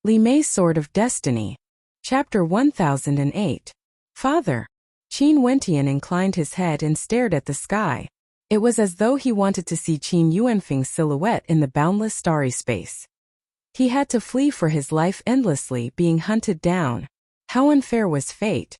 Li Mei's Sword of Destiny. Chapter 1008. Father. Qin Wentian inclined his head and stared at the sky. It was as though he wanted to see Qin Yuanfeng's silhouette in the boundless starry space. He had to flee for his life endlessly, being hunted down. How unfair was fate.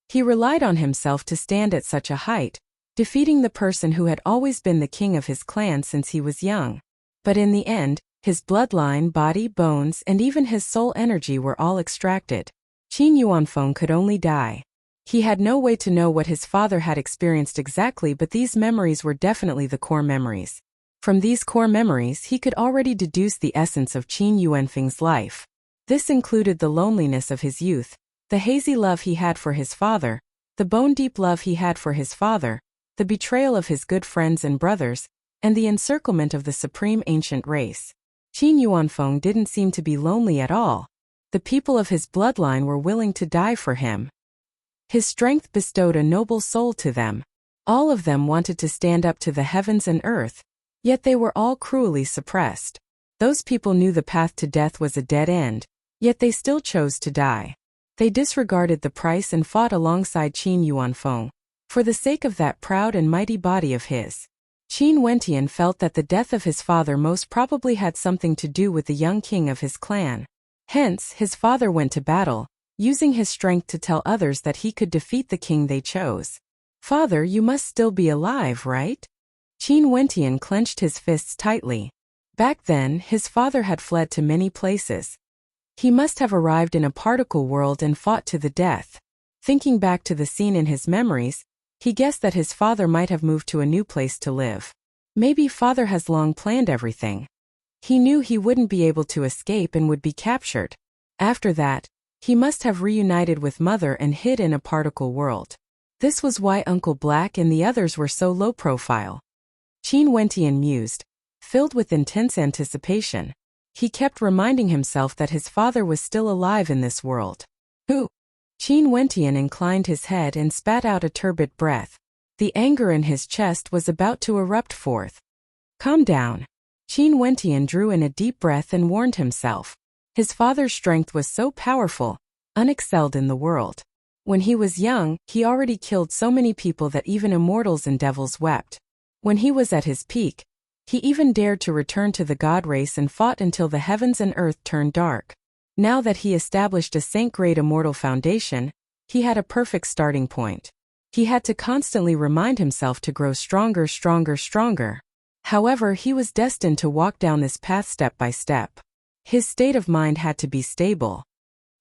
He relied on himself to stand at such a height, defeating the person who had always been the king of his clan since he was young. But in the end, his bloodline, body, bones, and even his soul energy were all extracted. Qin Yuanfeng could only die. He had no way to know what his father had experienced exactly, but these memories were definitely the core memories. From these core memories he could already deduce the essence of Qin Yuanfeng's life. This included the loneliness of his youth, the hazy love he had for his father, the bone-deep love he had for his father, the betrayal of his good friends and brothers, and the encirclement of the supreme ancient race. Qin Yuanfeng didn't seem to be lonely at all. The people of his bloodline were willing to die for him. His strength bestowed a noble soul to them. All of them wanted to stand up to the heavens and earth, yet they were all cruelly suppressed. Those people knew the path to death was a dead end, yet they still chose to die. They disregarded the price and fought alongside Qin Yuanfeng, for the sake of that proud and mighty body of his. Qin Wentian felt that the death of his father most probably had something to do with the young king of his clan. Hence, his father went to battle, using his strength to tell others that he could defeat the king they chose. Father, you must still be alive, right? Qin Wentian clenched his fists tightly. Back then, his father had fled to many places. He must have arrived in a particle world and fought to the death. Thinking back to the scene in his memories, he guessed that his father might have moved to a new place to live. Maybe father has long planned everything. He knew he wouldn't be able to escape and would be captured. After that, he must have reunited with mother and hid in a particle world. This was why Uncle Black and the others were so low profile. Qin Wentian mused, filled with intense anticipation. He kept reminding himself that his father was still alive in this world. Who? Qin Wentian inclined his head and spat out a turbid breath. The anger in his chest was about to erupt forth. Calm down. Qin Wentian drew in a deep breath and warned himself. His father's strength was so powerful, unexcelled in the world. When he was young, he already killed so many people that even immortals and devils wept. When he was at his peak, he even dared to return to the god race and fought until the heavens and earth turned dark. Now that he established a saint-grade immortal foundation, he had a perfect starting point. He had to constantly remind himself to grow stronger, stronger, stronger. However, he was destined to walk down this path step by step. His state of mind had to be stable.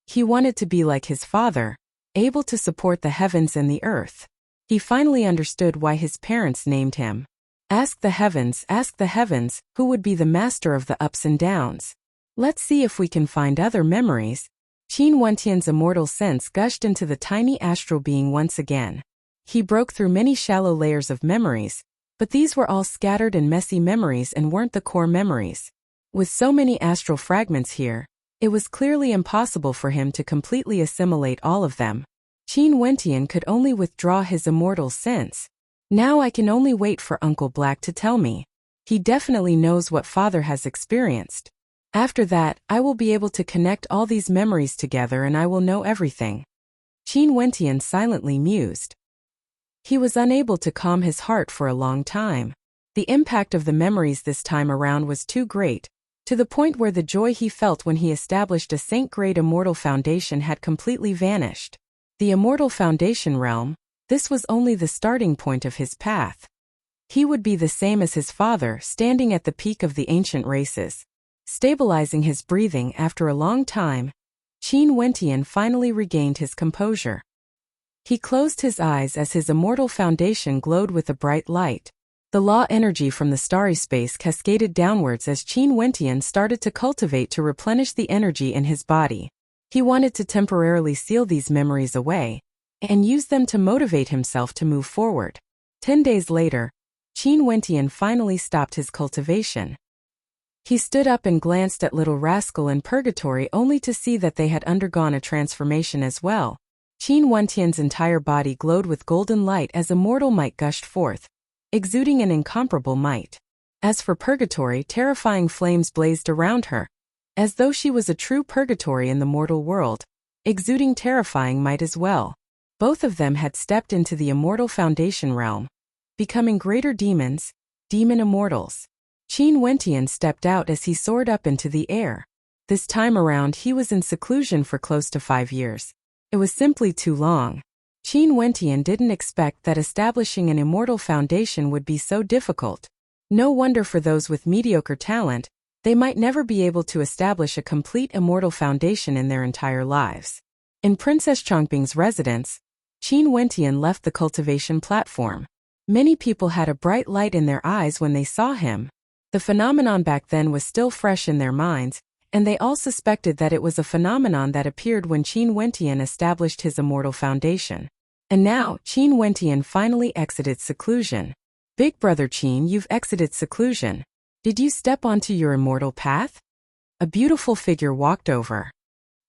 He wanted to be like his father, able to support the heavens and the earth. He finally understood why his parents named him. Ask the heavens, who would be the master of the ups and downs. Let's see if we can find other memories. Qin Wentian's immortal sense gushed into the tiny astral being once again. He broke through many shallow layers of memories, but these were all scattered and messy memories and weren't the core memories. With so many astral fragments here, it was clearly impossible for him to completely assimilate all of them. Qin Wentian could only withdraw his immortal sense. Now I can only wait for Uncle Black to tell me. He definitely knows what father has experienced. After that, I will be able to connect all these memories together and I will know everything. Qin Wentian silently mused. He was unable to calm his heart for a long time. The impact of the memories this time around was too great, to the point where the joy he felt when he established a saint-grade immortal foundation had completely vanished. The immortal foundation realm, this was only the starting point of his path. He would be the same as his father, standing at the peak of the ancient races. Stabilizing his breathing after a long time, Qin Wentian finally regained his composure. He closed his eyes as his immortal foundation glowed with a bright light. The law energy from the starry space cascaded downwards as Qin Wentian started to cultivate to replenish the energy in his body. He wanted to temporarily seal these memories away and use them to motivate himself to move forward. 10 days later, Qin Wentian finally stopped his cultivation. He stood up and glanced at Little Rascal and Purgatory only to see that they had undergone a transformation as well. Qin Wentian's entire body glowed with golden light as immortal might gushed forth, exuding an incomparable might. As for Purgatory, terrifying flames blazed around her. as though she was a true purgatory in the mortal world, exuding terrifying might as well. Both of them had stepped into the immortal foundation realm, becoming greater demons, demon immortals. Qin Wentian stepped out as he soared up into the air. This time around he was in seclusion for close to 5 years. It was simply too long. Qin Wentian didn't expect that establishing an immortal foundation would be so difficult. No wonder for those with mediocre talent, they might never be able to establish a complete immortal foundation in their entire lives. In Princess Chongping's residence, Qin Wentian left the cultivation platform. Many people had a bright light in their eyes when they saw him. The phenomenon back then was still fresh in their minds, and they all suspected that it was a phenomenon that appeared when Qin Wentian established his immortal foundation. And now, Qin Wentian finally exited seclusion. Big brother Qin, you've exited seclusion. Did you step onto your immortal path? A beautiful figure walked over.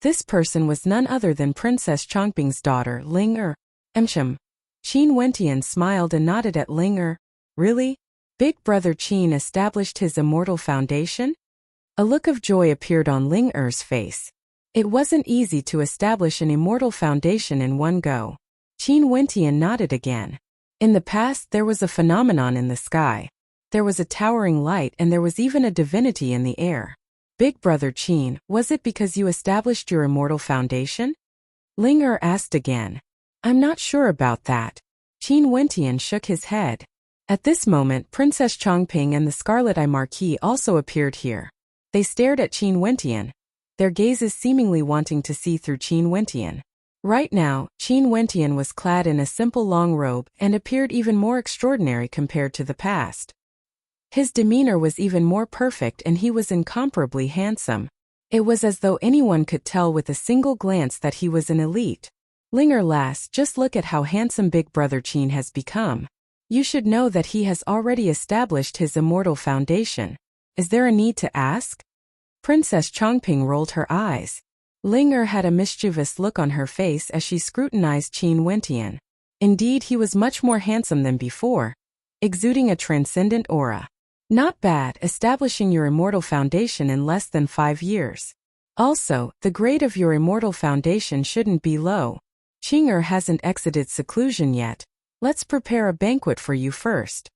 This person was none other than Princess Chongping's daughter, Ling Er. Qin Wentian smiled and nodded at Ling Er. Really? Big brother Qin established his immortal foundation? A look of joy appeared on Ling Er's face. It wasn't easy to establish an immortal foundation in one go. Qin Wentian nodded again. In the past there was a phenomenon in the sky. There was a towering light and there was even a divinity in the air. Big brother Qin, was it because you established your immortal foundation? Ling Er asked again. I'm not sure about that. Qin Wentian shook his head. At this moment Princess Chongping and the Scarlet Eye Marquis also appeared here. They stared at Qin Wentian, their gazes seemingly wanting to see through Qin Wentian. Right now, Qin Wentian was clad in a simple long robe and appeared even more extraordinary compared to the past. His demeanor was even more perfect and he was incomparably handsome. It was as though anyone could tell with a single glance that he was an elite. Ling Er lass, just look at how handsome Big Brother Qin has become. You should know that he has already established his immortal foundation. Is there a need to ask? Princess Chongping rolled her eyes. Ling Er had a mischievous look on her face as she scrutinized Qin Wentian. Indeed, he was much more handsome than before, exuding a transcendent aura. Not bad, establishing your immortal foundation in less than 5 years. Also, the grade of your immortal foundation shouldn't be low. Qing'er hasn't exited seclusion yet. Let's prepare a banquet for you first.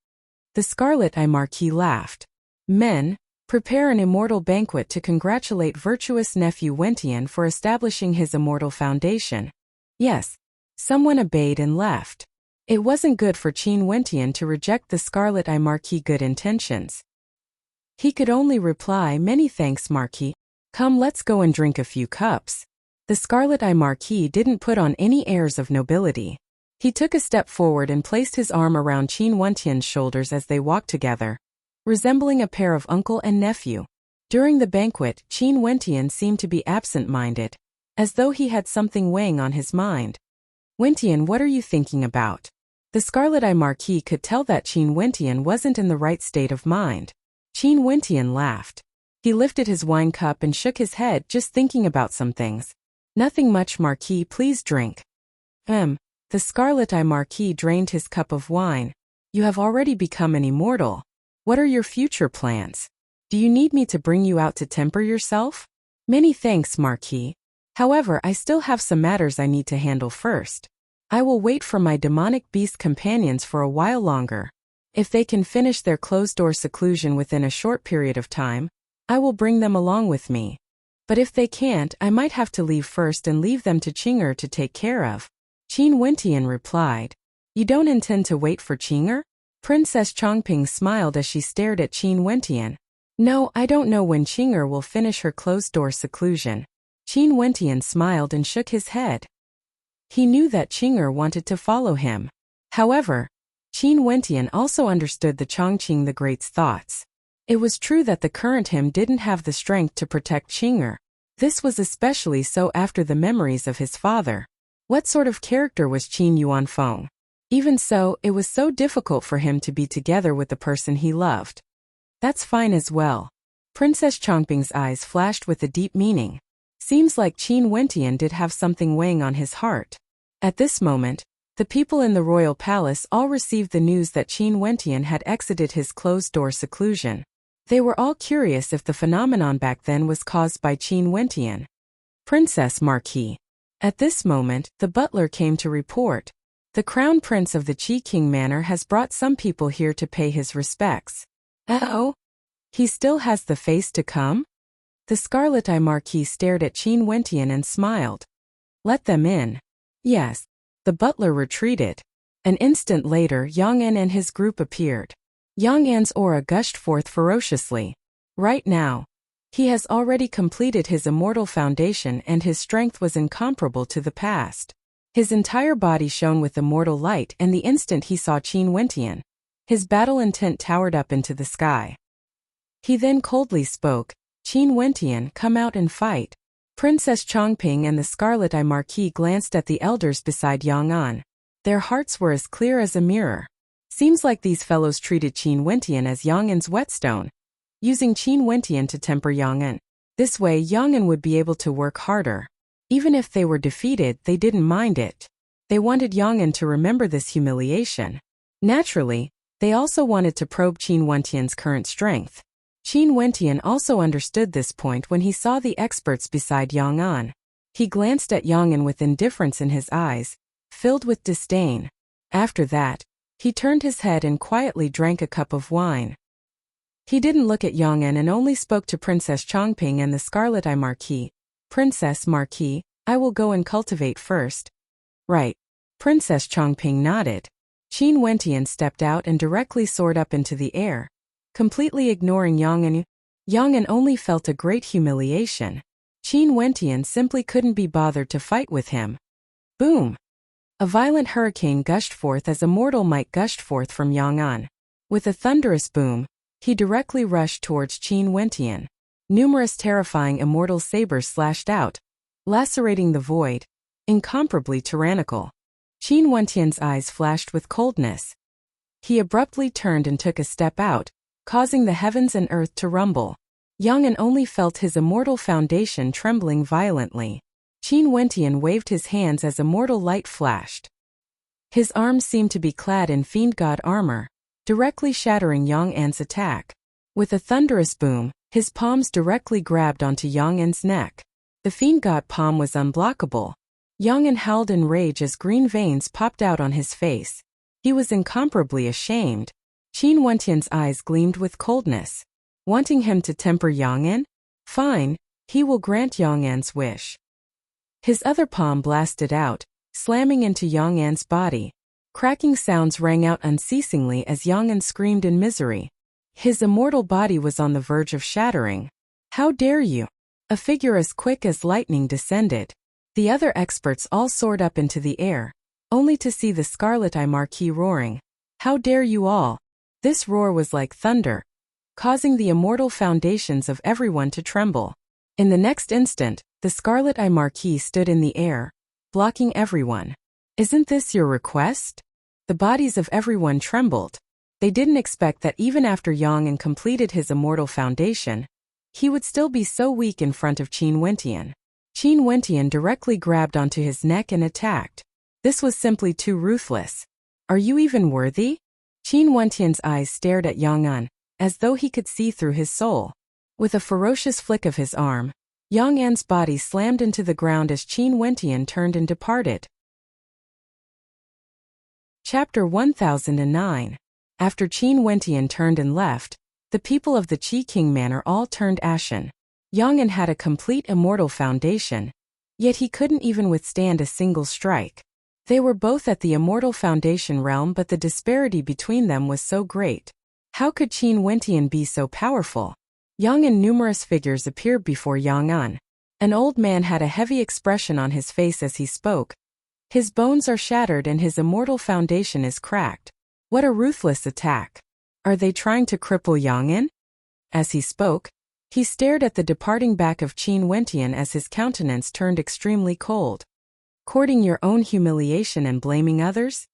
The Scarlet Eye Marquis laughed. Men, prepare an immortal banquet to congratulate virtuous nephew Wentian for establishing his immortal foundation. Yes. Someone obeyed and left. It wasn't good for Qin Wentian to reject the Scarlet Eye Marquis' good intentions. He could only reply, many thanks, Marquis. Come, let's go and drink a few cups. The Scarlet Eye Marquis didn't put on any airs of nobility. He took a step forward and placed his arm around Qin Wentian's shoulders as they walked together, resembling a pair of uncle and nephew. During the banquet, Qin Wentian seemed to be absent-minded, as though he had something weighing on his mind. Wentian, what are you thinking about? The Scarlet Eye Marquis could tell that Qin Wentian wasn't in the right state of mind. Qin Wentian laughed. He lifted his wine cup and shook his head, just thinking about some things. Nothing much, Marquis, please drink. The Scarlet Eye Marquis drained his cup of wine. You have already become an immortal. What are your future plans? Do you need me to bring you out to temper yourself? Many thanks, Marquis. However, I still have some matters I need to handle first. I will wait for my demonic beast companions for a while longer. If they can finish their closed-door seclusion within a short period of time, I will bring them along with me. But if they can't, I might have to leave first and leave them to Qing'er to take care of. Qin Wentian replied. You don't intend to wait for Qing'er? Princess Chongping smiled as she stared at Qin Wentian. No, I don't know when Qing'er will finish her closed-door seclusion. Qin Wentian smiled and shook his head. He knew that Qing'er wanted to follow him. However, Qin Wentian also understood the Chongqing the Great's thoughts. It was true that the current him didn't have the strength to protect Qing'er. This was especially so after the memories of his father. What sort of character was Qin Yuanfeng? Even so, it was so difficult for him to be together with the person he loved. That's fine as well. Princess Chongping's eyes flashed with a deep meaning. Seems like Qin Wentian did have something weighing on his heart. At this moment, the people in the royal palace all received the news that Qin Wentian had exited his closed-door seclusion. They were all curious if the phenomenon back then was caused by Qin Wentian. Princess Marquis. At this moment, the butler came to report. The crown prince of the Qi King Manor has brought some people here to pay his respects. Oh? He still has the face to come? The Scarlet-Eye Marquis stared at Qin Wentian and smiled. Let them in. Yes. The butler retreated. An instant later, Yang An and his group appeared. Yang An's aura gushed forth ferociously. Right now, he has already completed his immortal foundation and his strength was incomparable to the past. His entire body shone with immortal light and the instant he saw Qin Wentian, his battle intent towered up into the sky. He then coldly spoke, Qin Wentian, come out and fight. Princess Chongping and the Scarlet-Eye Marquis glanced at the elders beside Yang An. Their hearts were as clear as a mirror. Seems like these fellows treated Qin Wentian as Yang An's whetstone, using Qin Wentian to temper Yang An. This way Yang An would be able to work harder. Even if they were defeated, they didn't mind it. They wanted Yang An to remember this humiliation. Naturally, they also wanted to probe Qin Wentian's current strength. Qin Wentian also understood this point when he saw the experts beside Yang An. He glanced at Yang An with indifference in his eyes, filled with disdain. After that, he turned his head and quietly drank a cup of wine. He didn't look at Yang An and only spoke to Princess Chongping and the Scarlet-Eye Marquis. Princess Marquis, I will go and cultivate first. Right. Princess Chongping nodded. Qin Wentian stepped out and directly soared up into the air, completely ignoring Yang An. Yang An only felt a great humiliation. Qin Wentian simply couldn't be bothered to fight with him. Boom! A violent hurricane gushed forth as immortal might gushed forth from Yang An. With a thunderous boom, he directly rushed towards Qin Wentian. Numerous terrifying immortal sabers slashed out, lacerating the void, incomparably tyrannical. Qin Wentian's eyes flashed with coldness. He abruptly turned and took a step out, causing the heavens and earth to rumble. Yang An only felt his immortal foundation trembling violently. Qin Wentian waved his hands as immortal light flashed. His arms seemed to be clad in fiend god armor, directly shattering Yang An's attack. With a thunderous boom, his palms directly grabbed onto Yang An's neck. The fiend god palm was unblockable. Yang An howled in rage as green veins popped out on his face. He was incomparably ashamed. Qin Wentian's eyes gleamed with coldness. Wanting him to temper Yang An? Fine, he will grant Yang An's wish. His other palm blasted out, slamming into Yang An's body. Cracking sounds rang out unceasingly as Yang An screamed in misery. His immortal body was on the verge of shattering. How dare you! A figure as quick as lightning descended. The other experts all soared up into the air, only to see the Scarlet-Eye Marquis roaring. How dare you all! This roar was like thunder, causing the immortal foundations of everyone to tremble. In the next instant, the Scarlet-Eye Marquis stood in the air, blocking everyone. Isn't this your request? The bodies of everyone trembled. They didn't expect that even after Yang An completed his immortal foundation, he would still be so weak in front of Qin Wentian. Qin Wentian directly grabbed onto his neck and attacked. This was simply too ruthless. Are you even worthy? Qin Wentian's eyes stared at Yang An, as though he could see through his soul. With a ferocious flick of his arm, Yang An's body slammed into the ground as Qin Wentian turned and departed. Chapter 1009. After Qin Wentian turned and left, the people of the Qi King Manor all turned ashen. Yang An had a complete immortal foundation, yet he couldn't even withstand a single strike. They were both at the immortal foundation realm, but the disparity between them was so great. How could Qin Wentian be so powerful? Yang An numerous figures appeared before Yang An. An old man had a heavy expression on his face as he spoke. His bones are shattered and his immortal foundation is cracked. What a ruthless attack! Are they trying to cripple Yang An? As he spoke, he stared at the departing back of Qin Wentian as his countenance turned extremely cold. Courting your own humiliation and blaming others?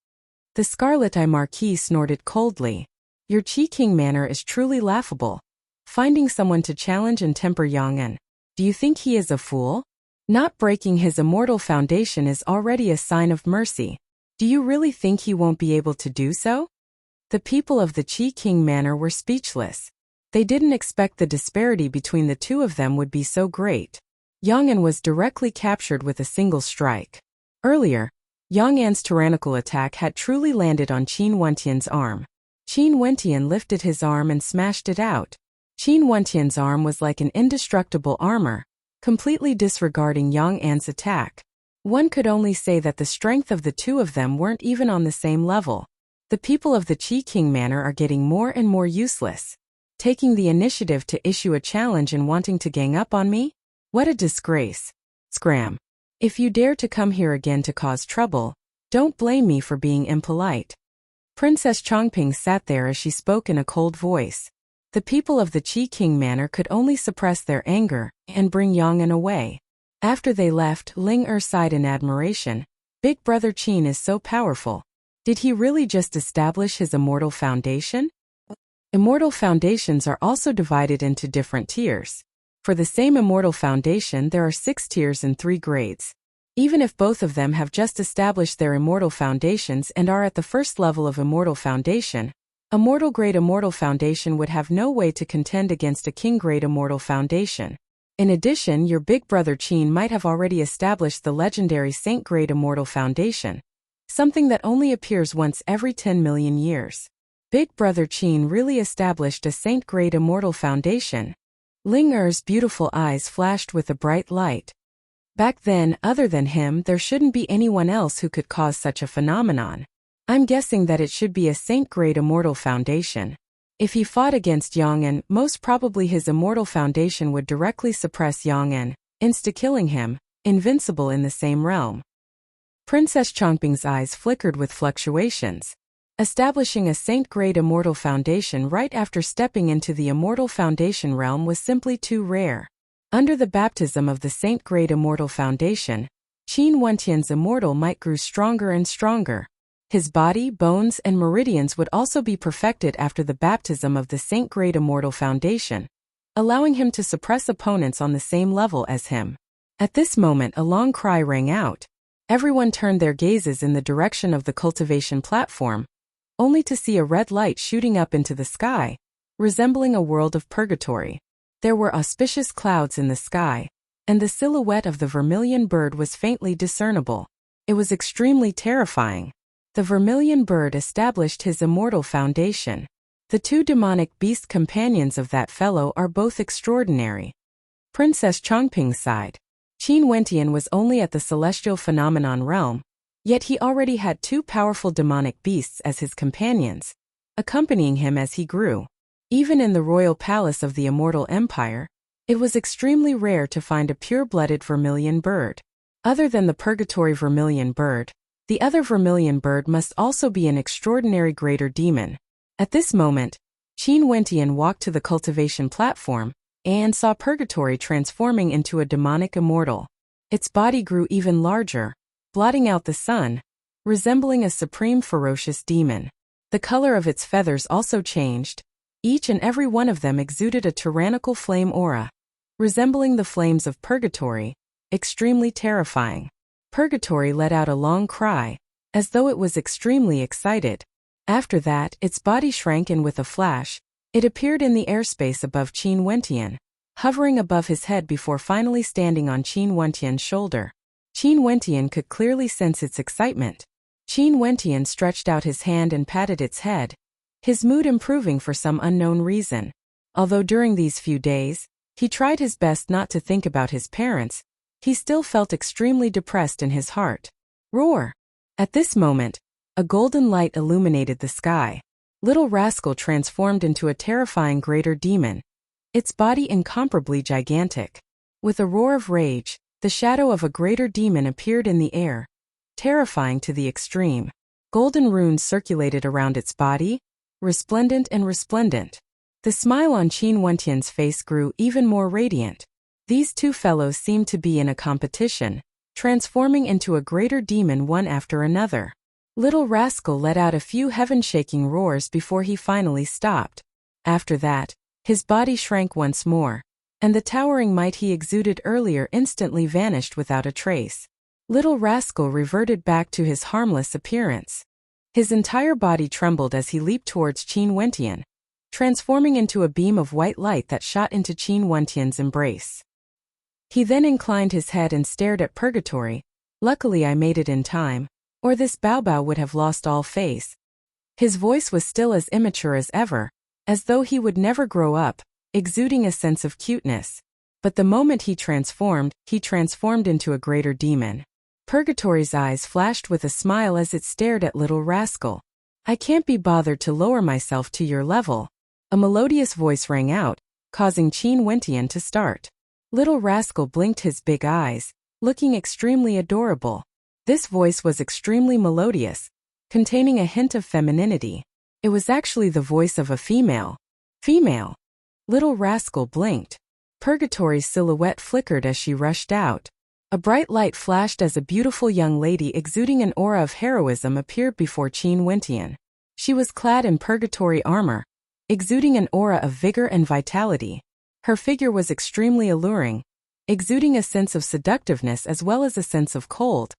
The Scarlet-Eye Marquis snorted coldly. Your Qi King Manor is truly laughable. Finding someone to challenge and temper Yang An. Do you think he is a fool? Not breaking his immortal foundation is already a sign of mercy. Do you really think he won't be able to do so? The people of the Qi King Manor were speechless. They didn't expect the disparity between the two of them would be so great. Yang An was directly captured with a single strike. Earlier, Yang An's tyrannical attack had truly landed on Qin Wentian's arm. Qin Wentian lifted his arm and smashed it out. Qin Wentian's arm was like an indestructible armor, completely disregarding Yang An's attack. One could only say that the strength of the two of them weren't even on the same level. The people of the Qi King Manor are getting more and more useless. Taking the initiative to issue a challenge and wanting to gang up on me? What a disgrace. Scram. If you dare to come here again to cause trouble, don't blame me for being impolite. Princess Chongping sat there as she spoke in a cold voice. The people of the Qi King Manor could only suppress their anger and bring Yang An away. After they left, Ling Er sighed in admiration. Big brother Qin is so powerful. Did he really just establish his immortal foundation? Immortal foundations are also divided into different tiers. For the same immortal foundation, there are 6 tiers and 3 grades. Even if both of them have just established their immortal foundations and are at the first level of immortal foundation, a mortal grade immortal foundation would have no way to contend against a king grade immortal foundation. In addition, your big brother Qin might have already established the legendary saint grade immortal foundation, something that only appears once every 10 million years. Big brother Qin really established a saint grade immortal foundation. Ling Er's beautiful eyes flashed with a bright light. Back then, other than him, there shouldn't be anyone else who could cause such a phenomenon. I'm guessing that it should be a saint-grade immortal foundation. If he fought against Yang An, most probably his immortal foundation would directly suppress Yang An, insta-killing him, invincible in the same realm. Princess Chongping's eyes flickered with fluctuations. Establishing a saint-grade immortal foundation right after stepping into the immortal foundation realm was simply too rare. Under the baptism of the saint-grade immortal foundation, Qin Wentian's immortal might grow stronger and stronger. His body, bones, and meridians would also be perfected after the baptism of the saint-grade immortal foundation, allowing him to suppress opponents on the same level as him. At this moment, a long cry rang out. Everyone turned their gazes in the direction of the cultivation platform, only to see a red light shooting up into the sky, resembling a world of purgatory. There were auspicious clouds in the sky, and the silhouette of the vermilion bird was faintly discernible. It was extremely terrifying. The vermilion bird established his immortal foundation. The 2 demonic beast companions of that fellow are both extraordinary. Princess Chongping sighed. Qin Wentian was only at the celestial phenomenon realm, yet he already had 2 powerful demonic beasts as his companions, accompanying him as he grew. Even in the royal palace of the Immortal Empire, it was extremely rare to find a pure-blooded vermilion bird. Other than the purgatory vermilion bird, the other vermilion bird must also be an extraordinary greater demon. At this moment, Qin Wentian walked to the cultivation platform and saw purgatory transforming into a demonic immortal. Its body grew even larger, blotting out the sun, resembling a supreme ferocious demon. The color of its feathers also changed. Each and every one of them exuded a tyrannical flame aura, resembling the flames of purgatory, extremely terrifying. Purgatory let out a long cry, as though it was extremely excited. After that, its body shrank and with a flash, it appeared in the airspace above Qin Wentian, hovering above his head before finally standing on Qin Wentian's shoulder. Qin Wentian could clearly sense its excitement. Qin Wentian stretched out his hand and patted its head, his mood improving for some unknown reason. Although during these few days, he tried his best not to think about his parents, he still felt extremely depressed in his heart. Roar! At this moment, a golden light illuminated the sky. Little Rascal transformed into a terrifying greater demon, its body incomparably gigantic. With a roar of rage, the shadow of a greater demon appeared in the air, terrifying to the extreme. Golden runes circulated around its body, resplendent and resplendent. The smile on Qin Wentian's face grew even more radiant. These 2 fellows seemed to be in a competition, transforming into a greater demon one after another. Little Rascal let out a few heaven-shaking roars before he finally stopped. After that, his body shrank once more, and the towering might he exuded earlier instantly vanished without a trace. Little Rascal reverted back to his harmless appearance. His entire body trembled as he leaped towards Qin Wentian. transforming into a beam of white light that shot into Qin Wentian's embrace. He then inclined his head and stared at Purgatory. Luckily I made it in time, or this Baobao would have lost all face. His voice was still as immature as ever, as though he would never grow up, exuding a sense of cuteness. But the moment he transformed into a greater demon. Purgatory's eyes flashed with a smile as it stared at Little Rascal. I can't be bothered to lower myself to your level. A melodious voice rang out, causing Qin Wentian to start. Little Rascal blinked his big eyes, looking extremely adorable. This voice was extremely melodious, containing a hint of femininity. It was actually the voice of a female. Female. Little Rascal blinked. Purgatory's silhouette flickered as she rushed out. A bright light flashed as a beautiful young lady exuding an aura of heroism appeared before Qin Wentian. She was clad in Purgatory armor, exuding an aura of vigor and vitality. Her figure was extremely alluring, exuding a sense of seductiveness as well as a sense of cold,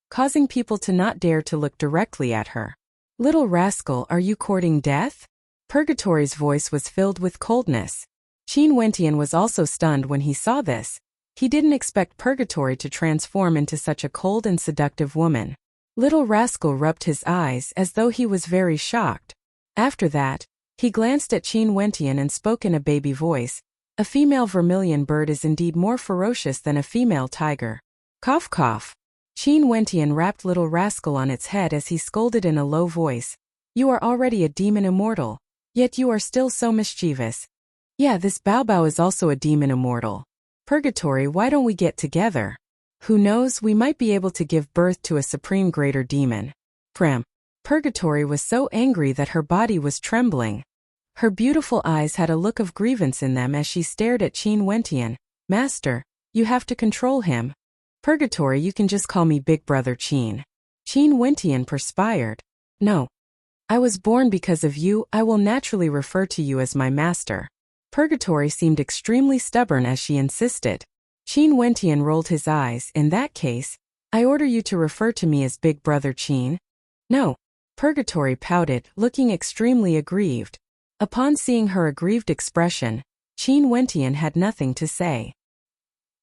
causing people to not dare to look directly at her. Little Rascal, are you courting death? Purgatory's voice was filled with coldness. Qin Wentian was also stunned when he saw this. He didn't expect Purgatory to transform into such a cold and seductive woman. Little Rascal rubbed his eyes as though he was very shocked. After that, he glanced at Qin Wentian and spoke in a baby voice. A female vermilion bird is indeed more ferocious than a female tiger. Cough cough. Qin Wentian rapped Little Rascal on its head as he scolded in a low voice. You are already a demon immortal, yet you are still so mischievous. Yeah, this Baobao is also a demon immortal. Purgatory, why don't we get together? Who knows, we might be able to give birth to a supreme greater demon. Pram. Purgatory was so angry that her body was trembling. Her beautiful eyes had a look of grievance in them as she stared at Qin Wentian. Master, you have to control him. Purgatory, you can just call me Big Brother Qin. Qin Wentian perspired. No. I was born because of you, I will naturally refer to you as my master. Purgatory seemed extremely stubborn as she insisted. Qin Wentian rolled his eyes. In that case, I order you to refer to me as Big Brother Qin. No. Purgatory pouted, looking extremely aggrieved. Upon seeing her aggrieved expression, Qin Wentian had nothing to say.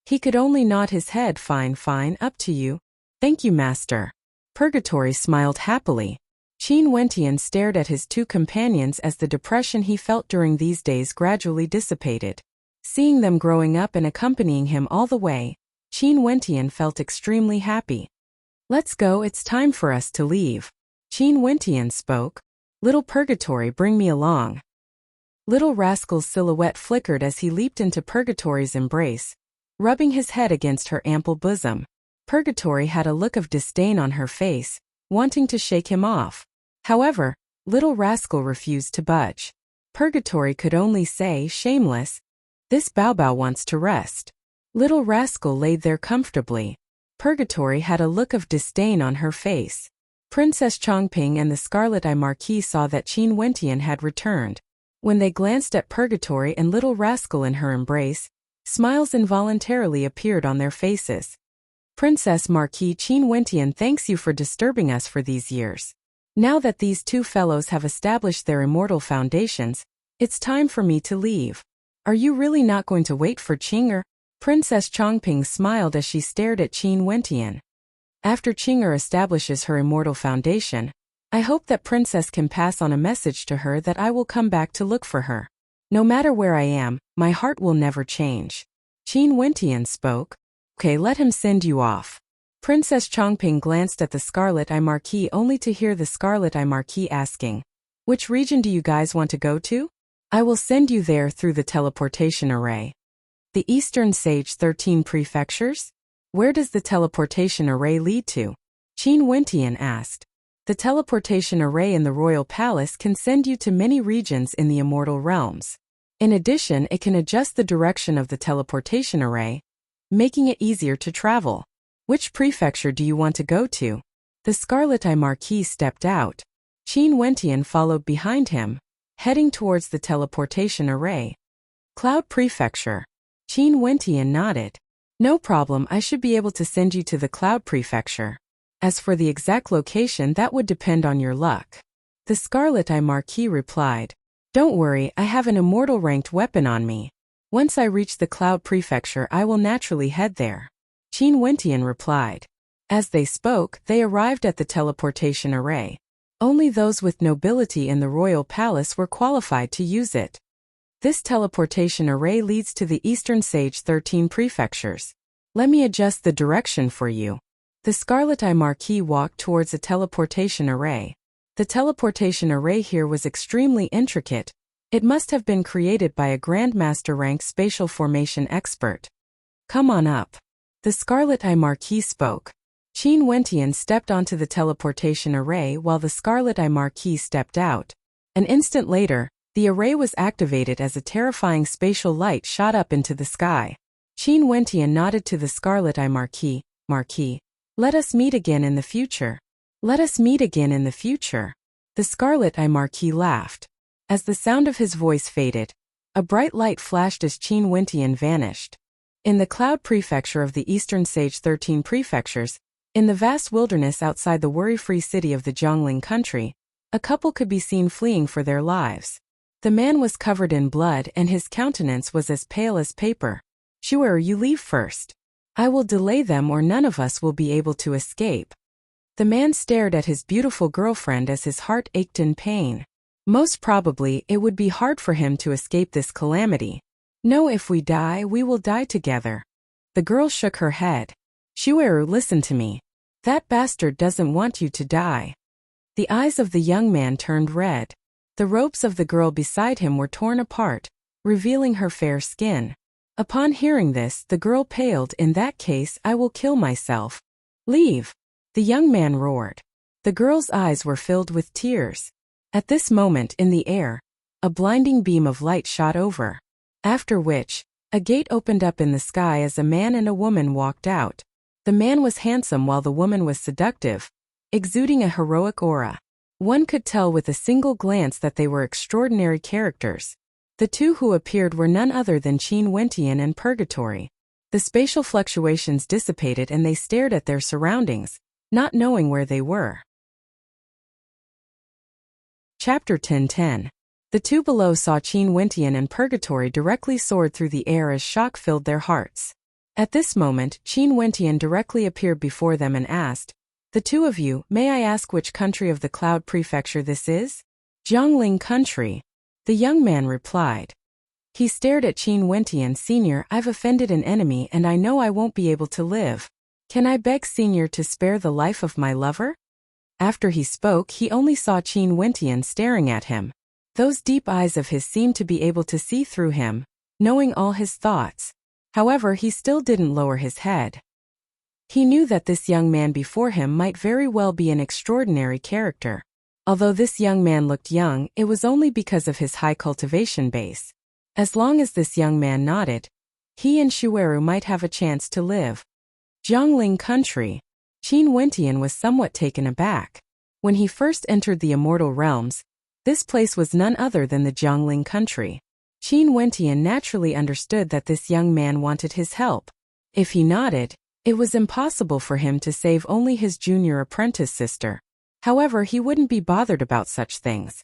He could only nod his head. Fine, up to you. Thank you, master. Purgatory smiled happily. Qin Wentian stared at his two companions as the depression he felt during these days gradually dissipated. Seeing them growing up and accompanying him all the way, Qin Wentian felt extremely happy. Let's go, it's time for us to leave. Qin Wentian spoke. Little Purgatory, bring me along. Little Rascal's silhouette flickered as he leaped into Purgatory's embrace, rubbing his head against her ample bosom. Purgatory had a look of disdain on her face, wanting to shake him off. However, Little Rascal refused to budge. Purgatory could only say, shameless. This Baobao wants to rest. Little Rascal laid there comfortably. Purgatory had a look of disdain on her face. Princess Chongping and the Scarlet Eye Marquis saw that Qin Wentian had returned. When they glanced at Purgatory and Little Rascal in her embrace, smiles involuntarily appeared on their faces. Princess Marquis, Qin Wentian thanks you for disturbing us for these years. Now that these two fellows have established their immortal foundations, it's time for me to leave. Are you really not going to wait for Qing'er? Princess Chongping smiled as she stared at Qin Wentian. After Qing'er establishes her immortal foundation, I hope that Princess can pass on a message to her that I will come back to look for her. No matter where I am, my heart will never change. Qin Wentian spoke. Okay, let him send you off. Princess Chongping glanced at the Scarlet Eye Marquis only to hear the Scarlet Eye Marquis asking, which region do you guys want to go to? I will send you there through the teleportation array. The Eastern Sage 13 prefectures? Where does the teleportation array lead to? Qin Wentian asked. The teleportation array in the royal palace can send you to many regions in the immortal realms. In addition, it can adjust the direction of the teleportation array, making it easier to travel. Which prefecture do you want to go to? The Scarlet Eye Marquis stepped out. Qin Wentian followed behind him, heading towards the teleportation array. Cloud Prefecture. Qin Wentian nodded. No problem, I should be able to send you to the Cloud Prefecture. As for the exact location, that would depend on your luck. The Scarlet Eye Marquis replied. Don't worry, I have an immortal ranked weapon on me. Once I reach the Cloud Prefecture, I will naturally head there. Qin Wentian replied. As they spoke, they arrived at the teleportation array. Only those with nobility in the royal palace were qualified to use it. This teleportation array leads to the Eastern Sage 13 prefectures. Let me adjust the direction for you. The Scarlet Eye Marquis walked towards a teleportation array. The teleportation array here was extremely intricate. It must have been created by a Grandmaster rank spatial formation expert. Come on up. The Scarlet Eye Marquis spoke. Qin Wentian stepped onto the teleportation array while the Scarlet Eye Marquis stepped out. An instant later, the array was activated as a terrifying spatial light shot up into the sky. Qin Wentian nodded to the Scarlet Eye Marquis. Marquis, let us meet again in the future. Let us meet again in the future. The Scarlet Eye Marquis laughed. As the sound of his voice faded, a bright light flashed as Qin Wentian vanished. In the Cloud Prefecture of the Eastern Sage 13 prefectures, in the vast wilderness outside the worry-free city of the Jiangling country, a couple could be seen fleeing for their lives. The man was covered in blood and his countenance was as pale as paper. Shuer, you leave first. I will delay them or none of us will be able to escape. The man stared at his beautiful girlfriend as his heart ached in pain. Most probably, it would be hard for him to escape this calamity. No, if we die, we will die together. The girl shook her head. Shueru, listen to me. That bastard doesn't want you to die. The eyes of the young man turned red. The robes of the girl beside him were torn apart, revealing her fair skin. Upon hearing this, the girl paled. In that case, I will kill myself. Leave. The young man roared. The girl's eyes were filled with tears. At this moment in the air, a blinding beam of light shot over. After which, a gate opened up in the sky as a man and a woman walked out. The man was handsome while the woman was seductive, exuding a heroic aura. One could tell with a single glance that they were extraordinary characters. The two who appeared were none other than Qin Wentian and Purgatory. The spatial fluctuations dissipated and they stared at their surroundings, not knowing where they were. Chapter 10:10. The two below saw Qin Wentian and Purgatory directly soared through the air as shock filled their hearts. At this moment, Qin Wentian directly appeared before them and asked, "The two of you, may I ask which country of the Cloud Prefecture this is?" Jiangling country. The young man replied. He stared at Qin Wentian. Senior, I've offended an enemy and I know I won't be able to live. Can I beg Senior to spare the life of my lover? After he spoke, he only saw Qin Wentian staring at him. Those deep eyes of his seemed to be able to see through him, knowing all his thoughts. However, he still didn't lower his head. He knew that this young man before him might very well be an extraordinary character. Although this young man looked young, it was only because of his high cultivation base. As long as this young man nodded, he and Shueru might have a chance to live. Jiangling country. Qin Wentian was somewhat taken aback. When he first entered the immortal realms, this place was none other than the Jiangling country. Qin Wentian naturally understood that this young man wanted his help. If he nodded, it was impossible for him to save only his junior apprentice sister. However, he wouldn't be bothered about such things.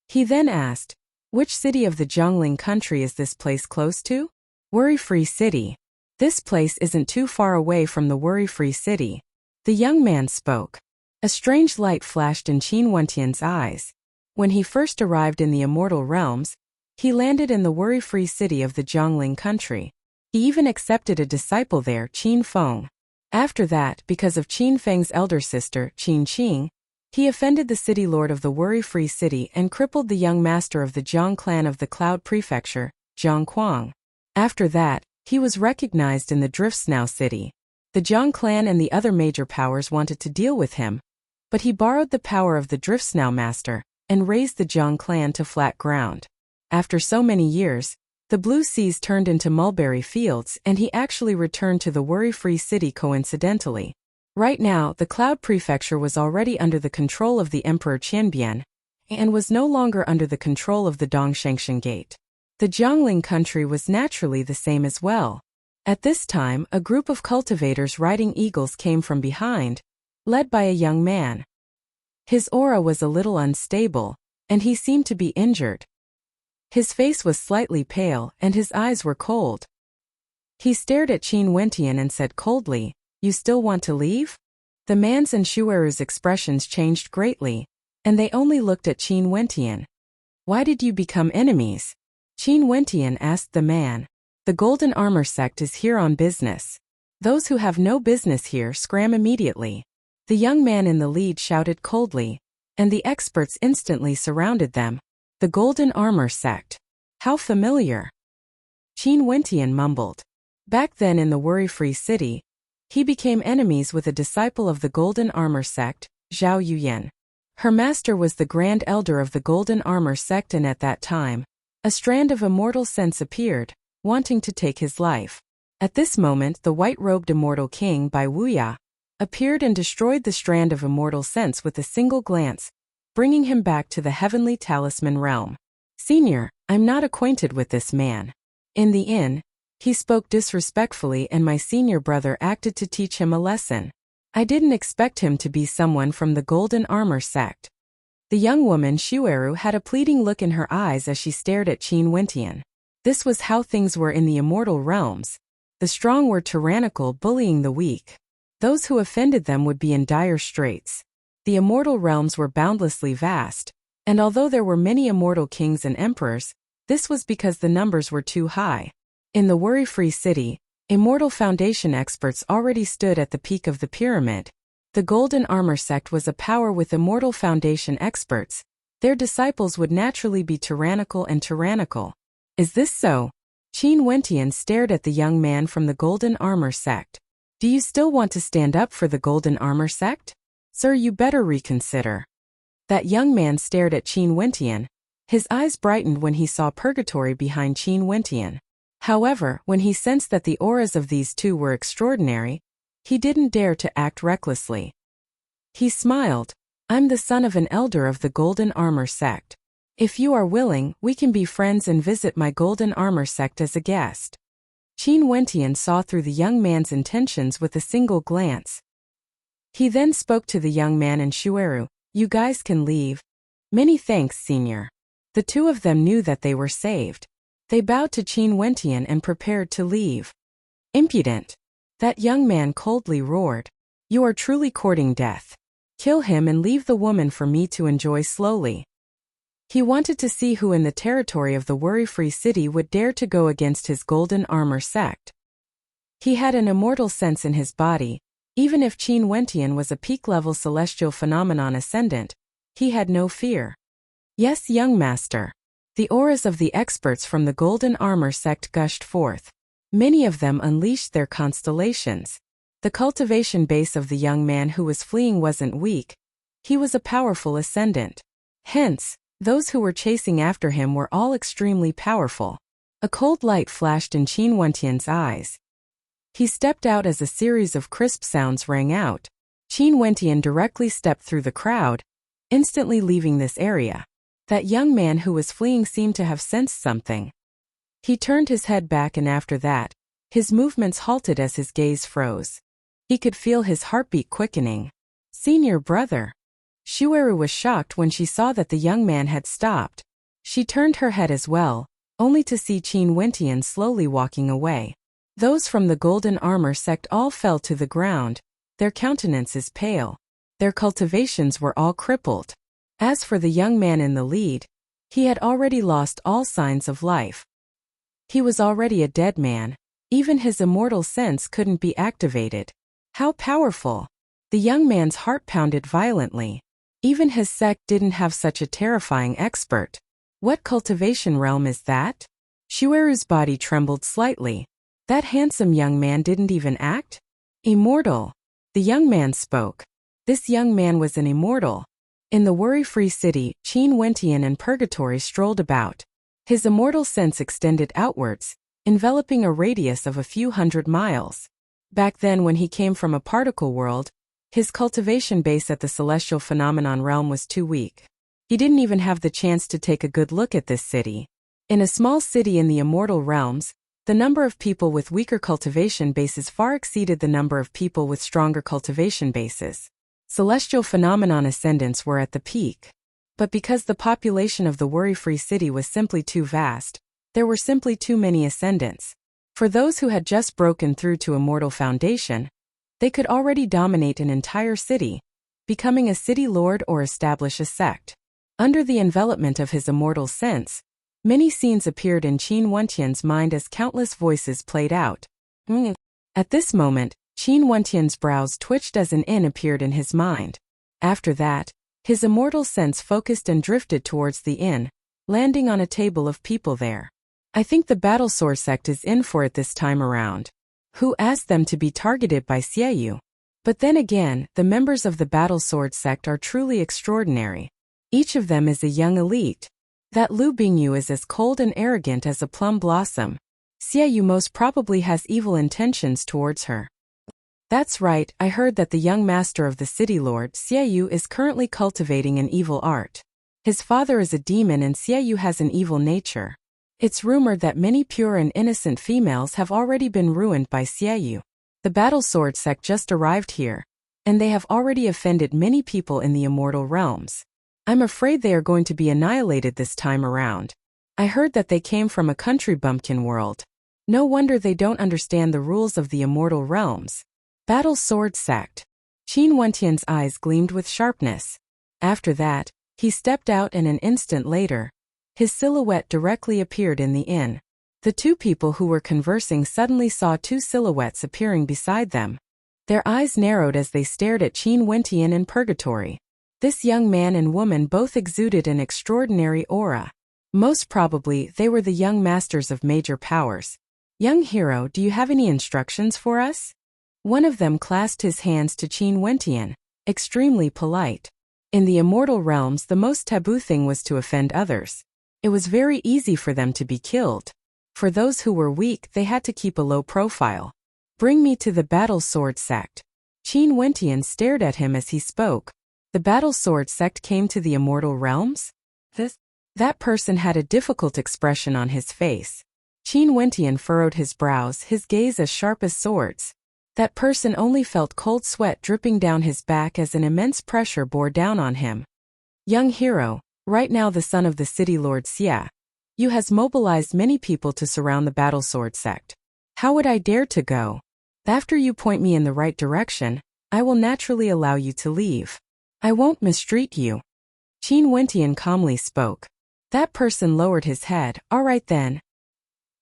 He then asked, which city of the Jiangling country is this place close to? Worry-free city. This place isn't too far away from the worry-free city. The young man spoke. A strange light flashed in Qin Wentian's eyes. When he first arrived in the immortal realms, he landed in the worry-free city of the Jiangling country. He even accepted a disciple there, Qin Feng. After that, because of Qin Feng's elder sister, Qin Qing, he offended the city lord of the worry-free city and crippled the young master of the Jiang clan of the Cloud Prefecture, Jiang Quang. After that, he was recognized in the Driftsnow city. The Jiang clan and the other major powers wanted to deal with him, but he borrowed the power of the Driftsnow master and raised the Jiang clan to flat ground. After so many years, the blue seas turned into mulberry fields and he actually returned to the worry-free city coincidentally. Right now, the Cloud Prefecture was already under the control of the Emperor Qianbian and was no longer under the control of the Dongshangshan Gate. The Jiangling country was naturally the same as well. At this time, a group of cultivators riding eagles came from behind, led by a young man. His aura was a little unstable, and he seemed to be injured. His face was slightly pale and his eyes were cold. He stared at Qin Wentian and said coldly, "You still want to leave?" The man's and Shueru's expressions changed greatly, and they only looked at Qin Wentian. "Why did you become enemies?" Qin Wentian asked the man. "The Golden Armor sect is here on business. Those who have no business here scram immediately." The young man in the lead shouted coldly, and the experts instantly surrounded them. The Golden Armor sect. How familiar. Qin Wentian mumbled. Back then in the worry-free city, he became enemies with a disciple of the Golden Armor sect, Zhao Yuyan. Her master was the Grand Elder of the Golden Armor sect, and at that time, a strand of immortal sense appeared, wanting to take his life. At this moment the white-robed immortal king Bai Wuya appeared and destroyed the strand of immortal sense with a single glance, bringing him back to the heavenly talisman realm. "Senior, I'm not acquainted with this man. In the inn, he spoke disrespectfully and my senior brother acted to teach him a lesson. I didn't expect him to be someone from the Golden Armor sect." The young woman Shueru had a pleading look in her eyes as she stared at Qin Wentian. This was how things were in the immortal realms. The strong were tyrannical, bullying the weak. Those who offended them would be in dire straits. The immortal realms were boundlessly vast, and although there were many immortal kings and emperors, this was because the numbers were too high. In the worry-free city, immortal foundation experts already stood at the peak of the pyramid. The Golden Armor sect was a power with immortal foundation experts. Their disciples would naturally be tyrannical and tyrannical. "Is this so?" Qin Wentian stared at the young man from the Golden Armor sect. "Do you still want to stand up for the Golden Armor sect? Sir, you better reconsider." That young man stared at Qin Wentian. His eyes brightened when he saw purgatory behind Qin Wentian. However, when he sensed that the auras of these two were extraordinary, he didn't dare to act recklessly. He smiled. "I'm the son of an elder of the Golden Armor sect. If you are willing, we can be friends and visit my Golden Armor sect as a guest." Qin Wentian saw through the young man's intentions with a single glance. He then spoke to the young man and Shueru. "You guys can leave." "Many thanks, senior." The two of them knew that they were saved. They bowed to Qin Wentian and prepared to leave. "Impudent!" That young man coldly roared. "You are truly courting death. Kill him and leave the woman for me to enjoy slowly." He wanted to see who in the territory of the worry-free city would dare to go against his Golden Armor sect. He had an immortal sense in his body. Even if Qin Wentian was a peak-level celestial phenomenon ascendant, he had no fear. "Yes, young master." The auras of the experts from the Golden Armor sect gushed forth. Many of them unleashed their constellations. The cultivation base of the young man who was fleeing wasn't weak. He was a powerful ascendant. Hence, those who were chasing after him were all extremely powerful. A cold light flashed in Qin Wentian's eyes. He stepped out as a series of crisp sounds rang out. Qin Wentian directly stepped through the crowd, instantly leaving this area. That young man who was fleeing seemed to have sensed something. He turned his head back, and after that, his movements halted as his gaze froze. He could feel his heartbeat quickening. "Senior brother." Shueru was shocked when she saw that the young man had stopped. She turned her head as well, only to see Qin Wentian slowly walking away. Those from the Golden Armor sect all fell to the ground, their countenances pale. Their cultivations were all crippled. As for the young man in the lead, he had already lost all signs of life. He was already a dead man. Even his immortal sense couldn't be activated. How powerful! The young man's heart pounded violently. Even his sect didn't have such a terrifying expert. What cultivation realm is that? Shueru's body trembled slightly. That handsome young man didn't even act? Immortal. The young man spoke. This young man was an immortal. In the worry-free city, Qin Wentian and Purgatory strolled about. His immortal sense extended outwards, enveloping a radius of a few hundred miles. Back then, when he came from a particle world, his cultivation base at the celestial phenomenon realm was too weak. He didn't even have the chance to take a good look at this city. In a small city in the immortal realms, the number of people with weaker cultivation bases far exceeded the number of people with stronger cultivation bases. Celestial phenomenon ascendants were at the peak. But because the population of the worry-free city was simply too vast, there were simply too many ascendants. For those who had just broken through to Immortal Foundation, they could already dominate an entire city, becoming a city lord or establish a sect. Under the envelopment of his immortal sense, many scenes appeared in Qin Wentian's mind as countless voices played out. At this moment, Qin Wentian's brows twitched as an "in" appeared in his mind. After that, his immortal sense focused and drifted towards the inn, landing on a table of people there. I think the Battle Sword sect is in for it this time around. Who asked them to be targeted by Xiaoyu? But then again, the members of the Battle Sword sect are truly extraordinary. Each of them is a young elite. That Lu Bingyu is as cold and arrogant as a plum blossom. Xiaoyu most probably has evil intentions towards her. That's right, I heard that the young master of the city lord, Xiaoyu, is currently cultivating an evil art. His father is a demon and Xiaoyu has an evil nature. It's rumored that many pure and innocent females have already been ruined by Xiaoyu. The Battle Sword sect just arrived here, and they have already offended many people in the immortal realms. I'm afraid they are going to be annihilated this time around. I heard that they came from a country bumpkin world. No wonder they don't understand the rules of the immortal realms. Battle Sword sect. Qin Wentian's eyes gleamed with sharpness. After that, he stepped out and an instant later, his silhouette directly appeared in the inn. The two people who were conversing suddenly saw two silhouettes appearing beside them. Their eyes narrowed as they stared at Qin Wentian in purgatory. This young man and woman both exuded an extraordinary aura. Most probably, they were the young masters of major powers. Young hero, do you have any instructions for us? One of them clasped his hands to Qin Wentian, extremely polite. In the immortal realms, the most taboo thing was to offend others. It was very easy for them to be killed. For those who were weak, they had to keep a low profile. Bring me to the Battle Sword sect. Qin Wentian stared at him as he spoke. The Battle Sword sect came to the immortal realms? That person had a difficult expression on his face. Qin Wentian furrowed his brows, his gaze as sharp as swords. That person only felt cold sweat dripping down his back as an immense pressure bore down on him. Young hero, right now the son of the city lord Xia, you has mobilized many people to surround the Battle Sword sect. How would I dare to go? After you point me in the right direction, I will naturally allow you to leave. I won't mistreat you. Qin Wentian calmly spoke. That person lowered his head. All right then.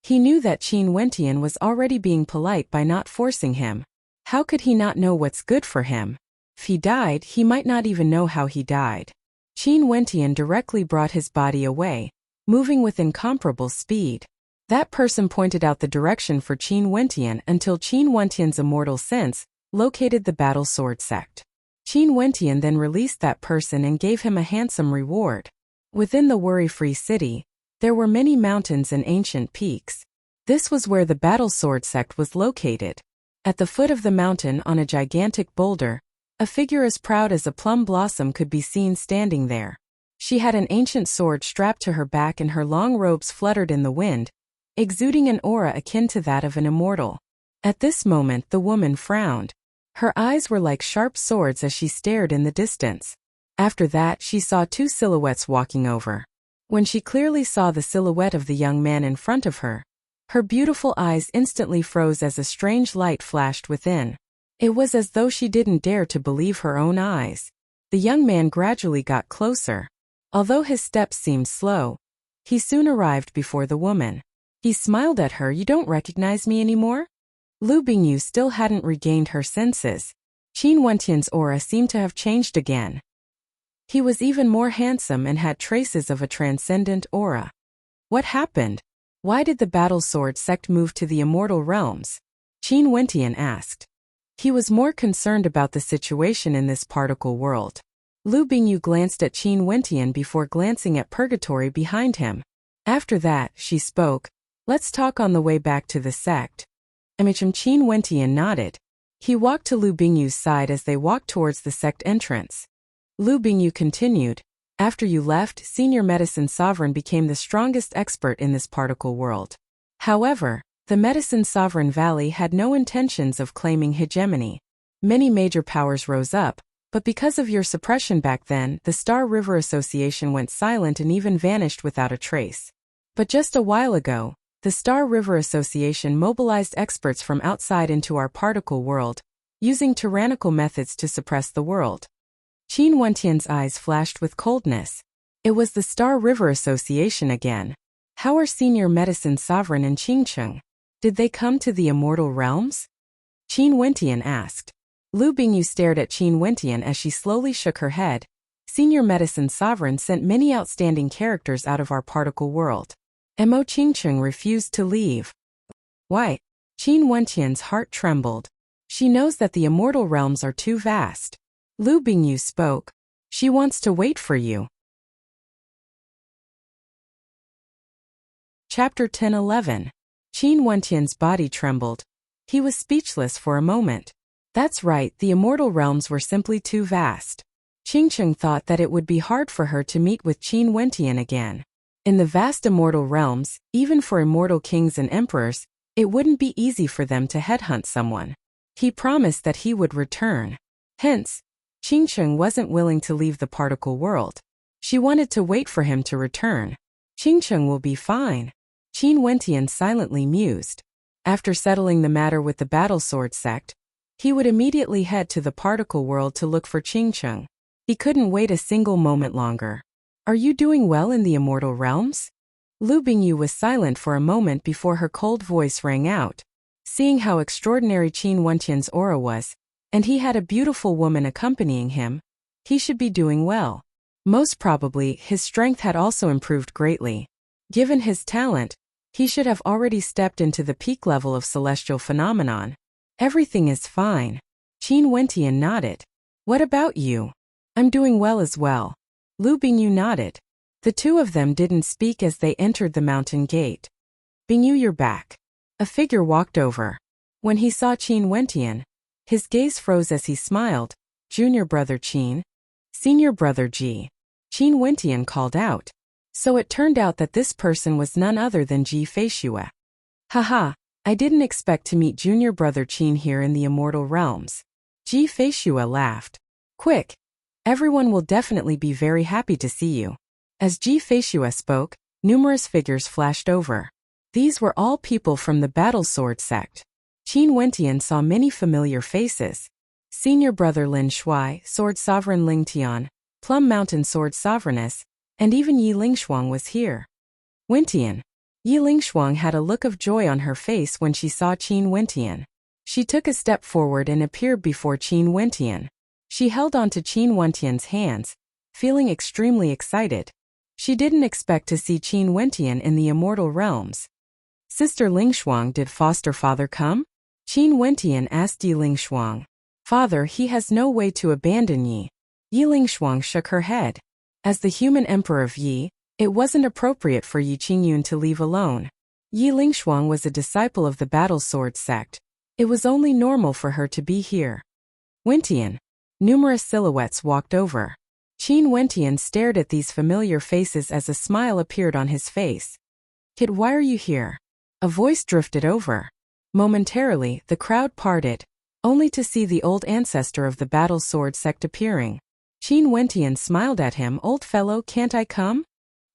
He knew that Qin Wentian was already being polite by not forcing him. How could he not know what's good for him? If he died, he might not even know how he died. Qin Wentian directly brought his body away, moving with incomparable speed. That person pointed out the direction for Qin Wentian until Qin Wentian's immortal sense located the Battle Sword sect. Qin Wentian then released that person and gave him a handsome reward. Within the worry-free city, there were many mountains and ancient peaks. This was where the Battle Sword sect was located. At the foot of the mountain on a gigantic boulder, a figure as proud as a plum blossom could be seen standing there. She had an ancient sword strapped to her back and her long robes fluttered in the wind, exuding an aura akin to that of an immortal. At this moment the woman frowned. Her eyes were like sharp swords as she stared in the distance. After that she saw two silhouettes walking over. When she clearly saw the silhouette of the young man in front of her, her beautiful eyes instantly froze as a strange light flashed within. It was as though she didn't dare to believe her own eyes. The young man gradually got closer. Although his steps seemed slow, he soon arrived before the woman. He smiled at her. You don't recognize me anymore? Lu Bingyu still hadn't regained her senses. Qin Wentian's aura seemed to have changed again. He was even more handsome and had traces of a transcendent aura. What happened? Why did the Battle Sword sect move to the immortal realms? Qin Wentian asked. He was more concerned about the situation in this particle world. Lu Bingyu glanced at Qin Wentian before glancing at purgatory behind him. After that, she spoke. Let's talk on the way back to the sect. Qin Wentian nodded. He walked to Lu Bingyu's side as they walked towards the sect entrance. Lu Bingyu continued. After you left, Senior Medicine Sovereign became the strongest expert in this particle world. However, the Medicine Sovereign Valley had no intentions of claiming hegemony. Many major powers rose up, But because of your suppression back then, the Star River Association went silent and even vanished without a trace. But just a while ago, the Star River Association mobilized experts from outside into our particle world, using tyrannical methods to suppress the world. Qin Wentian's eyes flashed with coldness. It was the Star River Association again. How are Senior Medicine Sovereign and Qingcheng? Did they come to the immortal realms? Qin Wentian asked. Lu Bingyu stared at Qin Wentian as she slowly shook her head. Senior Medicine Sovereign sent many outstanding characters out of our particle world. Mo Qingcheng refused to leave. Why? Qin Wentian's heart trembled. She knows that the immortal realms are too vast. Lu Bingyu spoke. She wants to wait for you. Chapter 10-11. Qin Wentian's body trembled. He was speechless for a moment. That's right, the immortal realms were simply too vast. Qingcheng thought that it would be hard for her to meet with Qin Wentian again. In the vast immortal realms, even for immortal kings and emperors, it wouldn't be easy for them to headhunt someone. He promised that he would return. Hence, Qingcheng wasn't willing to leave the particle world. She wanted to wait for him to return. Qingcheng will be fine. Qin Wentian silently mused. After settling the matter with the Battle Sword sect, he would immediately head to the particle world to look for Qingcheng. He couldn't wait a single moment longer. Are you doing well in the immortal realms? Lu Bingyu was silent for a moment before her cold voice rang out. Seeing how extraordinary Qin Wentian's aura was, and he had a beautiful woman accompanying him, he should be doing well. Most probably, his strength had also improved greatly. Given his talent, he should have already stepped into the peak level of celestial phenomenon. Everything is fine. Qin Wentian nodded. What about you? I'm doing well as well. Lu Bingyu nodded. The two of them didn't speak as they entered the mountain gate. Bingyu, you're back. A figure walked over. When he saw Qin Wentian, his gaze froze as he smiled. Junior brother Qin. Senior brother Ji. Qin Wentian called out. So it turned out that this person was none other than Ji Feishue. Haha, I didn't expect to meet junior brother Qin here in the immortal realms. Ji Feishue laughed. Quick! Everyone will definitely be very happy to see you. As Ji Feishue spoke, numerous figures flashed over. These were all people from the Battle Sword sect. Qin Wentian saw many familiar faces. Senior brother Lin Shui, Sword Sovereign Ling Tian, Plum Mountain Sword Sovereigness, and even Yi Lingshuang was here. Wentian. Yi Lingshuang had a look of joy on her face when she saw Qin Wentian. She took a step forward and appeared before Qin Wentian. She held onto Qin Wentian's hands, feeling extremely excited. She didn't expect to see Qin Wentian in the immortal realms. Sister Lingshuang, did foster father come? Qin Wentian asked Yi Lingshuang. Father, he has no way to abandon Yi. Yi Lingshuang shook her head. As the human emperor of Yi, it wasn't appropriate for Yi Qingyun to leave alone. Yi Lingshuang was a disciple of the Battle Sword sect. It was only normal for her to be here. Wentian. Numerous silhouettes walked over. Qin Wentian stared at these familiar faces as a smile appeared on his face. Kid, why are you here? A voice drifted over. Momentarily, the crowd parted, only to see the old ancestor of the Battle Sword sect appearing. Qin Wentian smiled at him. Old fellow, can't I come?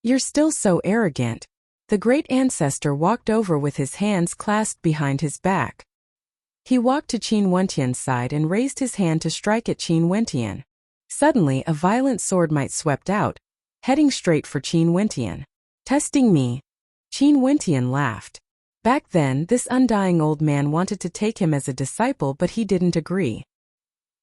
You're still so arrogant. The great ancestor walked over with his hands clasped behind his back. He walked to Qin Wentian's side and raised his hand to strike at Qin Wentian. Suddenly, a violent sword might swept out, heading straight for Qin Wentian. Testing me? Qin Wentian laughed. Back then, this undying old man wanted to take him as a disciple, but he didn't agree.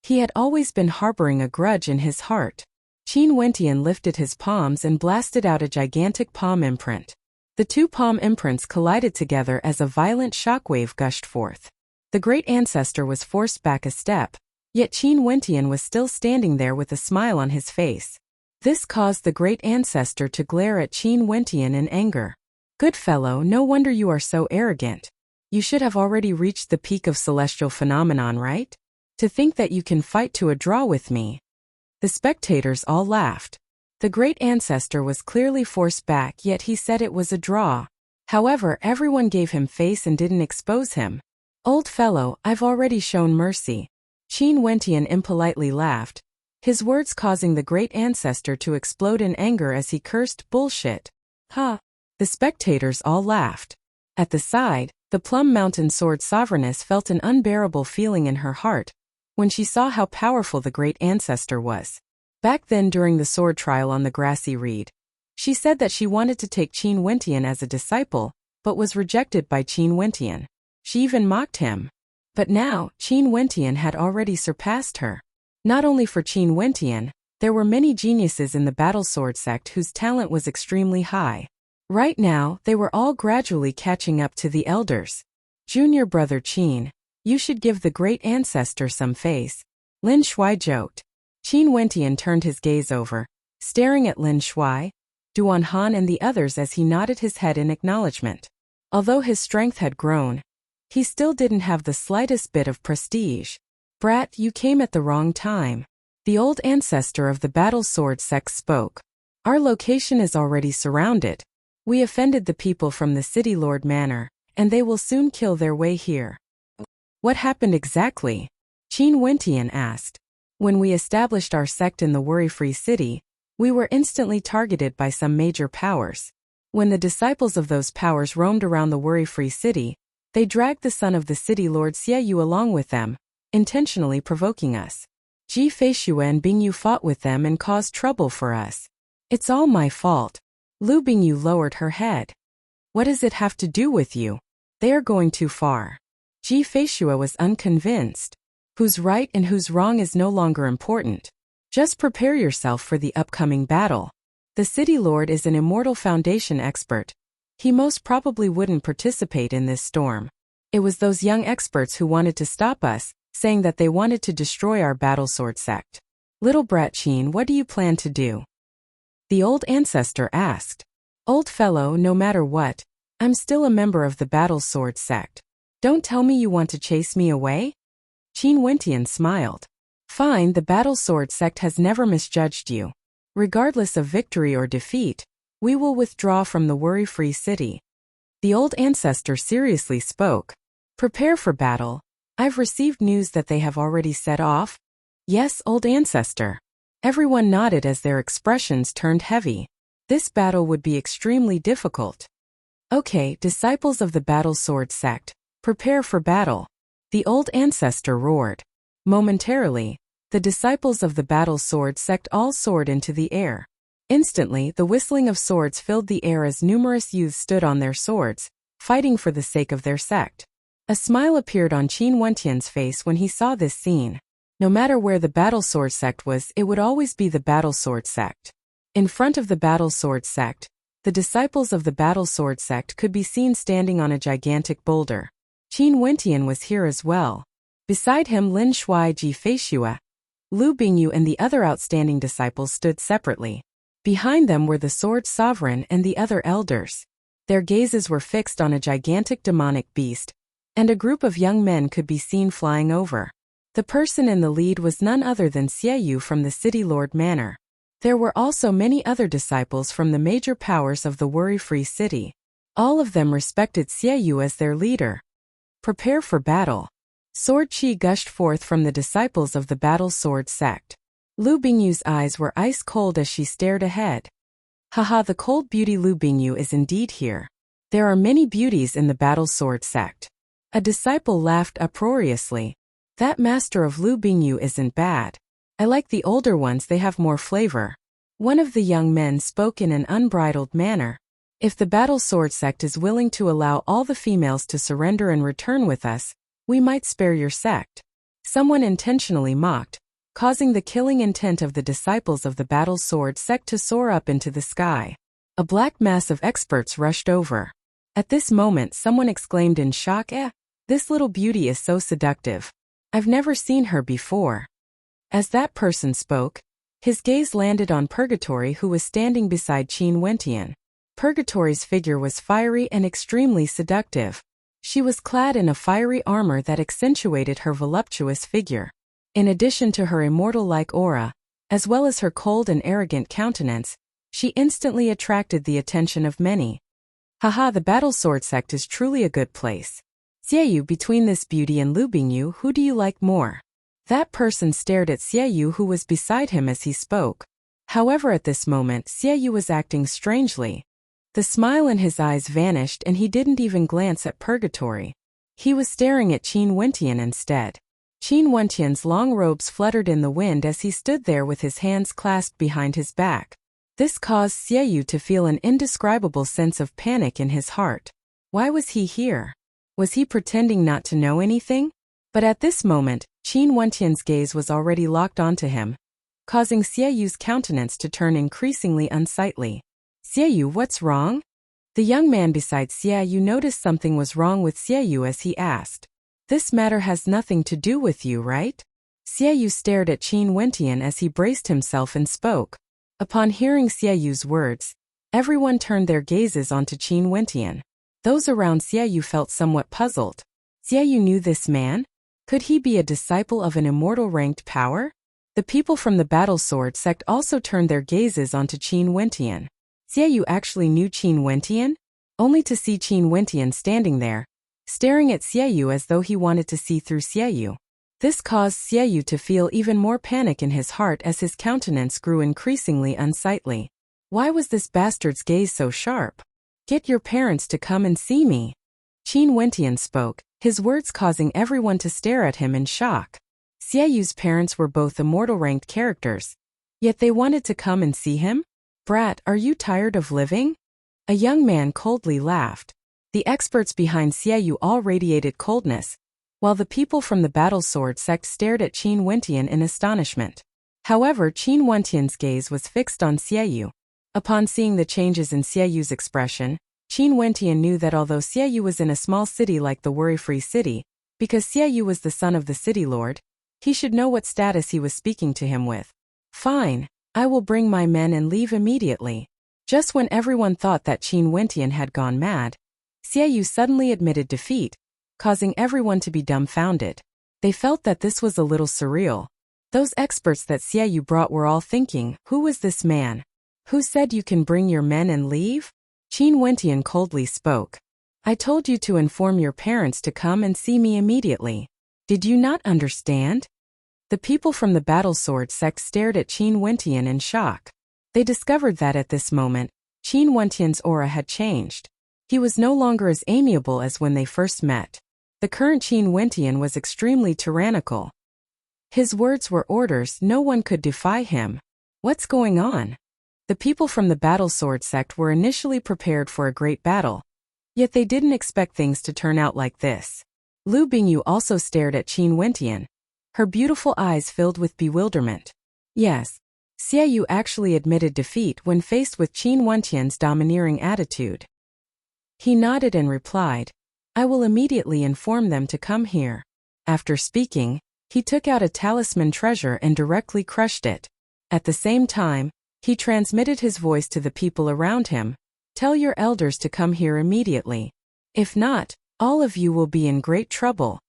He had always been harboring a grudge in his heart. Qin Wentian lifted his palms and blasted out a gigantic palm imprint. The two palm imprints collided together as a violent shockwave gushed forth. The great ancestor was forced back a step, yet Qin Wentian was still standing there with a smile on his face. This caused the great ancestor to glare at Qin Wentian in anger. Good fellow, no wonder you are so arrogant. You should have already reached the peak of celestial phenomenon, right? To think that you can fight to a draw with me. The spectators all laughed. The great ancestor was clearly forced back, yet he said it was a draw. However, everyone gave him face and didn't expose him. Old fellow, I've already shown mercy. Qin Wentian impolitely laughed. his words causing the great ancestor to explode in anger as he cursed, "Bullshit. Ha!" The spectators all laughed. At the side, the Plum Mountain Sword Sovereigness felt an unbearable feeling in her heart when she saw how powerful the great ancestor was. Back then during the sword trial on the grassy reed, she said that she wanted to take Qin Wentian as a disciple, but was rejected by Qin Wentian. She even mocked him. But now, Qin Wentian had already surpassed her. Not only for Qin Wentian, there were many geniuses in the battle sword sect whose talent was extremely high. Right now, they were all gradually catching up to the elders. "Junior brother Qin, you should give the great ancestor some face," Lin Shuai joked. Qin Wentian turned his gaze over, staring at Lin Shuai, Duan Han and the others as he nodded his head in acknowledgement. Although his strength had grown, he still didn't have the slightest bit of prestige. "Brat, you came at the wrong time." The old ancestor of the battle sword sect spoke. "Our location is already surrounded. We offended the people from the City Lord Manor, and they will soon kill their way here." "What happened exactly?" Qin Wentian asked. "When we established our sect in the worry-free city, we were instantly targeted by some major powers. When the disciples of those powers roamed around the worry-free city, they dragged the son of the city lord Xie along with them, intentionally provoking us. Ji Feishue and Bingyu fought with them and caused trouble for us. It's all my fault." Lu Bingyu lowered her head. "What does it have to do with you? They are going too far." Ji Feishue was unconvinced. Who's right and who's wrong is no longer important. Just prepare yourself for the upcoming battle. The city lord is an immortal foundation expert. He most probably wouldn't participate in this storm. It was those young experts who wanted to stop us, saying that they wanted to destroy our battle sword sect. "Little brat Qin, what do you plan to do?" the old ancestor asked. "Old fellow, no matter what, I'm still a member of the battle sword sect. Don't tell me you want to chase me away?" Qin Wentian smiled. "Fine, the battle sword sect has never misjudged you. Regardless of victory or defeat, we will withdraw from the worry-free city." The old ancestor seriously spoke. "Prepare for battle. I've received news that they have already set off." "Yes, old ancestor." Everyone nodded as their expressions turned heavy. This battle would be extremely difficult. "Okay, disciples of the battle sword sect, prepare for battle," the old ancestor roared. Momentarily, the disciples of the battle sword sect all soared into the air. Instantly, the whistling of swords filled the air as numerous youths stood on their swords, fighting for the sake of their sect. A smile appeared on Qin Wentian's face when he saw this scene. No matter where the battle sword sect was, it would always be the battle sword sect. In front of the battle sword sect, the disciples of the battle sword sect could be seen standing on a gigantic boulder. Qin Wentian was here as well. Beside him, Lin Shuai, Ji Feishue, Lu Bingyu and the other outstanding disciples stood separately. Behind them were the Sword Sovereign and the other elders. Their gazes were fixed on a gigantic demonic beast, and a group of young men could be seen flying over. The person in the lead was none other than Xie from the City Lord Manor. There were also many other disciples from the major powers of the worry-free city. All of them respected Xie as their leader. "Prepare for battle." Sword chi gushed forth from the disciples of the battle sword sect. Lu Bingyu's eyes were ice cold as she stared ahead. "Haha, the cold beauty Lu Bingyu is indeed here. There are many beauties in the battle sword sect." A disciple laughed uproariously. "That master of Lu Bingyu isn't bad. I like the older ones, they have more flavor." One of the young men spoke in an unbridled manner. "If the battle sword sect is willing to allow all the females to surrender and return with us, we might spare your sect." Someone intentionally mocked, causing the killing intent of the disciples of the battle sword sect to soar up into the sky. A black mass of experts rushed over. At this moment, someone exclaimed in shock, "This little beauty is so seductive. I've never seen her before." As that person spoke, his gaze landed on Purgatory, who was standing beside Qin Wentian. Purgatory's figure was fiery and extremely seductive. She was clad in a fiery armor that accentuated her voluptuous figure. In addition to her immortal-like aura, as well as her cold and arrogant countenance, she instantly attracted the attention of many. "Haha, the battle sword sect is truly a good place. Xieyu, between this beauty and Lu Bingyu, who do you like more?" That person stared at Xiaoyu, who was beside him as he spoke. However, at this moment, Xiaoyu was acting strangely. The smile in his eyes vanished and he didn't even glance at Purgatory. He was staring at Qin Wentian instead. Qin Wentian's long robes fluttered in the wind as he stood there with his hands clasped behind his back. This caused Xiaoyu to feel an indescribable sense of panic in his heart. Why was he here? Was he pretending not to know anything? But at this moment, Qin Wentian's gaze was already locked onto him, causing Xiaoyu's countenance to turn increasingly unsightly. Xiaoyu, what's wrong? The young man beside Xiaoyu noticed something was wrong with Xiaoyu as he asked. This matter has nothing to do with you, right? Xiaoyu stared at Qin Wentian as he braced himself and spoke. Upon hearing Xiaoyu's words, everyone turned their gazes onto Qin Wentian. Those around Xiaoyu felt somewhat puzzled. Xiaoyu knew this man? Could he be a disciple of an immortal ranked power? The people from the Battle Sword sect also turned their gazes onto Qin Wentian. Xiaoyu actually knew Qin Wentian? Only to see Qin Wentian standing there, staring at Xiaoyu as though he wanted to see through Xiaoyu. This caused Xiaoyu to feel even more panic in his heart as his countenance grew increasingly unsightly. Why was this bastard's gaze so sharp? Get your parents to come and see me. Qin Wentian spoke, his words causing everyone to stare at him in shock. Xiaoyu's parents were both immortal-ranked characters, yet they wanted to come and see him? Brat, are you tired of living? A young man coldly laughed. The experts behind Xiaoyu all radiated coldness, while the people from the Battle Sword sect stared at Qin Wentian in astonishment. However, Qin Wentian's gaze was fixed on Xiaoyu. Upon seeing the changes in Xiaoyu's expression, Qin Wentian knew that although Xiaoyu was in a small city like the Worry-Free City, because Xiaoyu was the son of the city lord, he should know what status he was speaking to him with. Fine, I will bring my men and leave immediately. Just when everyone thought that Qin Wentian had gone mad, Xiaoyu suddenly admitted defeat, causing everyone to be dumbfounded. They felt that this was a little surreal. Those experts that Xiaoyu brought were all thinking, who was this man? Who said you can bring your men and leave? Qin Wentian coldly spoke. I told you to inform your parents to come and see me immediately. Did you not understand? The people from the Battle Sword sect stared at Qin Wentian in shock. They discovered that at this moment, Qin Wentian's aura had changed. He was no longer as amiable as when they first met. The current Qin Wentian was extremely tyrannical. His words were orders, no one could defy him. What's going on? The people from the Battle Sword sect were initially prepared for a great battle, yet they didn't expect things to turn out like this. Lu Bingyu also stared at Qin Wentian. Her beautiful eyes filled with bewilderment. Yes, Xiaoyu actually admitted defeat when faced with Qin Wentian's domineering attitude. He nodded and replied, I will immediately inform them to come here. After speaking, he took out a talisman treasure and directly crushed it. At the same time, he transmitted his voice to the people around him. Tell your elders to come here immediately. If not, all of you will be in great trouble.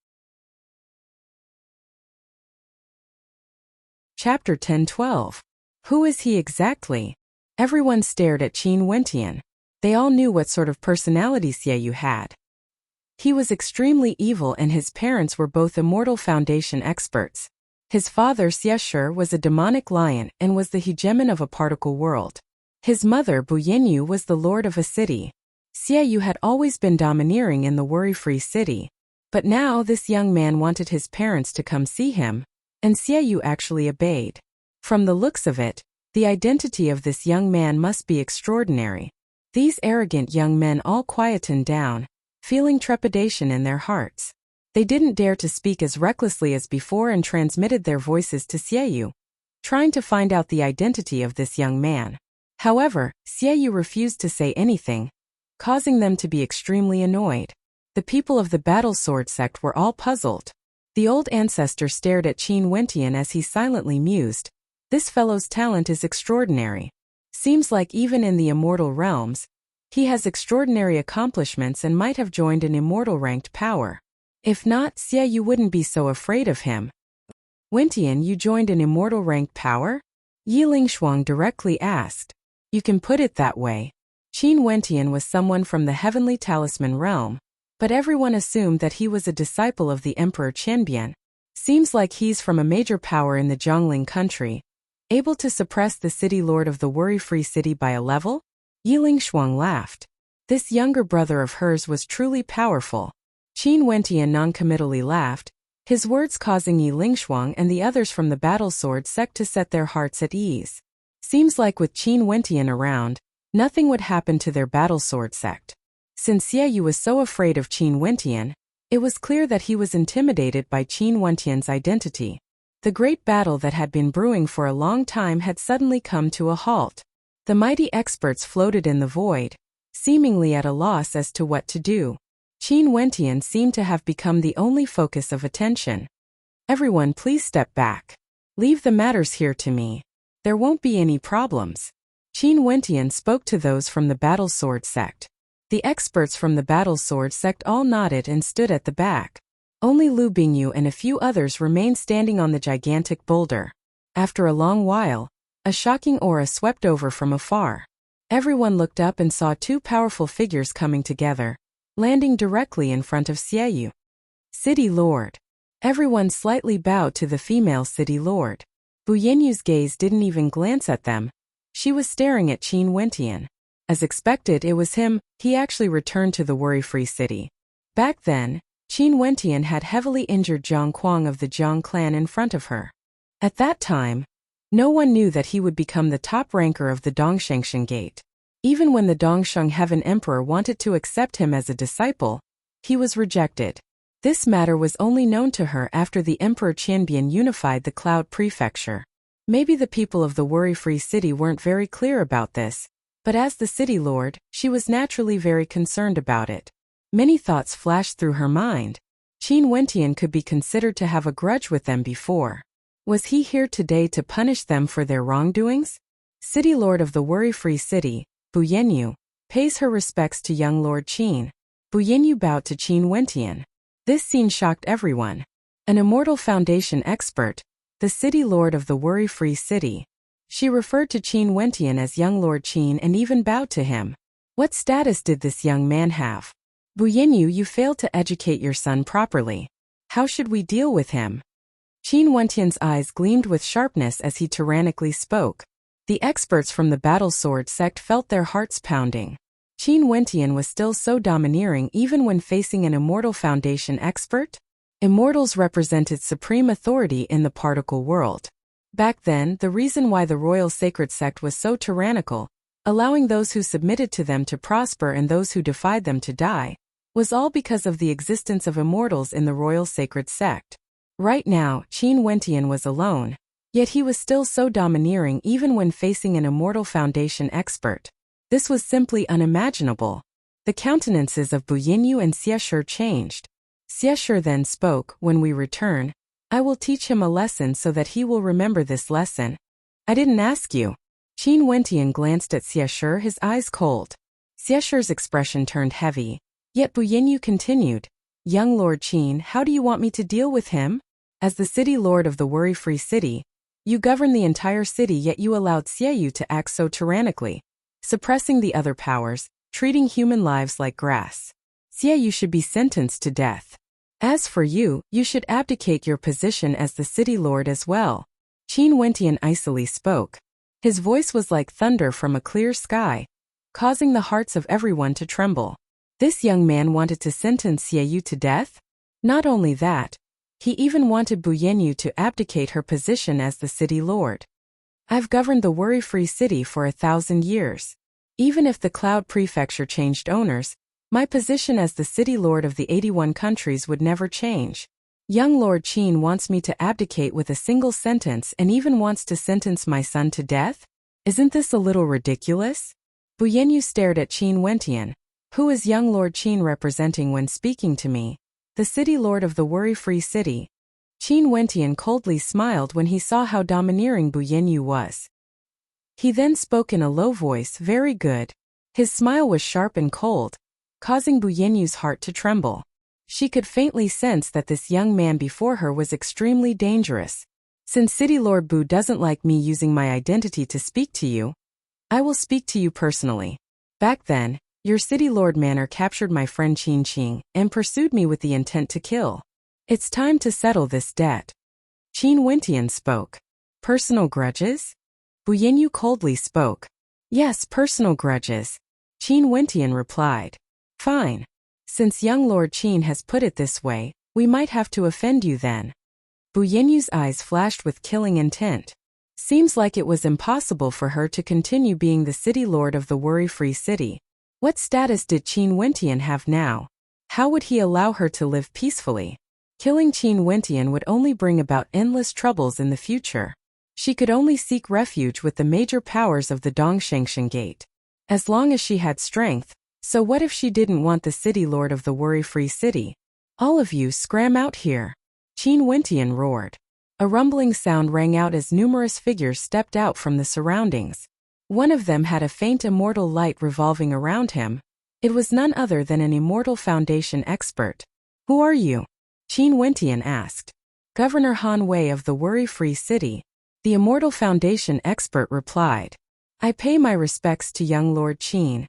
Chapter 10-12. Who is he exactly? Everyone stared at Qin Wentian. They all knew what sort of personality Xiaoyu had. He was extremely evil and his parents were both Immortal Foundation experts. His father Xiaoshi was a demonic lion and was the hegemon of a particle world. His mother Bu Yanyu was the lord of a city. Xiaoyu had always been domineering in the Worry-Free City. But now this young man wanted his parents to come see him, and Xiaoyu actually obeyed. From the looks of it, the identity of this young man must be extraordinary. These arrogant young men all quietened down, feeling trepidation in their hearts. They didn't dare to speak as recklessly as before and transmitted their voices to Xiaoyu, trying to find out the identity of this young man. However, Xiaoyu refused to say anything, causing them to be extremely annoyed. The people of the Battle Sword sect were all puzzled. The old ancestor stared at Qin Wentian as he silently mused. This fellow's talent is extraordinary. Seems like even in the immortal realms, he has extraordinary accomplishments and might have joined an immortal ranked power. If not, Xiaoyu wouldn't be so afraid of him. Wentian, you joined an immortal ranked power? Yi Lingshuang directly asked. You can put it that way. Qin Wentian was someone from the Heavenly Talisman realm, but everyone assumed that he was a disciple of the Emperor Qianbian. Seems like he's from a major power in the Jiangling country, able to suppress the city lord of the worry-free city by a level? Yi Lingshuang laughed. This younger brother of hers was truly powerful. Qin Wentian noncommittally laughed, his words causing Yi Lingshuang and the others from the battle sword sect to set their hearts at ease. Seems like with Qin Wentian around, nothing would happen to their battle sword sect. Since Xie Yu was so afraid of Qin Wentian, it was clear that he was intimidated by Qin Wentian's identity. The great battle that had been brewing for a long time had suddenly come to a halt. The mighty experts floated in the void, seemingly at a loss as to what to do. Qin Wentian seemed to have become the only focus of attention. Everyone, please step back. Leave the matters here to me. There won't be any problems. Qin Wentian spoke to those from the battle sword sect. The experts from the battle sword sect all nodded and stood at the back. Only Lu Bingyu and a few others remained standing on the gigantic boulder. After a long while, a shocking aura swept over from afar. Everyone looked up and saw two powerful figures coming together, landing directly in front of Xie Yu. City Lord. Everyone slightly bowed to the female city lord. Bu Yenyu's gaze didn't even glance at them. She was staring at Qin Wentian. As expected, it was him. He actually returned to the worry-free city. Back then, Qin Wentian had heavily injured Zhang Kuang of the Zhang clan in front of her. At that time, no one knew that he would become the top ranker of the Dongshengshan Gate. Even when the Dongsheng Heaven Emperor wanted to accept him as a disciple, he was rejected. This matter was only known to her after the Emperor Qianbian unified the Cloud Prefecture. Maybe the people of the worry-free city weren't very clear about this, but as the city lord, she was naturally very concerned about it. Many thoughts flashed through her mind. Qin Wentian could be considered to have a grudge with them before. Was he here today to punish them for their wrongdoings? City lord of the worry-free city, Bu Yenyu, pays her respects to young Lord Qin. Bu Yenyu bowed to Qin Wentian. This scene shocked everyone. An Immortal Foundation expert, the city lord of the worry-free city. She referred to Qin Wentian as young Lord Qin and even bowed to him. What status did this young man have? Bu Yenyu, you failed to educate your son properly. How should we deal with him? Qin Wentian's eyes gleamed with sharpness as he tyrannically spoke. The experts from the battle sword sect felt their hearts pounding. Qin Wentian was still so domineering even when facing an Immortal Foundation expert? Immortals represented supreme authority in the particle world. Back then, the reason why the Royal Sacred Sect was so tyrannical, allowing those who submitted to them to prosper and those who defied them to die, was all because of the existence of immortals in the Royal Sacred Sect. Right now, Qin Wentian was alone, yet he was still so domineering even when facing an Immortal Foundation expert. This was simply unimaginable. The countenances of Bu Yenyu and Xie Shi changed. Xie Shi then spoke, "When we return, I will teach him a lesson so that he will remember this lesson." I didn't ask you. Qin Wentian glanced at Xie Shi, his eyes cold. Xie Shi's expression turned heavy. Yet Bu Yenyu continued, "Young Lord Qin, how do you want me to deal with him? As the city lord of the worry-free city, you govern the entire city, yet you allowed Xie Yu to act so tyrannically, suppressing the other powers, treating human lives like grass. Xie Yu should be sentenced to death. As for you, you should abdicate your position as the city lord as well." Qin Wentian icily spoke. His voice was like thunder from a clear sky, causing the hearts of everyone to tremble. This young man wanted to sentence Xie Yu to death? Not only that, he even wanted Bu Yenyu to abdicate her position as the city lord. I've governed the worry-free city for 1,000 years. Even if the Cloud Prefecture changed owners, my position as the city lord of the 81 countries would never change. Young Lord Qin wants me to abdicate with a single sentence and even wants to sentence my son to death? Isn't this a little ridiculous? Bu Yenyu stared at Qin Wentian. Who is young Lord Qin representing when speaking to me? The city lord of the worry-free city. Qin Wentian coldly smiled when he saw how domineering Bu Yenyu was. He then spoke in a low voice, "Very good." His smile was sharp and cold, causing Bu Yenyu's heart to tremble. She could faintly sense that this young man before her was extremely dangerous. Since City Lord Bu doesn't like me using my identity to speak to you, I will speak to you personally. Back then, your City Lord Manor captured my friend Qin Qing and pursued me with the intent to kill. It's time to settle this debt. Qin Wentian spoke. Personal grudges? Bu Yanyu coldly spoke. Yes, personal grudges. Qin Wentian replied. Fine. Since young Lord Qin has put it this way, we might have to offend you then. Bu Yanyu's eyes flashed with killing intent. Seems like it was impossible for her to continue being the city lord of the worry-free city. What status did Qin Wentian have now? How would he allow her to live peacefully? Killing Qin Wentian would only bring about endless troubles in the future. She could only seek refuge with the major powers of the Dongshengshan Gate. As long as she had strength, so what if she didn't want the city lord of the worry-free city? All of you scram out here. Qin Wentian roared. A rumbling sound rang out as numerous figures stepped out from the surroundings. One of them had a faint immortal light revolving around him. It was none other than an Immortal Foundation expert. Who are you? Qin Wentian asked. Governor Han Wei of the worry-free city. The Immortal Foundation expert replied. I pay my respects to young Lord Qin.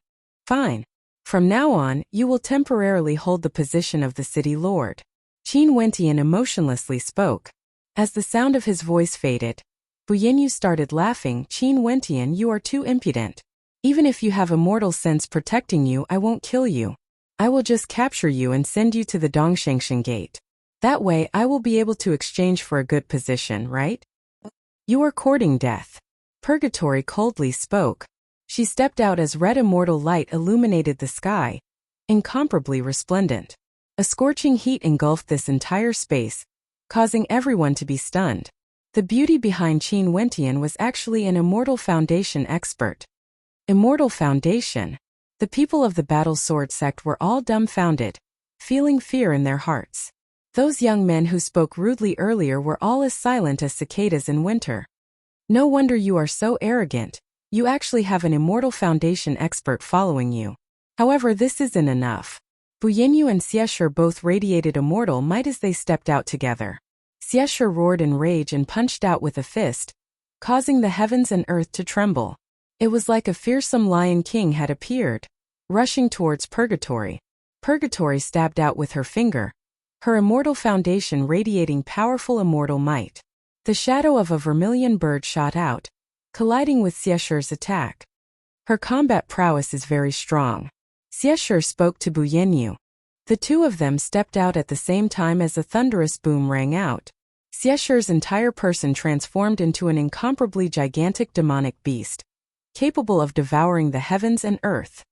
Fine. From now on, you will temporarily hold the position of the city lord. Qin Wentian emotionlessly spoke. As the sound of his voice faded, Bu Yanyu started laughing. Qin Wentian, you are too impudent. Even if you have immortal sense protecting you, I won't kill you. I will just capture you and send you to the Dongshengshan Gate. That way I will be able to exchange for a good position, right? You are courting death. Purgatory coldly spoke. She stepped out as red immortal light illuminated the sky, incomparably resplendent. A scorching heat engulfed this entire space, causing everyone to be stunned. The beauty behind Qin Wentian was actually an Immortal Foundation expert. Immortal Foundation? The people of the Battle Sword sect were all dumbfounded, feeling fear in their hearts. Those young men who spoke rudely earlier were all as silent as cicadas in winter. No wonder you are so arrogant. You actually have an Immortal Foundation expert following you. However, this isn't enough. Bu Yanyu and Xiesher both radiated immortal might as they stepped out together. Xiesher roared in rage and punched out with a fist, causing the heavens and earth to tremble. It was like a fearsome lion king had appeared, rushing towards Purgatory. Purgatory stabbed out with her finger, her Immortal Foundation radiating powerful immortal might. The shadow of a vermilion bird shot out, colliding with Xiesher's attack. Her combat prowess is very strong. Xiesher spoke to Bu Yanyu. The two of them stepped out at the same time as a thunderous boom rang out. Xiesher's entire person transformed into an incomparably gigantic demonic beast, capable of devouring the heavens and earth.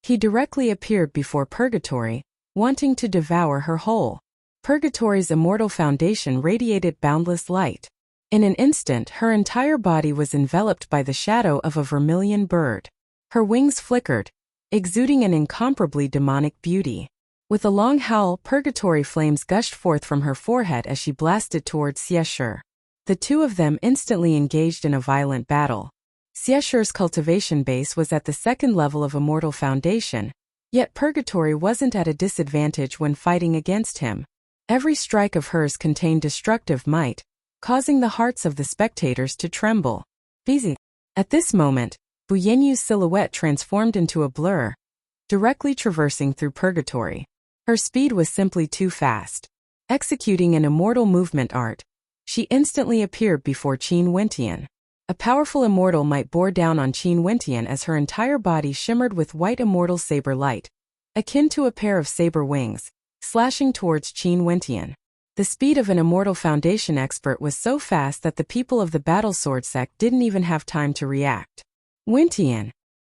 He directly appeared before Purgatory, wanting to devour her whole. Purgatory's Immortal Foundation radiated boundless light. In an instant, her entire body was enveloped by the shadow of a vermilion bird. Her wings flickered, exuding an incomparably demonic beauty. With a long howl, Purgatory flames gushed forth from her forehead as she blasted towards Xiesher. The two of them instantly engaged in a violent battle. Xiesher's cultivation base was at the second level of Immortal Foundation, yet Purgatory wasn't at a disadvantage when fighting against him. Every strike of hers contained destructive might, causing the hearts of the spectators to tremble. Busy. At this moment, Bu Yanyu's silhouette transformed into a blur, directly traversing through Purgatory. Her speed was simply too fast. Executing an immortal movement art, she instantly appeared before Qin Wentian. A powerful immortal might bore down on Qin Wentian as her entire body shimmered with white immortal saber light, akin to a pair of saber wings, slashing towards Qin Wentian. The speed of an Immortal Foundation expert was so fast that the people of the Battle Sword sect didn't even have time to react. Wentian.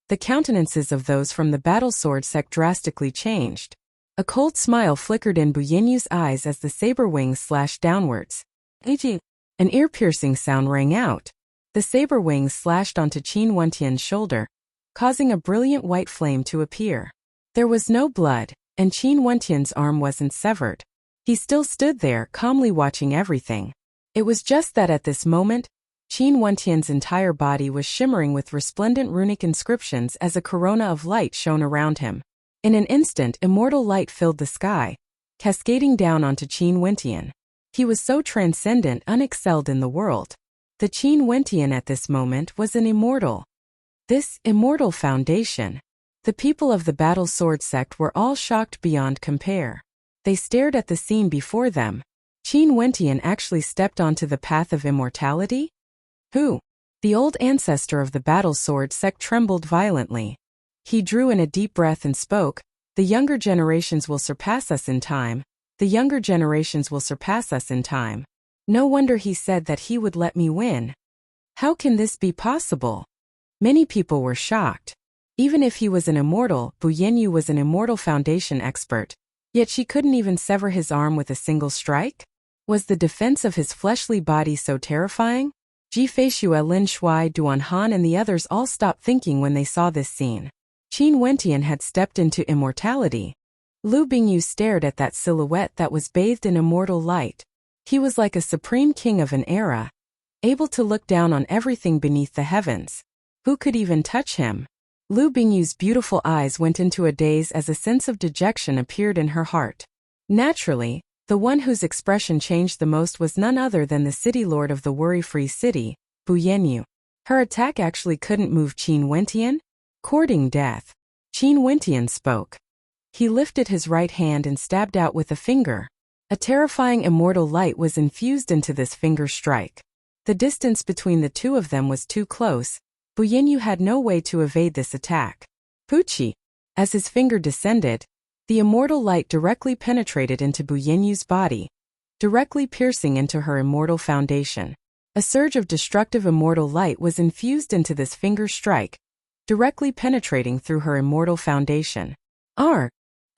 The countenances of those from the Battle Sword sect drastically changed. A cold smile flickered in Bu Yanyu's eyes as the saber wings slashed downwards. An ear-piercing sound rang out. The saber wings slashed onto Qin Wentian's shoulder, causing a brilliant white flame to appear. There was no blood, and Qin Wentian's arm wasn't severed. He still stood there, calmly watching everything. It was just that at this moment, Qin Wentian's entire body was shimmering with resplendent runic inscriptions as a corona of light shone around him. In an instant, immortal light filled the sky, cascading down onto Qin Wentian. He was so transcendent, unexcelled in the world. The Qin Wentian at this moment was an immortal. This Immortal Foundation. The people of the Battle Sword sect were all shocked beyond compare. They stared at the scene before them. Qin Wentian actually stepped onto the path of immortality? Who? The old ancestor of the battle sword sect trembled violently. He drew in a deep breath and spoke, "The younger generations will surpass us in time. The younger generations will surpass us in time." No wonder he said that he would let me win. How can this be possible? Many people were shocked. Even if he was an immortal, Bu Yanyu was an immortal foundation expert. Yet she couldn't even sever his arm with a single strike? Was the defense of his fleshly body so terrifying? Ji Feishue, Lin Shui, Duan Han and the others all stopped thinking when they saw this scene. Qin Wentian had stepped into immortality. Lu Bingyu stared at that silhouette that was bathed in immortal light. He was like a supreme king of an era, able to look down on everything beneath the heavens. Who could even touch him? Lu Bingyu's beautiful eyes went into a daze as a sense of dejection appeared in her heart. Naturally, the one whose expression changed the most was none other than the city lord of the worry-free city, Bu Yanyu. Her attack actually couldn't move Qin Wentian? Courting death. Qin Wentian spoke. He lifted his right hand and stabbed out with a finger. A terrifying immortal light was infused into this finger strike. The distance between the two of them was too close. Bu Yanyu had no way to evade this attack. Puchi! As his finger descended, the immortal light directly penetrated into Bu Yanyu's body, directly piercing into her immortal foundation. A surge of destructive immortal light was infused into this finger strike, directly penetrating through her immortal foundation. Arr!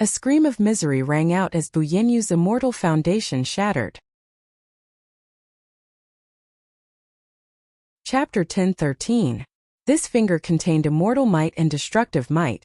A scream of misery rang out as Bu Yanyu's immortal foundation shattered. Chapter 10:13. This finger contained immortal might and destructive might,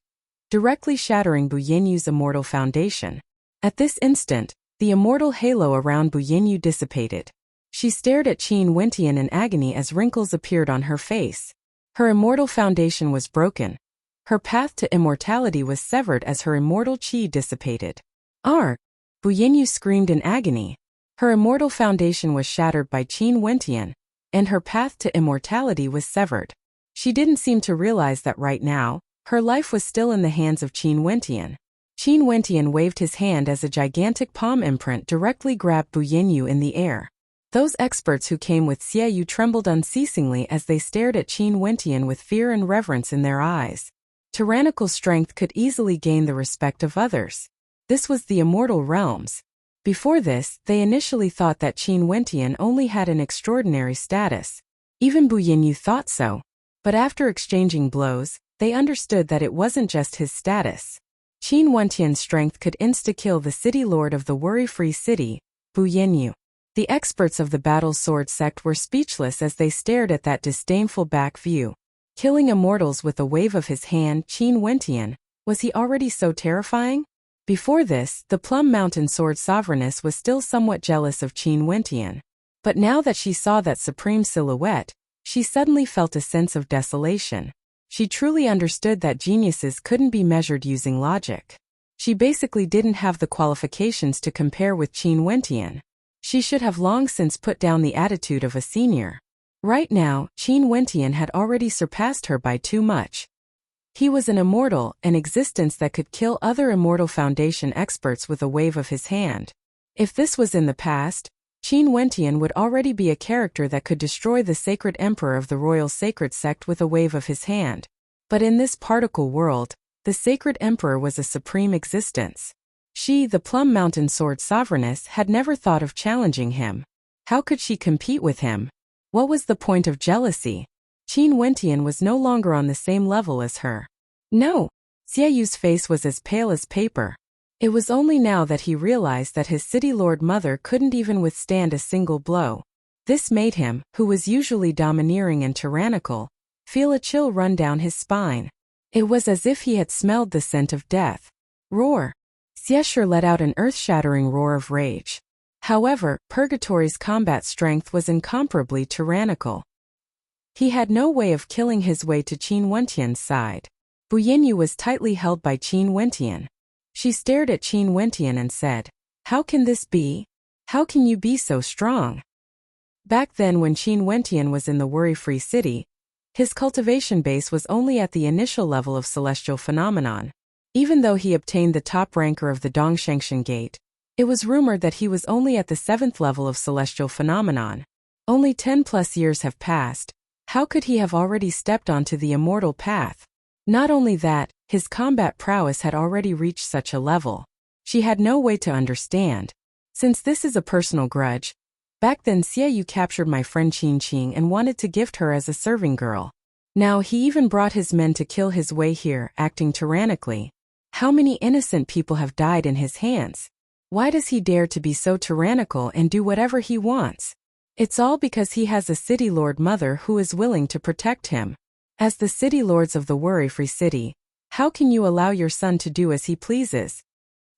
directly shattering Bu Yanyu's immortal foundation. At this instant, the immortal halo around Bu Yanyu dissipated. She stared at Qin Wentian in agony as wrinkles appeared on her face. Her immortal foundation was broken. Her path to immortality was severed as her immortal qi dissipated. Arr! Bu Yanyu screamed in agony. Her immortal foundation was shattered by Qin Wentian, and her path to immortality was severed. She didn't seem to realize that right now, her life was still in the hands of Qin Wentian. Qin Wentian waved his hand as a gigantic palm imprint directly grabbed Bu Yanyu in the air. Those experts who came with Xiaoyu trembled unceasingly as they stared at Qin Wentian with fear and reverence in their eyes. Tyrannical strength could easily gain the respect of others. This was the immortal realms. Before this, they initially thought that Qin Wentian only had an extraordinary status. Even Bu Yanyu thought so. But after exchanging blows, they understood that it wasn't just his status. Qin Wentian's strength could insta-kill the city lord of the worry-free city, Bu Yanyu. The experts of the battle sword sect were speechless as they stared at that disdainful back view. Killing immortals with a wave of his hand, Qin Wentian, was he already so terrifying? Before this, the Plum Mountain Sword Sovereigness was still somewhat jealous of Qin Wentian. But now that she saw that supreme silhouette, she suddenly felt a sense of desolation. She truly understood that geniuses couldn't be measured using logic. She basically didn't have the qualifications to compare with Qin Wentian. She should have long since put down the attitude of a senior. Right now, Qin Wentian had already surpassed her by too much. He was an immortal, an existence that could kill other immortal foundation experts with a wave of his hand. If this was in the past, Qin Wentian would already be a character that could destroy the sacred emperor of the royal sacred sect with a wave of his hand. But in this particle world, the sacred emperor was a supreme existence. She, the Plum Mountain Sword Sovereigness, had never thought of challenging him. How could she compete with him? What was the point of jealousy? Qin Wentian was no longer on the same level as her. No! Xiaoyu's face was as pale as paper. It was only now that he realized that his city lord mother couldn't even withstand a single blow. This made him, who was usually domineering and tyrannical, feel a chill run down his spine. It was as if he had smelled the scent of death. Roar! Xiesher let out an earth-shattering roar of rage. However, Purgatory's combat strength was incomparably tyrannical. He had no way of killing his way to Qin Wentian's side. Bu Yanyu was tightly held by Qin Wentian. She stared at Qin Wentian and said, "How can this be? How can you be so strong?" Back then when Qin Wentian was in the worry-free city, his cultivation base was only at the initial level of celestial phenomenon. Even though he obtained the top ranker of the Dongshangshan Gate, It was rumored that he was only at the 7th level of celestial phenomenon. Only 10+ years have passed. How could he have already stepped onto the immortal path? Not only that, his combat prowess had already reached such a level. She had no way to understand. Since this is a personal grudge, back then Xiaoyu captured my friend Qing and wanted to gift her as a serving girl. Now he even brought his men to kill his way here, acting tyrannically. How many innocent people have died in his hands? Why does he dare to be so tyrannical and do whatever he wants? It's all because he has a city lord mother who is willing to protect him. As the city lords of the worry-free city, how can you allow your son to do as he pleases?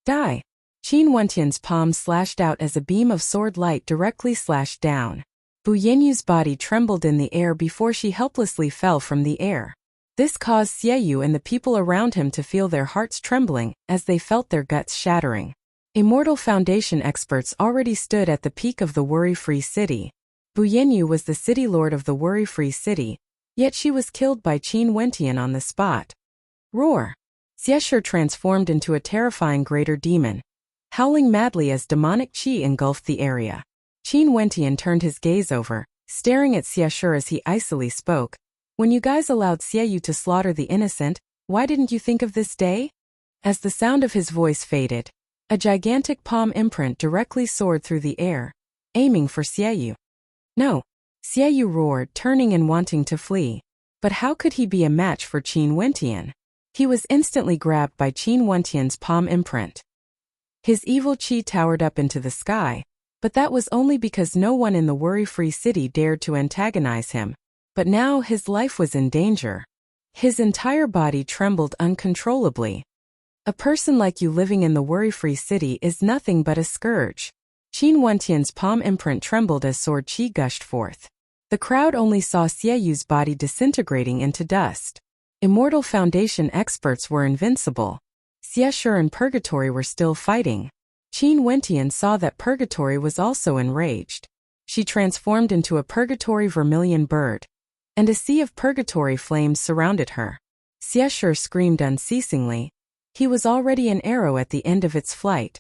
Die! Qin Wentian's palm slashed out as a beam of sword light directly slashed down. Bu Yenyu's body trembled in the air before she helplessly fell from the air. This caused Xiaoyu and the people around him to feel their hearts trembling as they felt their guts shattering. Immortal Foundation experts already stood at the peak of the worry-free city. Bu Yenyu was the city lord of the worry-free city, yet she was killed by Qin Wentian on the spot. Roar! Xieshur transformed into a terrifying greater demon, howling madly as demonic qi engulfed the area. Qin Wentian turned his gaze over, staring at Xieshur as he icily spoke. When you guys allowed Xiaoyu to slaughter the innocent, why didn't you think of this day? As the sound of his voice faded, a gigantic palm imprint directly soared through the air, aiming for Xiaoyu. No! Xiaoyu roared, turning and wanting to flee. But how could he be a match for Qin Wentian? He was instantly grabbed by Qin Wentian's palm imprint. His evil qi towered up into the sky, but that was only because no one in the worry-free city dared to antagonize him. But now his life was in danger. His entire body trembled uncontrollably. A person like you living in the worry-free city is nothing but a scourge. Qin Wentian's palm imprint trembled as sword qi gushed forth. The crowd only saw Xiaoyu's body disintegrating into dust. Immortal Foundation experts were invincible. Xieshur and Purgatory were still fighting. Qin Wentian saw that Purgatory was also enraged. She transformed into a Purgatory vermilion bird, and a sea of Purgatory flames surrounded her. Xieshur screamed unceasingly. He was already an arrow at the end of its flight.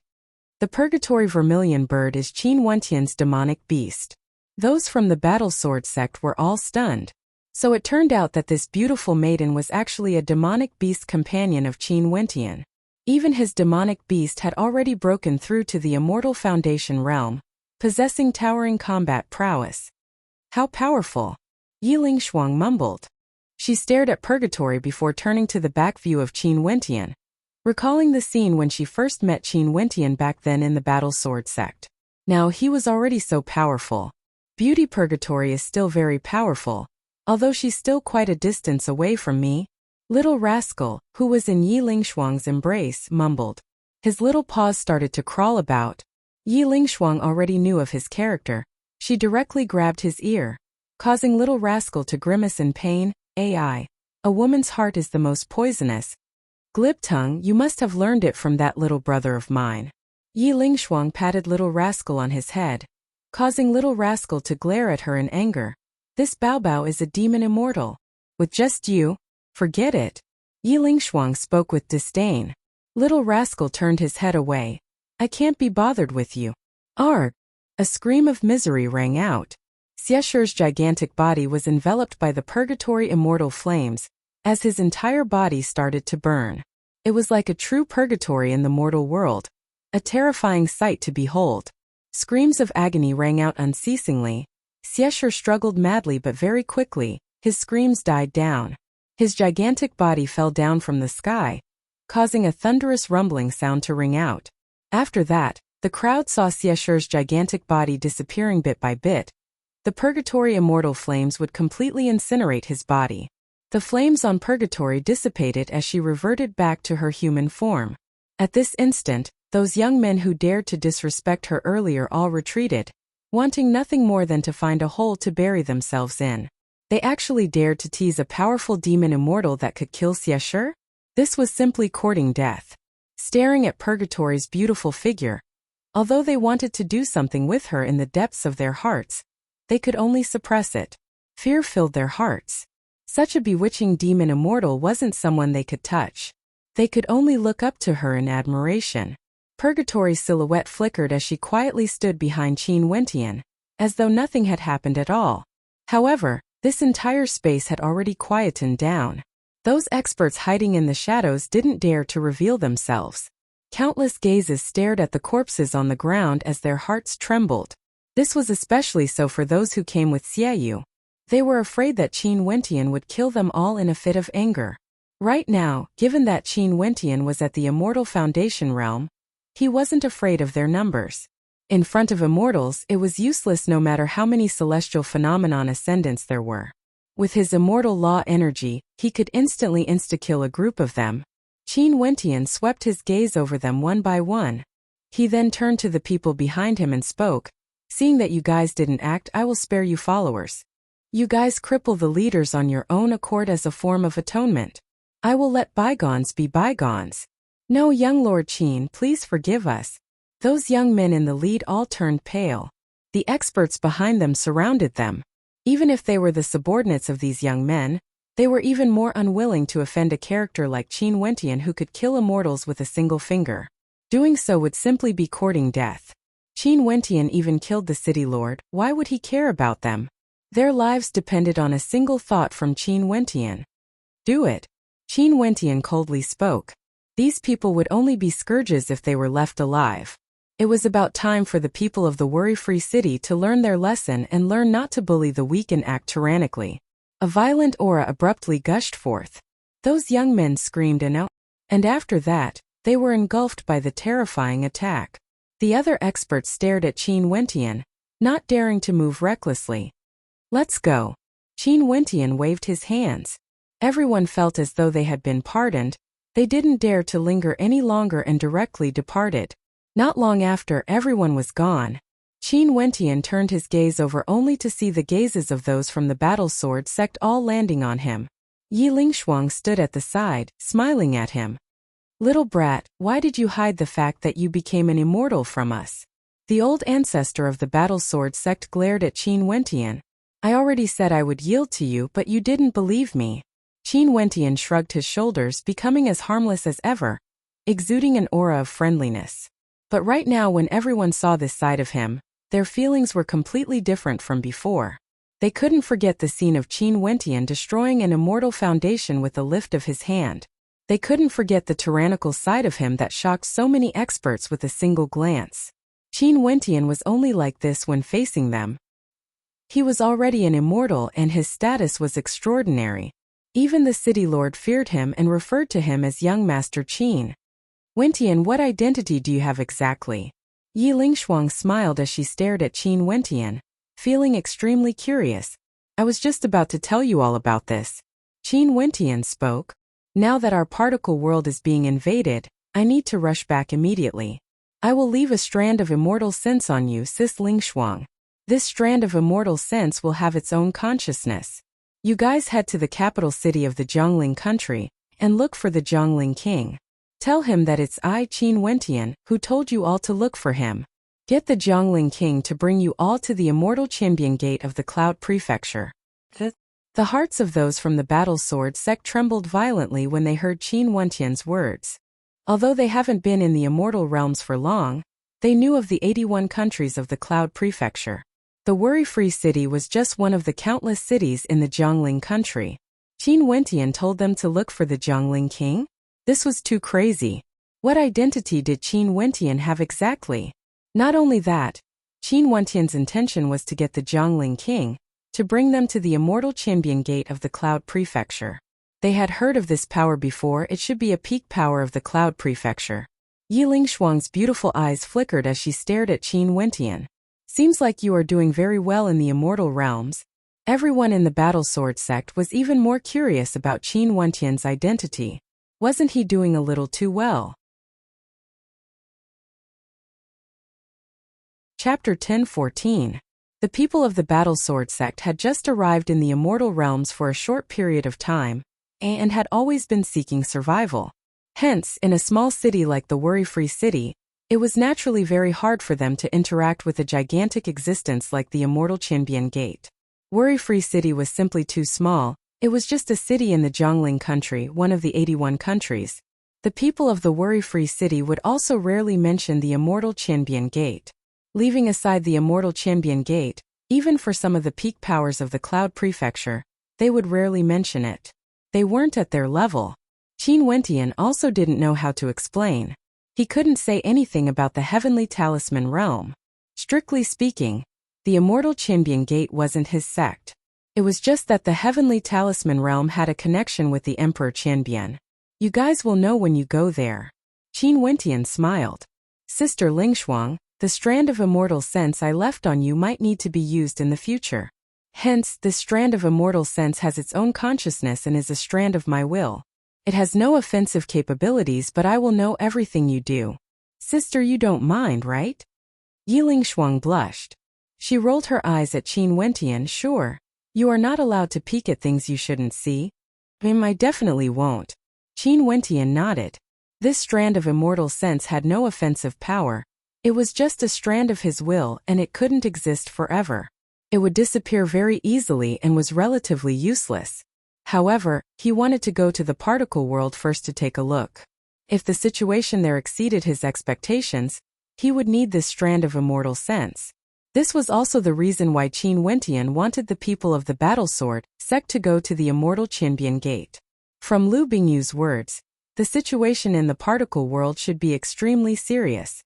The Purgatory vermilion bird is Qin Wentian's demonic beast. Those from the Battle Sword sect were all stunned. So it turned out that this beautiful maiden was actually a demonic beast companion of Qin Wentian. Even his demonic beast had already broken through to the Immortal Foundation realm, possessing towering combat prowess. How powerful! Yi Lingshuang mumbled. She stared at Purgatory before turning to the back view of Qin Wentian, recalling the scene when she first met Qin Wentian back then in the Battle Sword sect. Now he was already so powerful. Beauty Purgatory is still very powerful, although she's still quite a distance away from me. Little rascal, who was in Yi Lingshuang's embrace, mumbled. His little paws started to crawl about. Yi Lingshuang already knew of his character. She directly grabbed his ear, causing little rascal to grimace in pain. A woman's heart is the most poisonous. Glib tongue, you must have learned it from that little brother of mine. Yi Lingshuang patted little rascal on his head, causing little rascal to glare at her in anger. This Baobao is a demon immortal. With just you? Forget it. Yi Lingshuang spoke with disdain. Little rascal turned his head away. I can't be bothered with you. Arg! A scream of misery rang out. Xieshur's gigantic body was enveloped by the Purgatory immortal flames, as his entire body started to burn. It was like a true purgatory in the mortal world, a terrifying sight to behold. Screams of agony rang out unceasingly. Xieshur struggled madly, but very quickly, his screams died down. His gigantic body fell down from the sky, causing a thunderous rumbling sound to ring out. After that, the crowd saw Xieshur's gigantic body disappearing bit by bit. The Purgatory immortal flames would completely incinerate his body. The flames on Purgatory dissipated as she reverted back to her human form. At this instant, those young men who dared to disrespect her earlier all retreated, wanting nothing more than to find a hole to bury themselves in. They actually dared to tease a powerful demon immortal that could kill Xieshur? This was simply courting death. Staring at Purgatory's beautiful figure, although they wanted to do something with her in the depths of their hearts, they could only suppress it. Fear filled their hearts. Such a bewitching demon immortal wasn't someone they could touch. They could only look up to her in admiration. Purgatory's silhouette flickered as she quietly stood behind Qin Wentian, as though nothing had happened at all. However, this entire space had already quietened down. Those experts hiding in the shadows didn't dare to reveal themselves. Countless gazes stared at the corpses on the ground as their hearts trembled. This was especially so for those who came with Xiaoyu. They were afraid that Qin Wentian would kill them all in a fit of anger. Right now, given that Qin Wentian was at the Immortal Foundation realm, he wasn't afraid of their numbers. In front of immortals, it was useless no matter how many celestial phenomenon ascendants there were. With his immortal law energy, he could instantly insta-kill a group of them. Qin Wentian swept his gaze over them one by one. He then turned to the people behind him and spoke, "Seeing that you guys didn't act, I will spare you followers. You guys cripple the leaders on your own accord as a form of atonement. I will let bygones be bygones. No, young Lord Qin, please forgive us." Those young men in the lead all turned pale. The experts behind them surrounded them. Even if they were the subordinates of these young men, they were even more unwilling to offend a character like Qin Wentian who could kill immortals with a single finger. Doing so would simply be courting death. Qin Wentian even killed the city lord. Why would he care about them? Their lives depended on a single thought from Qin Wentian. Do it. Qin Wentian coldly spoke. These people would only be scourges if they were left alive. It was about time for the people of the worry-free city to learn their lesson and learn not to bully the weak and act tyrannically. A violent aura abruptly gushed forth. Those young men screamed and after that, they were engulfed by the terrifying attack. The other experts stared at Qin Wentian, not daring to move recklessly. "Let's go." Qin Wentian waved his hands. Everyone felt as though they had been pardoned. They didn't dare to linger any longer and directly departed. Not long after, everyone was gone. Qin Wentian turned his gaze over only to see the gazes of those from the battle sword sect all landing on him. Yi Lingshuang stood at the side, smiling at him. "Little brat, why did you hide the fact that you became an immortal from us?" The old ancestor of the battle sword sect glared at Qin Wentian. "I already said I would yield to you, but you didn't believe me." Qin Wentian shrugged his shoulders, becoming as harmless as ever, exuding an aura of friendliness. But right now, when everyone saw this side of him, their feelings were completely different from before. They couldn't forget the scene of Qin Wentian destroying an immortal foundation with a lift of his hand. They couldn't forget the tyrannical side of him that shocked so many experts with a single glance. Qin Wentian was only like this when facing them. He was already an immortal and his status was extraordinary. Even the city lord feared him and referred to him as young Master Qin. "Wentian, what identity do you have exactly?" Yi Lingshuang smiled as she stared at Qin Wentian, feeling extremely curious. "I was just about to tell you all about this." Qin Wentian spoke. "Now that our particle world is being invaded, I need to rush back immediately. I will leave a strand of immortal sense on you, Sis Lingshuang. This strand of immortal sense will have its own consciousness. You guys head to the capital city of the Zhongling country and look for the Zhongling king. Tell him that it's I, Qin Wentian, who told you all to look for him. Get the Zhongling king to bring you all to the immortal champion gate of the Cloud Prefecture." The hearts of those from the battle sword sect trembled violently when they heard Qin Wentian's words. Although they haven't been in the immortal realms for long, they knew of the 81 countries of the Cloud Prefecture. The worry-free city was just one of the countless cities in the Zhongling country. Qin Wentian told them to look for the Zhongling king? This was too crazy. What identity did Qin Wentian have exactly? Not only that, Qin Wentian's intention was to get the Zhongling king, to bring them to the immortal champion gate of the Cloud Prefecture. They had heard of this power before. It should be a peak power of the Cloud Prefecture. Yi Lingshuang's beautiful eyes flickered as she stared at Qin Wentian. "Seems like you are doing very well in the immortal realms." Everyone in the battle sword sect was even more curious about Qin Wentian's identity. Wasn't he doing a little too well? Chapter 10:14. The people of the battle sword sect had just arrived in the immortal realms for a short period of time, and had always been seeking survival. Hence, in a small city like the worry-free city, it was naturally very hard for them to interact with a gigantic existence like the immortal champion gate. Worry-free city was simply too small. It was just a city in the Zhongling country, one of the 81 countries. The people of the worry-free city would also rarely mention the immortal Qianbian Gate. Leaving aside the immortal Qianbian Gate, even for some of the peak powers of the Cloud Prefecture, they would rarely mention it. They weren't at their level. Qin Wentian also didn't know how to explain. He couldn't say anything about the Heavenly Talisman Realm. Strictly speaking, the immortal Qianbian Gate wasn't his sect. It was just that the Heavenly Talisman Realm had a connection with the Emperor Qianbian. You guys will know when you go there. Qin Wentian smiled. Sister Lingshuang, the strand of immortal sense I left on you might need to be used in the future. Hence, this strand of immortal sense has its own consciousness and is a strand of my will. It has no offensive capabilities, but I will know everything you do. Sister, you don't mind, right? Yi Lingshuang blushed. She rolled her eyes at Qin Wentian. Sure. You are not allowed to peek at things you shouldn't see. I definitely won't. Qin Wentian nodded. This strand of immortal sense had no offensive power. It was just a strand of his will, and it couldn't exist forever. It would disappear very easily and was relatively useless. However, he wanted to go to the particle world first to take a look. If the situation there exceeded his expectations, he would need this strand of immortal sense. This was also the reason why Qin Wentian wanted the people of the Battle Sword sect to go to the immortal Qianbian Gate. From Lu Bingyu's words, the situation in the particle world should be extremely serious.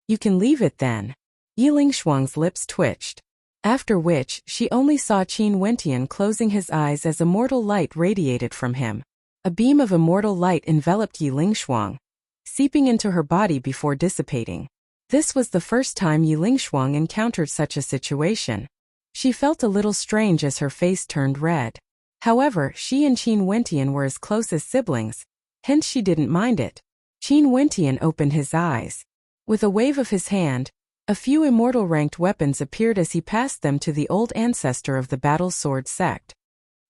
You can leave it then. Yi Lingshuang's lips twitched. After which, she only saw Qin Wentian closing his eyes as immortal light radiated from him. A beam of immortal light enveloped Yi Lingshuang, seeping into her body before dissipating. This was the first time Yi Lingshuang encountered such a situation. She felt a little strange as her face turned red. However, she and Qin Wentian were as close as siblings, hence she didn't mind it. Qin Wentian opened his eyes. With a wave of his hand, a few immortal-ranked weapons appeared as he passed them to the old ancestor of the Battle Sword sect.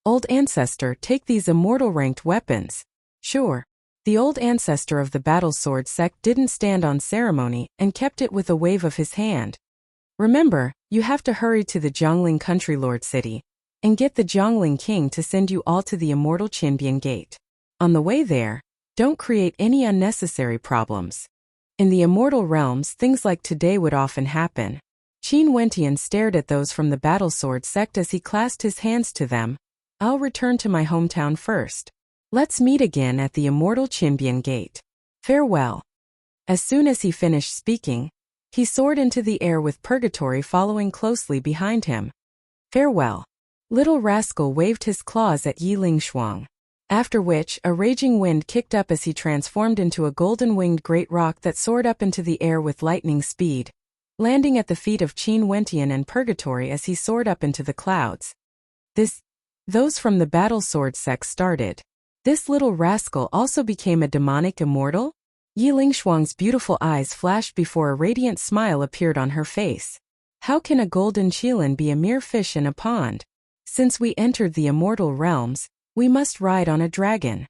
Old ancestor, take these immortal-ranked weapons. Sure. The old ancestor of the Battle Sword sect didn't stand on ceremony and kept it with a wave of his hand. Remember, you have to hurry to the Jiangling Country Lord City and get the Jiangling King to send you all to the immortal Qianbian Gate. On the way there, don't create any unnecessary problems. In the immortal realms, things like today would often happen. Qin Wentian stared at those from the Battle Sword sect as he clasped his hands to them. I'll return to my hometown first. Let's meet again at the immortal Qianbian Gate. Farewell. As soon as he finished speaking, he soared into the air with Purgatory following closely behind him. Farewell. Little rascal waved his claws at Yi Lingshuang. After which, a raging wind kicked up as he transformed into a golden-winged great rock that soared up into the air with lightning speed, landing at the feet of Qin Wentian and Purgatory as he soared up into the clouds. Those from the Battle Sword sect started. This little rascal also became a demonic immortal? Yi Lingshuang's beautiful eyes flashed before a radiant smile appeared on her face. How can a golden qilin be a mere fish in a pond? Since we entered the immortal realms, we must ride on a dragon.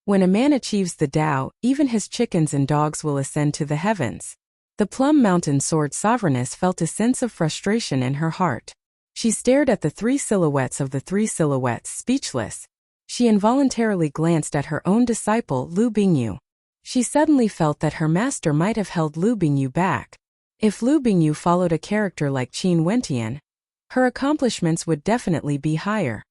When a man achieves the Tao, even his chickens and dogs will ascend to the heavens. The Plum Mountain Sword Sovereigness felt a sense of frustration in her heart. She stared at the three silhouettes of the three silhouettes, speechless. She involuntarily glanced at her own disciple, Lu Bingyu. She suddenly felt that her master might have held Lu Bingyu back. If Lu Bingyu followed a character like Qin Wentian, her accomplishments would definitely be higher.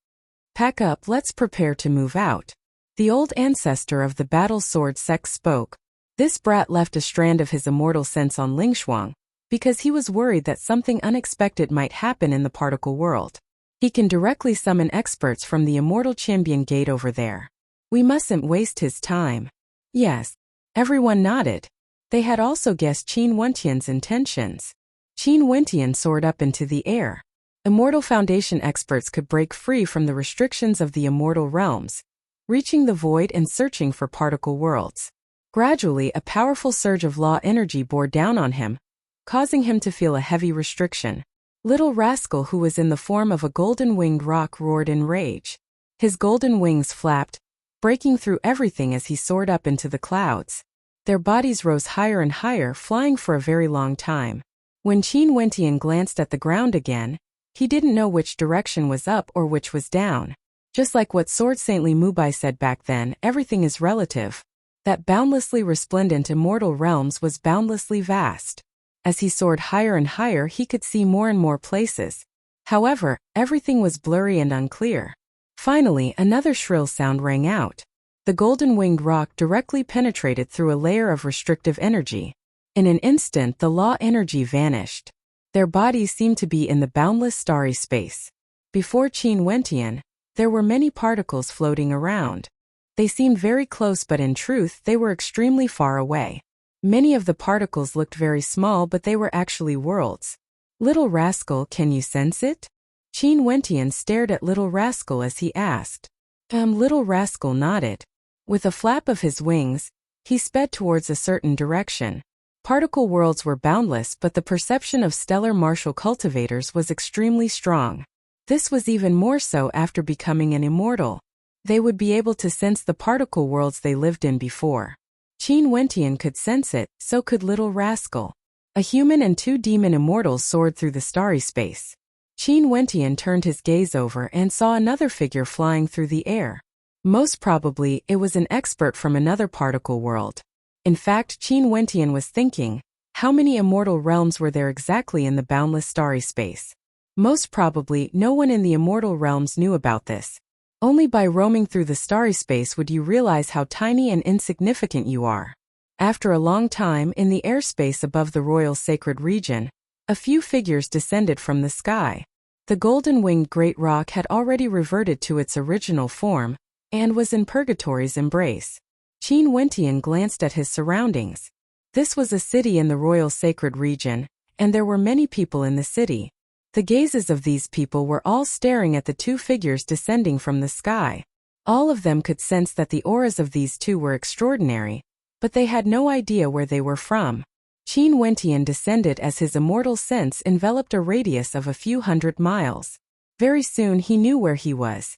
Pack up, let's prepare to move out. The old ancestor of the Battle Sword sect spoke. This brat left a strand of his immortal sense on Lingshuang, because he was worried that something unexpected might happen in the particle world. He can directly summon experts from the immortal Qianbian Gate over there. We mustn't waste his time. Yes. Everyone nodded. They had also guessed Qin Wentian's intentions. Qin Wentian soared up into the air. Immortal Foundation experts could break free from the restrictions of the immortal realms, reaching the void and searching for particle worlds. Gradually, a powerful surge of law energy bore down on him, causing him to feel a heavy restriction. Little rascal who was in the form of a golden-winged rock roared in rage. His golden wings flapped, breaking through everything as he soared up into the clouds. Their bodies rose higher and higher, flying for a very long time. When Qin Wentian glanced at the ground again, he didn't know which direction was up or which was down. Just like what Sword Saintly Mubai said back then, everything is relative. That boundlessly resplendent immortal realms was boundlessly vast. As he soared higher and higher, he could see more and more places. However, everything was blurry and unclear. Finally, another shrill sound rang out. The golden-winged rock directly penetrated through a layer of restrictive energy. In an instant, the law energy vanished. Their bodies seemed to be in the boundless starry space. Before Qin Wentian, there were many particles floating around. They seemed very close, but in truth, they were extremely far away. Many of the particles looked very small, but they were actually worlds. Little rascal, can you sense it? Qin Wentian stared at Little Rascal as he asked. Little Rascal nodded. With a flap of his wings, he sped towards a certain direction. Particle worlds were boundless, but the perception of stellar martial cultivators was extremely strong. This was even more so after becoming an immortal. They would be able to sense the particle worlds they lived in before. Qin Wentian could sense it, so could Little Rascal. A human and 2 demon immortals soared through the starry space. Qin Wentian turned his gaze over and saw another figure flying through the air. Most probably, it was an expert from another particle world. In fact, Qin Wentian was thinking, how many immortal realms were there exactly in the boundless starry space? Most probably, no one in the immortal realms knew about this. Only by roaming through the starry space would you realize how tiny and insignificant you are. After a long time in the airspace above the royal sacred region, a few figures descended from the sky. The golden-winged great rock had already reverted to its original form, and was in purgatory's embrace. Qin Wentian glanced at his surroundings. This was a city in the royal sacred region, and there were many people in the city. The gazes of these people were all staring at the 2 figures descending from the sky. All of them could sense that the auras of these 2 were extraordinary, but they had no idea where they were from. Qin Wentian descended as his immortal sense enveloped a radius of a few hundred miles. Very soon he knew where he was.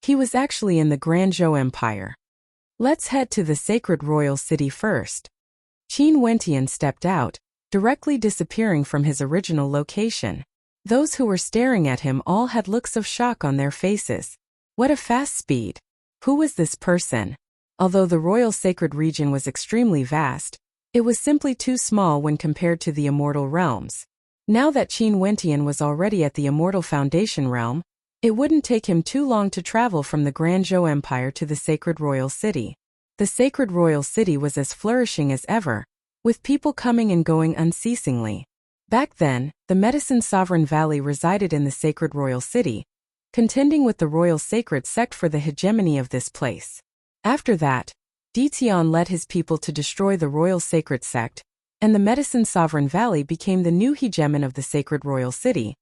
He was actually in the Grand Zhou Empire. Let's head to the sacred royal city first. Qin Wentian stepped out, directly disappearing from his original location. Those who were staring at him all had looks of shock on their faces. What a fast speed! Who was this person? Although the royal sacred region was extremely vast, it was simply too small when compared to the immortal realms. Now that Qin Wentian was already at the immortal foundation realm, it wouldn't take him too long to travel from the Grand Zhou Empire to the sacred royal city. The sacred royal city was as flourishing as ever, with people coming and going unceasingly. Back then, the Medicine Sovereign Valley resided in the sacred royal city, contending with the royal sacred sect for the hegemony of this place. After that, Ditian led his people to destroy the royal sacred sect, and the Medicine Sovereign Valley became the new hegemon of the sacred royal city,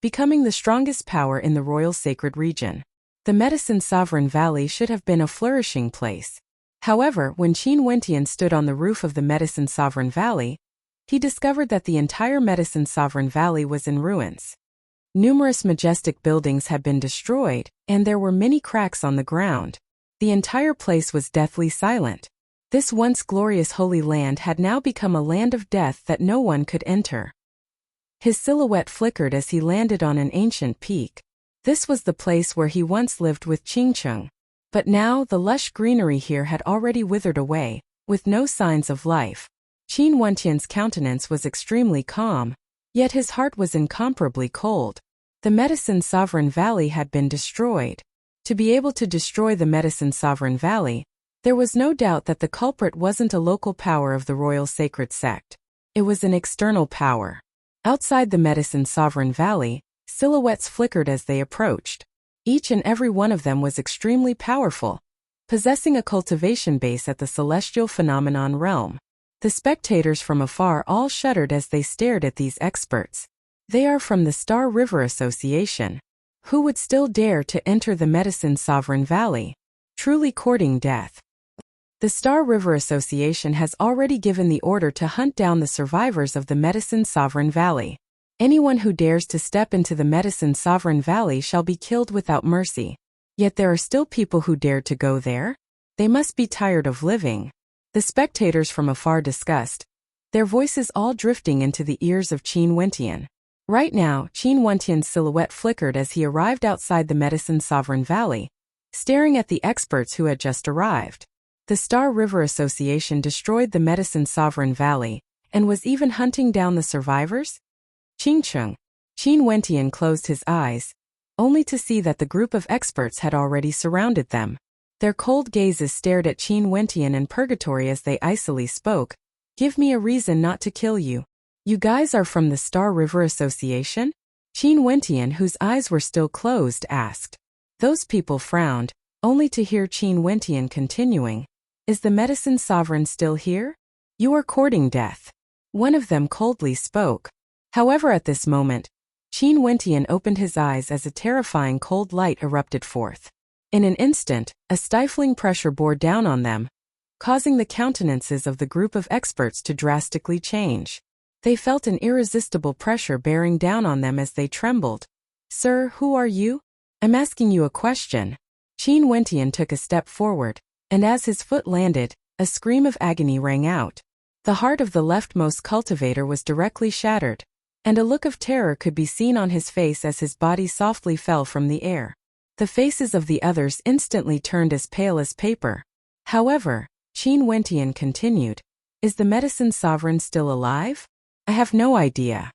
becoming the strongest power in the royal sacred region. The Medicine Sovereign Valley should have been a flourishing place. However, when Qin Wentian stood on the roof of the Medicine Sovereign Valley, he discovered that the entire Medicine Sovereign Valley was in ruins. Numerous majestic buildings had been destroyed, and there were many cracks on the ground. The entire place was deathly silent. This once glorious holy land had now become a land of death that no one could enter. His silhouette flickered as he landed on an ancient peak. This was the place where he once lived with Qingcheng. But now the lush greenery here had already withered away, with no signs of life. Qin Wentian's countenance was extremely calm, yet his heart was incomparably cold. The Medicine Sovereign Valley had been destroyed. To be able to destroy the Medicine Sovereign Valley, there was no doubt that the culprit wasn't a local power of the royal sacred sect. It was an external power. Outside the Medicine Sovereign Valley, silhouettes flickered as they approached. Each and every one of them was extremely powerful, possessing a cultivation base at the celestial phenomenon realm. The spectators from afar all shuddered as they stared at these experts. They are from the Star River Association. Who would still dare to enter the Medicine Sovereign Valley? Truly courting death. The Star River Association has already given the order to hunt down the survivors of the Medicine Sovereign Valley. Anyone who dares to step into the Medicine Sovereign Valley shall be killed without mercy. Yet there are still people who dared to go there? They must be tired of living. The spectators from afar discussed, their voices all drifting into the ears of Qin Wentian. Right now, Qin Wentian's silhouette flickered as he arrived outside the Medicine Sovereign Valley, staring at the experts who had just arrived. The Star River Association destroyed the Medicine Sovereign Valley and was even hunting down the survivors? Qin Wentian closed his eyes, only to see that the group of experts had already surrounded them. Their cold gazes stared at Qin Wentian in purgatory as they icily spoke. Give me a reason not to kill you. You guys are from the Star River Association? Qin Wentian, whose eyes were still closed, asked. Those people frowned, only to hear Qin Wentian continuing. Is the Medicine Sovereign still here? You are courting death. One of them coldly spoke. However, at this moment, Qin Wentian opened his eyes as a terrifying cold light erupted forth. In an instant, a stifling pressure bore down on them, causing the countenances of the group of experts to drastically change. They felt an irresistible pressure bearing down on them as they trembled. Sir, who are you? I'm asking you a question. Qin Wentian took a step forward, and as his foot landed, a scream of agony rang out. The heart of the leftmost cultivator was directly shattered, and a look of terror could be seen on his face as his body softly fell from the air. The faces of the others instantly turned as pale as paper. However, Qin Wentian continued, Is the Medicine Sovereign still alive? I have no idea.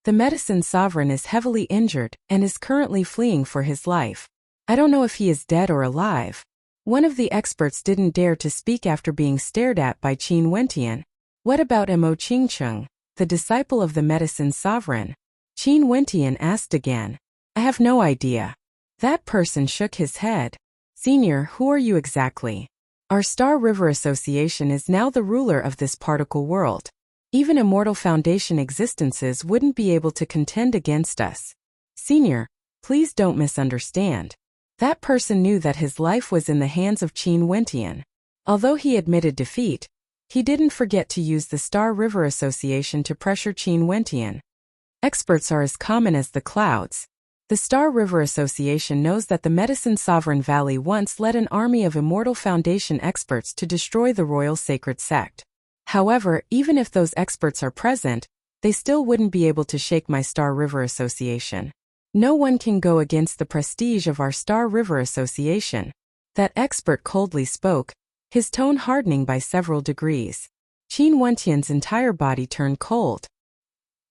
The Medicine Sovereign is heavily injured and is currently fleeing for his life. I don't know if he is dead or alive. One of the experts didn't dare to speak after being stared at by Qin Wentian. What about Mo Qingcheng, the disciple of the Medicine Sovereign? Qin Wentian asked again. I have no idea. That person shook his head. Senior, who are you exactly? Our Star River Association is now the ruler of this particle world. Even Immortal Foundation existences wouldn't be able to contend against us. Senior, please don't misunderstand. That person knew that his life was in the hands of Qin Wentian. Although he admitted defeat, he didn't forget to use the Star River Association to pressure Qin Wentian. Experts are as common as the clouds. The Star River Association knows that the Medicine Sovereign Valley once led an army of Immortal Foundation experts to destroy the Royal Sacred Sect. However, even if those experts are present, they still wouldn't be able to shake my Star River Association. No one can go against the prestige of our Star River Association. That expert coldly spoke, his tone hardening by several degrees. Qin Wentian's entire body turned cold.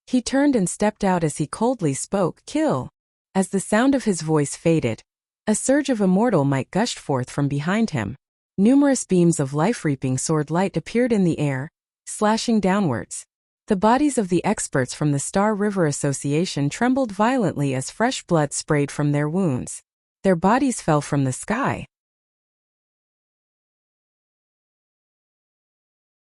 He turned and stepped out as he coldly spoke, Kill. As the sound of his voice faded, a surge of immortal might gushed forth from behind him. Numerous beams of life-reaping sword light appeared in the air, slashing downwards. The bodies of the experts from the Star River Association trembled violently as fresh blood sprayed from their wounds. Their bodies fell from the sky.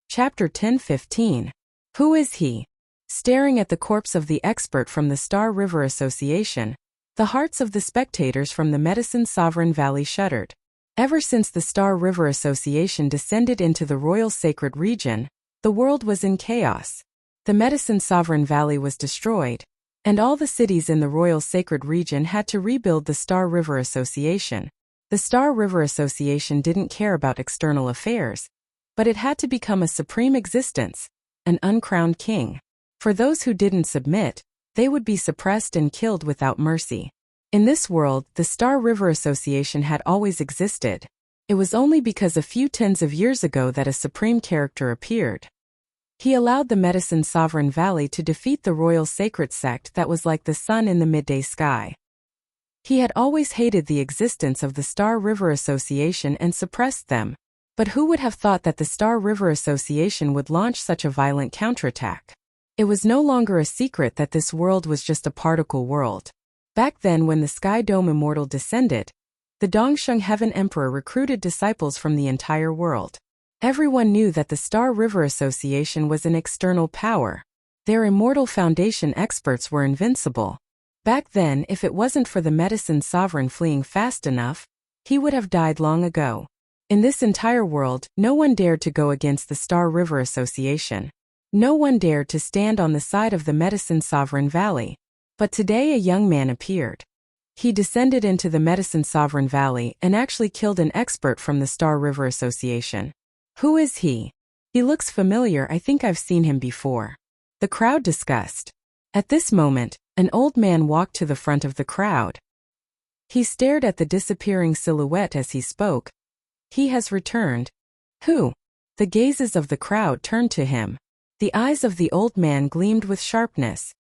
Chapter 10:15. Who is he? Staring at the corpse of the expert from the Star River Association, the hearts of the spectators from the Medicine Sovereign Valley shuddered. Ever since the Star River Association descended into the Royal Sacred Region, the world was in chaos. The Medicine Sovereign Valley was destroyed, and all the cities in the Royal Sacred Region had to rebuild the Star River Association. The Star River Association didn't care about external affairs, but it had to become a supreme existence, an uncrowned king. For those who didn't submit, they would be suppressed and killed without mercy. In this world, the Star River Association had always existed. It was only because a few tens of years ago that a supreme character appeared. He allowed the Medicine Sovereign Valley to defeat the Royal Sacred Sect that was like the sun in the midday sky. He had always hated the existence of the Star River Association and suppressed them. But who would have thought that the Star River Association would launch such a violent counterattack? It was no longer a secret that this world was just a particle world. Back then, when the Sky Dome Immortal descended, the Dongsheng Heaven Emperor recruited disciples from the entire world. Everyone knew that the Star River Association was an external power. Their Immortal Foundation experts were invincible. Back then, if it wasn't for the Medicine Sovereign fleeing fast enough, he would have died long ago. In this entire world, no one dared to go against the Star River Association. No one dared to stand on the side of the Medicine Sovereign Valley. But today a young man appeared. He descended into the Medicine Sovereign Valley and actually killed an expert from the Star River Association. Who is he? He looks familiar, I think I've seen him before. The crowd discussed. At this moment, an old man walked to the front of the crowd. He stared at the disappearing silhouette as he spoke. He has returned, Who? The gazes of the crowd turned to him. The eyes of the old man gleamed with sharpness.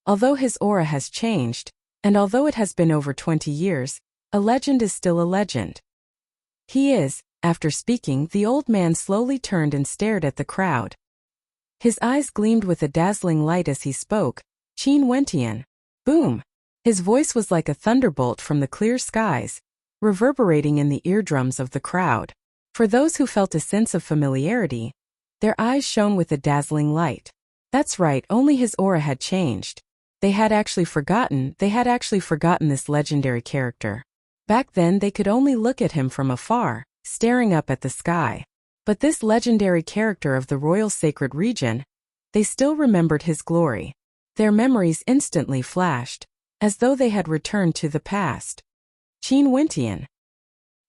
Although his aura has changed, and although it has been over 20 years, a legend is still a legend. He is. After speaking, the old man slowly turned and stared at the crowd. His eyes gleamed with a dazzling light as he spoke. Qin Wentian. Boom! His voice was like a thunderbolt from the clear skies, reverberating in the eardrums of the crowd. For those who felt a sense of familiarity, their eyes shone with a dazzling light. That's right, only his aura had changed. They had actually forgotten this legendary character. Back then they could only look at him from afar, staring up at the sky. But this legendary character of the royal sacred region, they still remembered his glory. Their memories instantly flashed, as though they had returned to the past. Qin Wentian.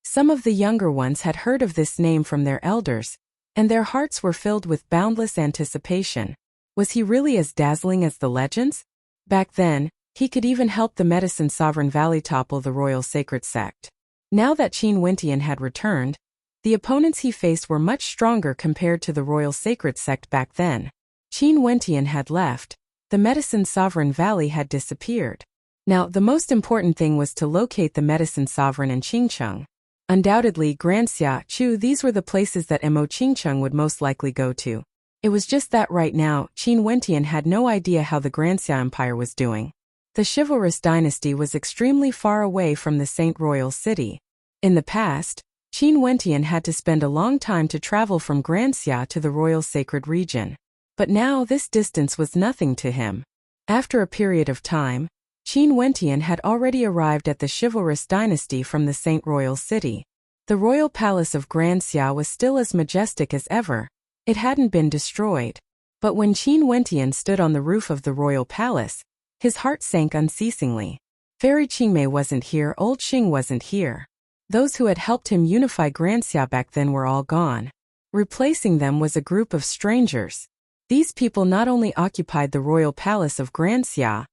Some of the younger ones had heard of this name from their elders, and their hearts were filled with boundless anticipation. Was he really as dazzling as the legends? Back then, he could even help the Medicine Sovereign Valley topple the royal sacred sect. Now that Qin Wentian had returned, the opponents he faced were much stronger compared to the royal sacred sect back then. Qin Wentian had left, the Medicine Sovereign Valley had disappeared. Now, the most important thing was to locate the Medicine Sovereign and Qingcheng. Undoubtedly, Granxia, Chu, these were the places that Mo Qingcheng would most likely go to. It was just that right now, Qin Wentian had no idea how the Granxia Empire was doing. The chivalrous dynasty was extremely far away from the Saint Royal City. In the past, Qin Wentian had to spend a long time to travel from Granxia to the royal sacred region. But now this distance was nothing to him. After a period of time, Qin Wentian had already arrived at the chivalrous dynasty from the Saint Royal City. The royal palace of Granxia was still as majestic as ever. It hadn't been destroyed. But when Qin Wentian stood on the roof of the royal palace, his heart sank unceasingly. Fairy Qingmei wasn't here, old Xing wasn't here. Those who had helped him unify Granxia back then were all gone. Replacing them was a group of strangers. These people not only occupied the royal palace of Granxia,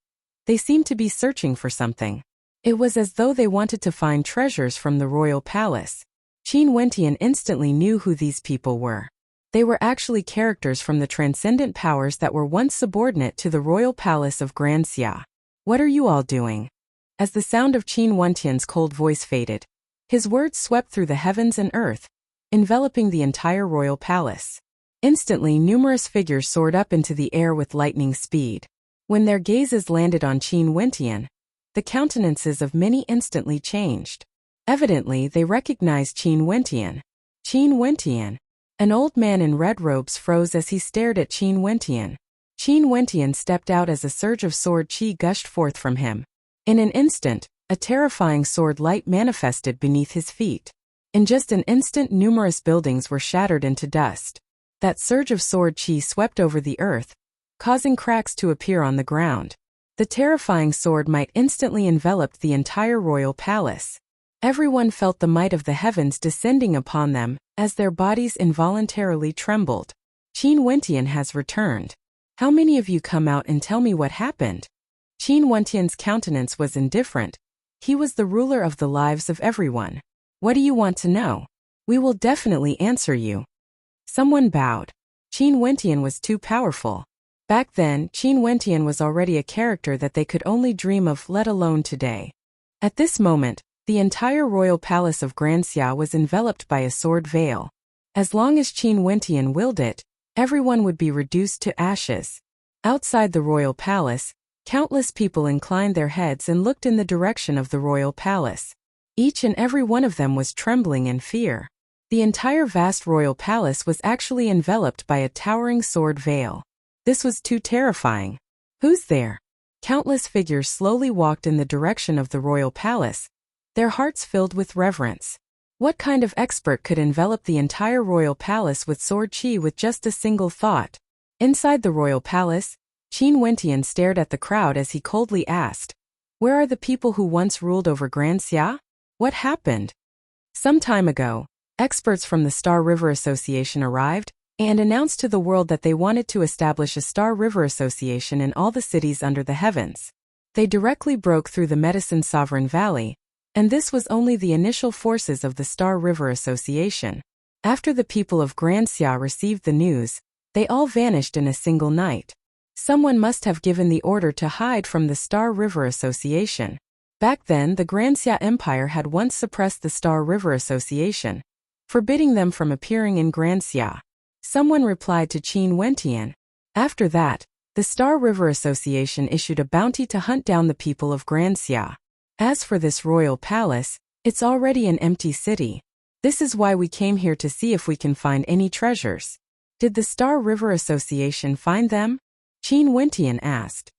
they seemed to be searching for something. It was as though they wanted to find treasures from the royal palace. Qin Wentian instantly knew who these people were. They were actually characters from the transcendent powers that were once subordinate to the royal palace of Granxia. What are you all doing? As the sound of Qin Wentian's cold voice faded, his words swept through the heavens and earth, enveloping the entire royal palace. Instantly, numerous figures soared up into the air with lightning speed. When their gazes landed on Qin Wentian, the countenances of many instantly changed. Evidently, they recognized Qin Wentian. Qin Wentian. An old man in red robes froze as he stared at Qin Wentian. Qin Wentian stepped out as a surge of sword chi gushed forth from him. In an instant, a terrifying sword light manifested beneath his feet. In just an instant, numerous buildings were shattered into dust. That surge of sword chi swept over the earth, causing cracks to appear on the ground. The terrifying sword might instantly enveloped the entire royal palace. Everyone felt the might of the heavens descending upon them, as their bodies involuntarily trembled. Qin Wentian has returned. How many of you come out and tell me what happened? Qin Wentian's countenance was indifferent. He was the ruler of the lives of everyone. What do you want to know? We will definitely answer you. Someone bowed. Qin Wentian was too powerful. Back then, Qin Wentian was already a character that they could only dream of, let alone today. At this moment, the entire royal palace of Granxia was enveloped by a sword veil. As long as Qin Wentian willed it, everyone would be reduced to ashes. Outside the royal palace, countless people inclined their heads and looked in the direction of the royal palace. Each and every one of them was trembling in fear. The entire vast royal palace was actually enveloped by a towering sword veil. This was too terrifying. Who's there? Countless figures slowly walked in the direction of the royal palace, their hearts filled with reverence. What kind of expert could envelop the entire royal palace with sword chi with just a single thought? Inside the royal palace, Qin Wentian stared at the crowd as he coldly asked, "Where are the people who once ruled over Granxia? What happened?" Some time ago, experts from the Star River Association arrived and announced to the world that they wanted to establish a Star River Association in all the cities under the heavens. They directly broke through the Medicine Sovereign Valley, and this was only the initial forces of the Star River Association. After the people of Grand Xia received the news, they all vanished in a single night. Someone must have given the order to hide from the Star River Association. Back then, the Grand Xia Empire had once suppressed the Star River Association, forbidding them from appearing in Grand Xia. Someone replied to Qin Wentian. After that, the Star River Association issued a bounty to hunt down the people of Grand Xia. As for this royal palace, it's already an empty city. This is why we came here to see if we can find any treasures. Did the Star River Association find them? Qin Wentian asked.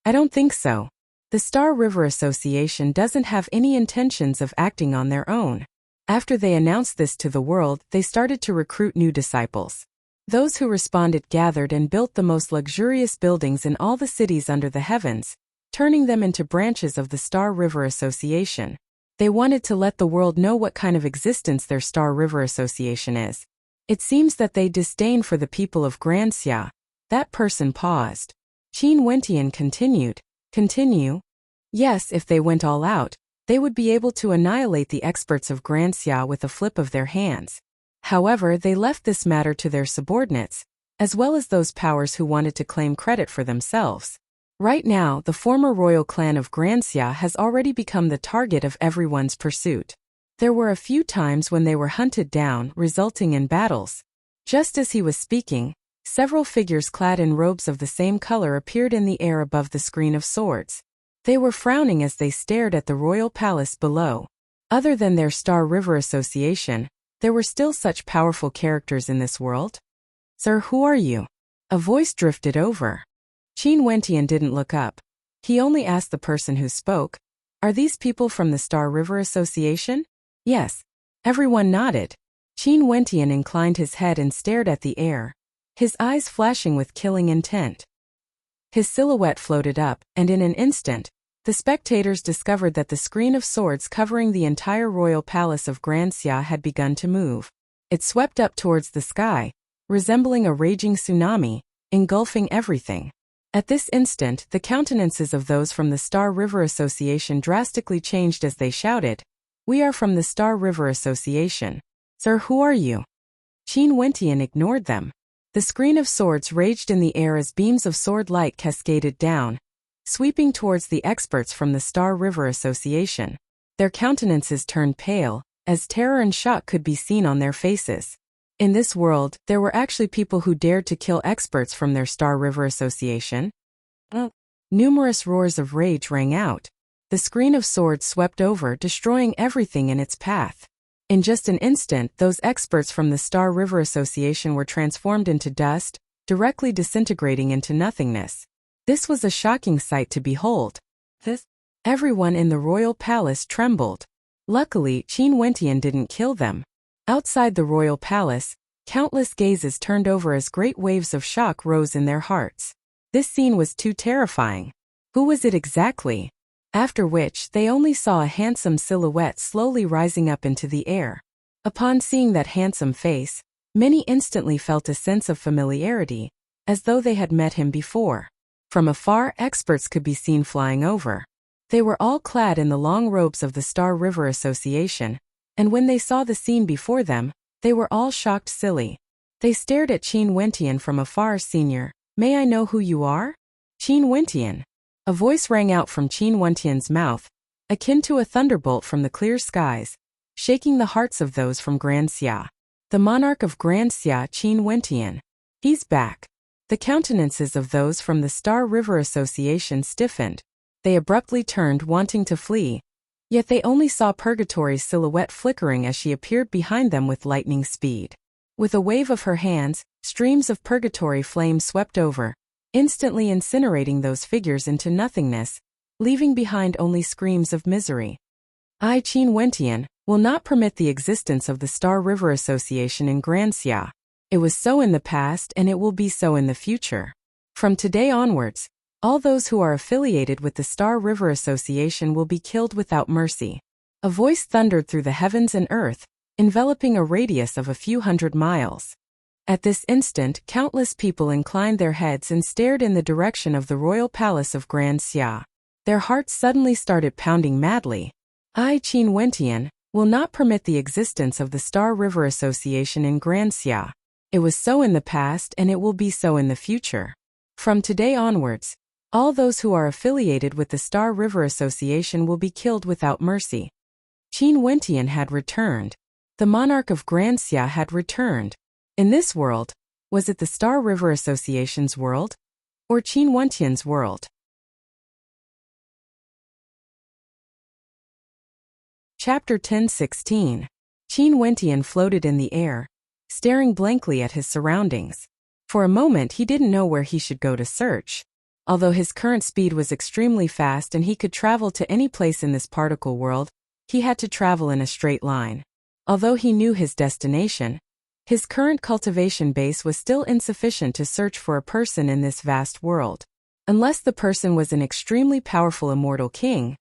I don't think so. The Star River Association doesn't have any intentions of acting on their own. After they announced this to the world, they started to recruit new disciples. Those who responded gathered and built the most luxurious buildings in all the cities under the heavens, turning them into branches of the Star River Association. They wanted to let the world know what kind of existence their Star River Association is. It seems that they disdain for the people of Grand Xia. That person paused. Qin Wentian continued. Continue? Yes, if they went all out, they would be able to annihilate the experts of Grand Xia with a flip of their hands. However, they left this matter to their subordinates, as well as those powers who wanted to claim credit for themselves. Right now, the former royal clan of Grand Xia has already become the target of everyone's pursuit. There were a few times when they were hunted down, resulting in battles. Just as he was speaking, several figures clad in robes of the same color appeared in the air above the screen of swords. They were frowning as they stared at the royal palace below. Other than their Star River Association, there were still such powerful characters in this world. Sir, who are you? A voice drifted over. Qin Wentian didn't look up. He only asked the person who spoke, Are these people from the Star River Association? Yes. Everyone nodded. Qin Wentian inclined his head and stared at the air, his eyes flashing with killing intent. His silhouette floated up, and in an instant, the spectators discovered that the screen of swords covering the entire royal palace of Grand Xia had begun to move. It swept up towards the sky, resembling a raging tsunami, engulfing everything. At this instant, the countenances of those from the Star River Association drastically changed as they shouted, We are from the Star River Association. Sir, who are you? Qin Wentian ignored them. The screen of swords raged in the air as beams of sword light cascaded down, sweeping towards the experts from the Star River Association. Their countenances turned pale, as terror and shock could be seen on their faces. In this world, there were actually people who dared to kill experts from their Star River Association. Numerous roars of rage rang out. The screen of swords swept over, destroying everything in its path. In just an instant, those experts from the Star River Association were transformed into dust, directly disintegrating into nothingness. This was a shocking sight to behold. Everyone in the royal palace trembled. Luckily, Qin Wentian didn't kill them. Outside the royal palace, countless gazes turned over as great waves of shock rose in their hearts. This scene was too terrifying. Who was it exactly? After which, they only saw a handsome silhouette slowly rising up into the air. Upon seeing that handsome face, many instantly felt a sense of familiarity, as though they had met him before. From afar, experts could be seen flying over. They were all clad in the long robes of the Star River Association, and when they saw the scene before them, they were all shocked silly. They stared at Qin Wentian from afar. Senior, may I know who you are? Qin Wentian. A voice rang out from Qin Wentian's mouth, akin to a thunderbolt from the clear skies, shaking the hearts of those from Grand Xia. The monarch of Grand Xia, Qin Wentian. He's back. The countenances of those from the Star River Association stiffened. They abruptly turned, wanting to flee. Yet they only saw Purgatory's silhouette flickering as she appeared behind them with lightning speed. With a wave of her hands, streams of Purgatory flame swept over, instantly incinerating those figures into nothingness, leaving behind only screams of misery. I, Qin Wentian, will not permit the existence of the Star River Association in Grand Xia. It was so in the past and it will be so in the future. From today onwards, all those who are affiliated with the Star River Association will be killed without mercy. A voice thundered through the heavens and earth, enveloping a radius of a few hundred miles. At this instant, countless people inclined their heads and stared in the direction of the royal palace of Grand Xia. Their hearts suddenly started pounding madly. I, Qin Wentian, will not permit the existence of the Star River Association in Granxia. It was so in the past and it will be so in the future. From today onwards, all those who are affiliated with the Star River Association will be killed without mercy. Qin Wentian had returned. The monarch of Granxia had returned. In this world, was it the Star River Association's world? Or Qin Wentian's world? Chapter 10:16. Qin Wentian floated in the air, staring blankly at his surroundings. For a moment he didn't know where he should go to search. Although his current speed was extremely fast and he could travel to any place in this particle world, he had to travel in a straight line. Although he knew his destination, his current cultivation base was still insufficient to search for a person in this vast world. Unless the person was an extremely powerful immortal king,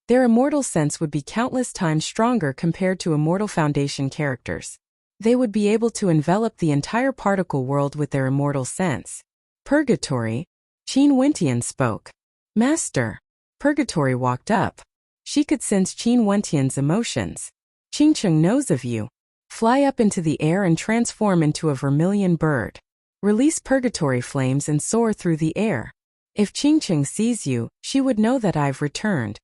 their immortal sense would be countless times stronger compared to immortal foundation characters. They would be able to envelop the entire particle world with their immortal sense. Purgatory, Qin Wentian spoke. Master. Purgatory walked up. She could sense Qin Wentian's emotions. Qingcheng knows of you. Fly up into the air and transform into a vermilion bird. Release purgatory flames and soar through the air. If Qingcheng sees you, she would know that I've returned.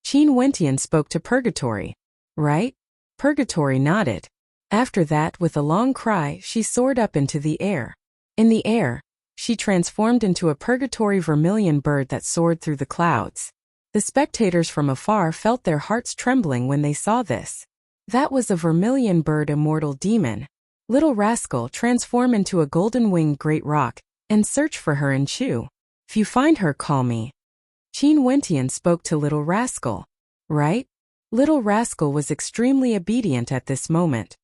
Qin Wentian spoke to Purgatory. Right? Purgatory nodded. After that, with a long cry, she soared up into the air. In the air, she transformed into a purgatory vermilion bird that soared through the clouds. The spectators from afar felt their hearts trembling when they saw this. That was a vermilion bird immortal demon. Little rascal, transform into a golden-winged great rock, and search for her in Chu. If you find her, call me. Qin Wentian spoke to Little Rascal. Right? Little Rascal was extremely obedient at this moment.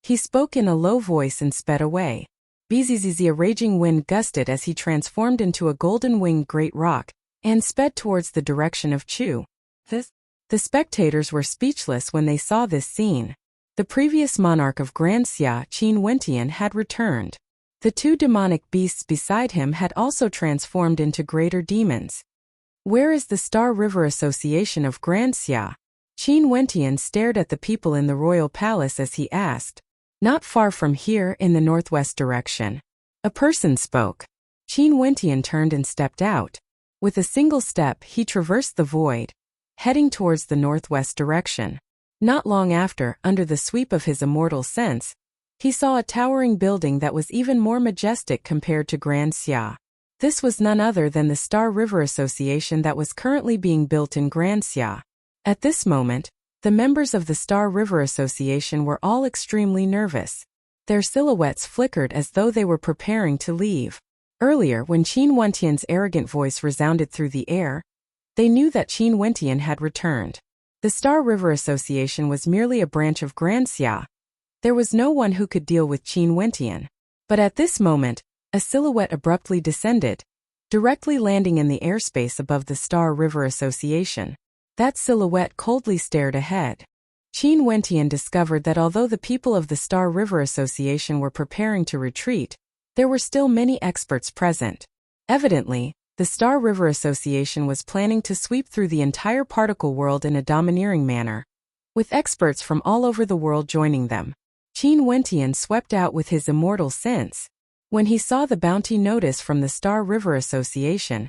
He spoke in a low voice and sped away. Bzzz, a raging wind gusted as he transformed into a golden-winged great rock, and sped towards the direction of Chu. The spectators were speechless when they saw this scene. The previous monarch of Granxia, Qin Wentian, had returned. The two demonic beasts beside him had also transformed into greater demons. Where is the Star River Association of Granxia? Qin Wentian stared at the people in the royal palace as he asked. Not far from here, in the northwest direction. A person spoke. Qin Wentian turned and stepped out. With a single step, he traversed the void, heading towards the northwest direction. Not long after, under the sweep of his immortal sense, he saw a towering building that was even more majestic compared to Granxia. This was none other than the Star River Association that was currently being built in Granxia. At this moment, the members of the Star River Association were all extremely nervous. Their silhouettes flickered as though they were preparing to leave. Earlier, when Qin Wentian's arrogant voice resounded through the air, they knew that Qin Wentian had returned. The Star River Association was merely a branch of Granxia. There was no one who could deal with Qin Wentian. But at this moment, a silhouette abruptly descended, directly landing in the airspace above the Star River Association. That silhouette coldly stared ahead. Qin Wentian discovered that although the people of the Star River Association were preparing to retreat, there were still many experts present. Evidently, the Star River Association was planning to sweep through the entire particle world in a domineering manner, with experts from all over the world joining them. Qin Wentian swept out with his immortal sense. When he saw the bounty notice from the Star River Association,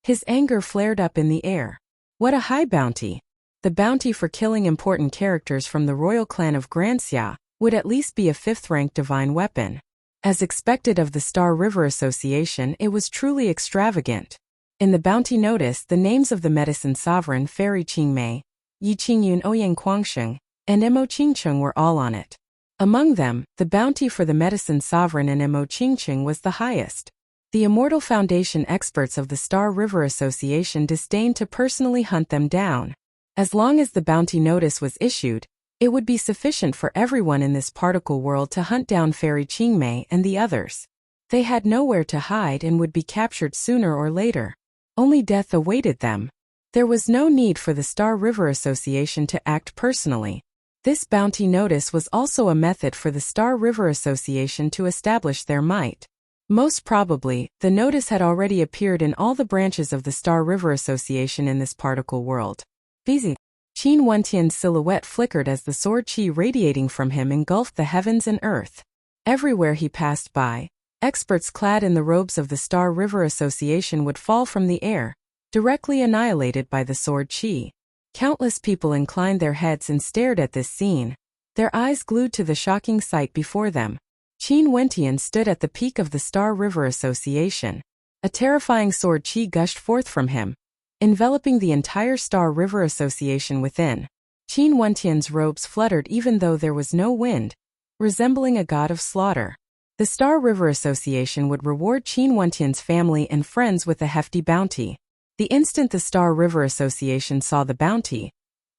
his anger flared up in the air. What a high bounty! The bounty for killing important characters from the royal clan of Granxia would at least be a 5th-rank divine weapon. As expected of the Star River Association, it was truly extravagant. In the bounty notice, the names of the medicine sovereign Fairy Qingmei, Yi Qingyun Ouyang Quangsheng, and Mo Qingcheng were all on it. Among them, the bounty for the medicine sovereign and Mo Qingcheng was the highest. The Immortal Foundation experts of the Star River Association disdained to personally hunt them down. As long as the bounty notice was issued, it would be sufficient for everyone in this particle world to hunt down Fairy Qingmei and the others. They had nowhere to hide and would be captured sooner or later. Only death awaited them. There was no need for the Star River Association to act personally. This bounty notice was also a method for the Star River Association to establish their might. Most probably, the notice had already appeared in all the branches of the Star River Association in this particle world. Qin Qin Wentian's silhouette flickered as the sword qi radiating from him engulfed the heavens and earth. Everywhere he passed by, experts clad in the robes of the Star River Association would fall from the air, directly annihilated by the sword qi. Countless people inclined their heads and stared at this scene, their eyes glued to the shocking sight before them. Qin Wentian stood at the peak of the Star River Association. A terrifying sword qi gushed forth from him, enveloping the entire Star River Association within. Qin Wentian's robes fluttered even though there was no wind, resembling a god of slaughter. The Star River Association would reward Qin Wentian's family and friends with a hefty bounty. The instant the Star River Association saw the bounty,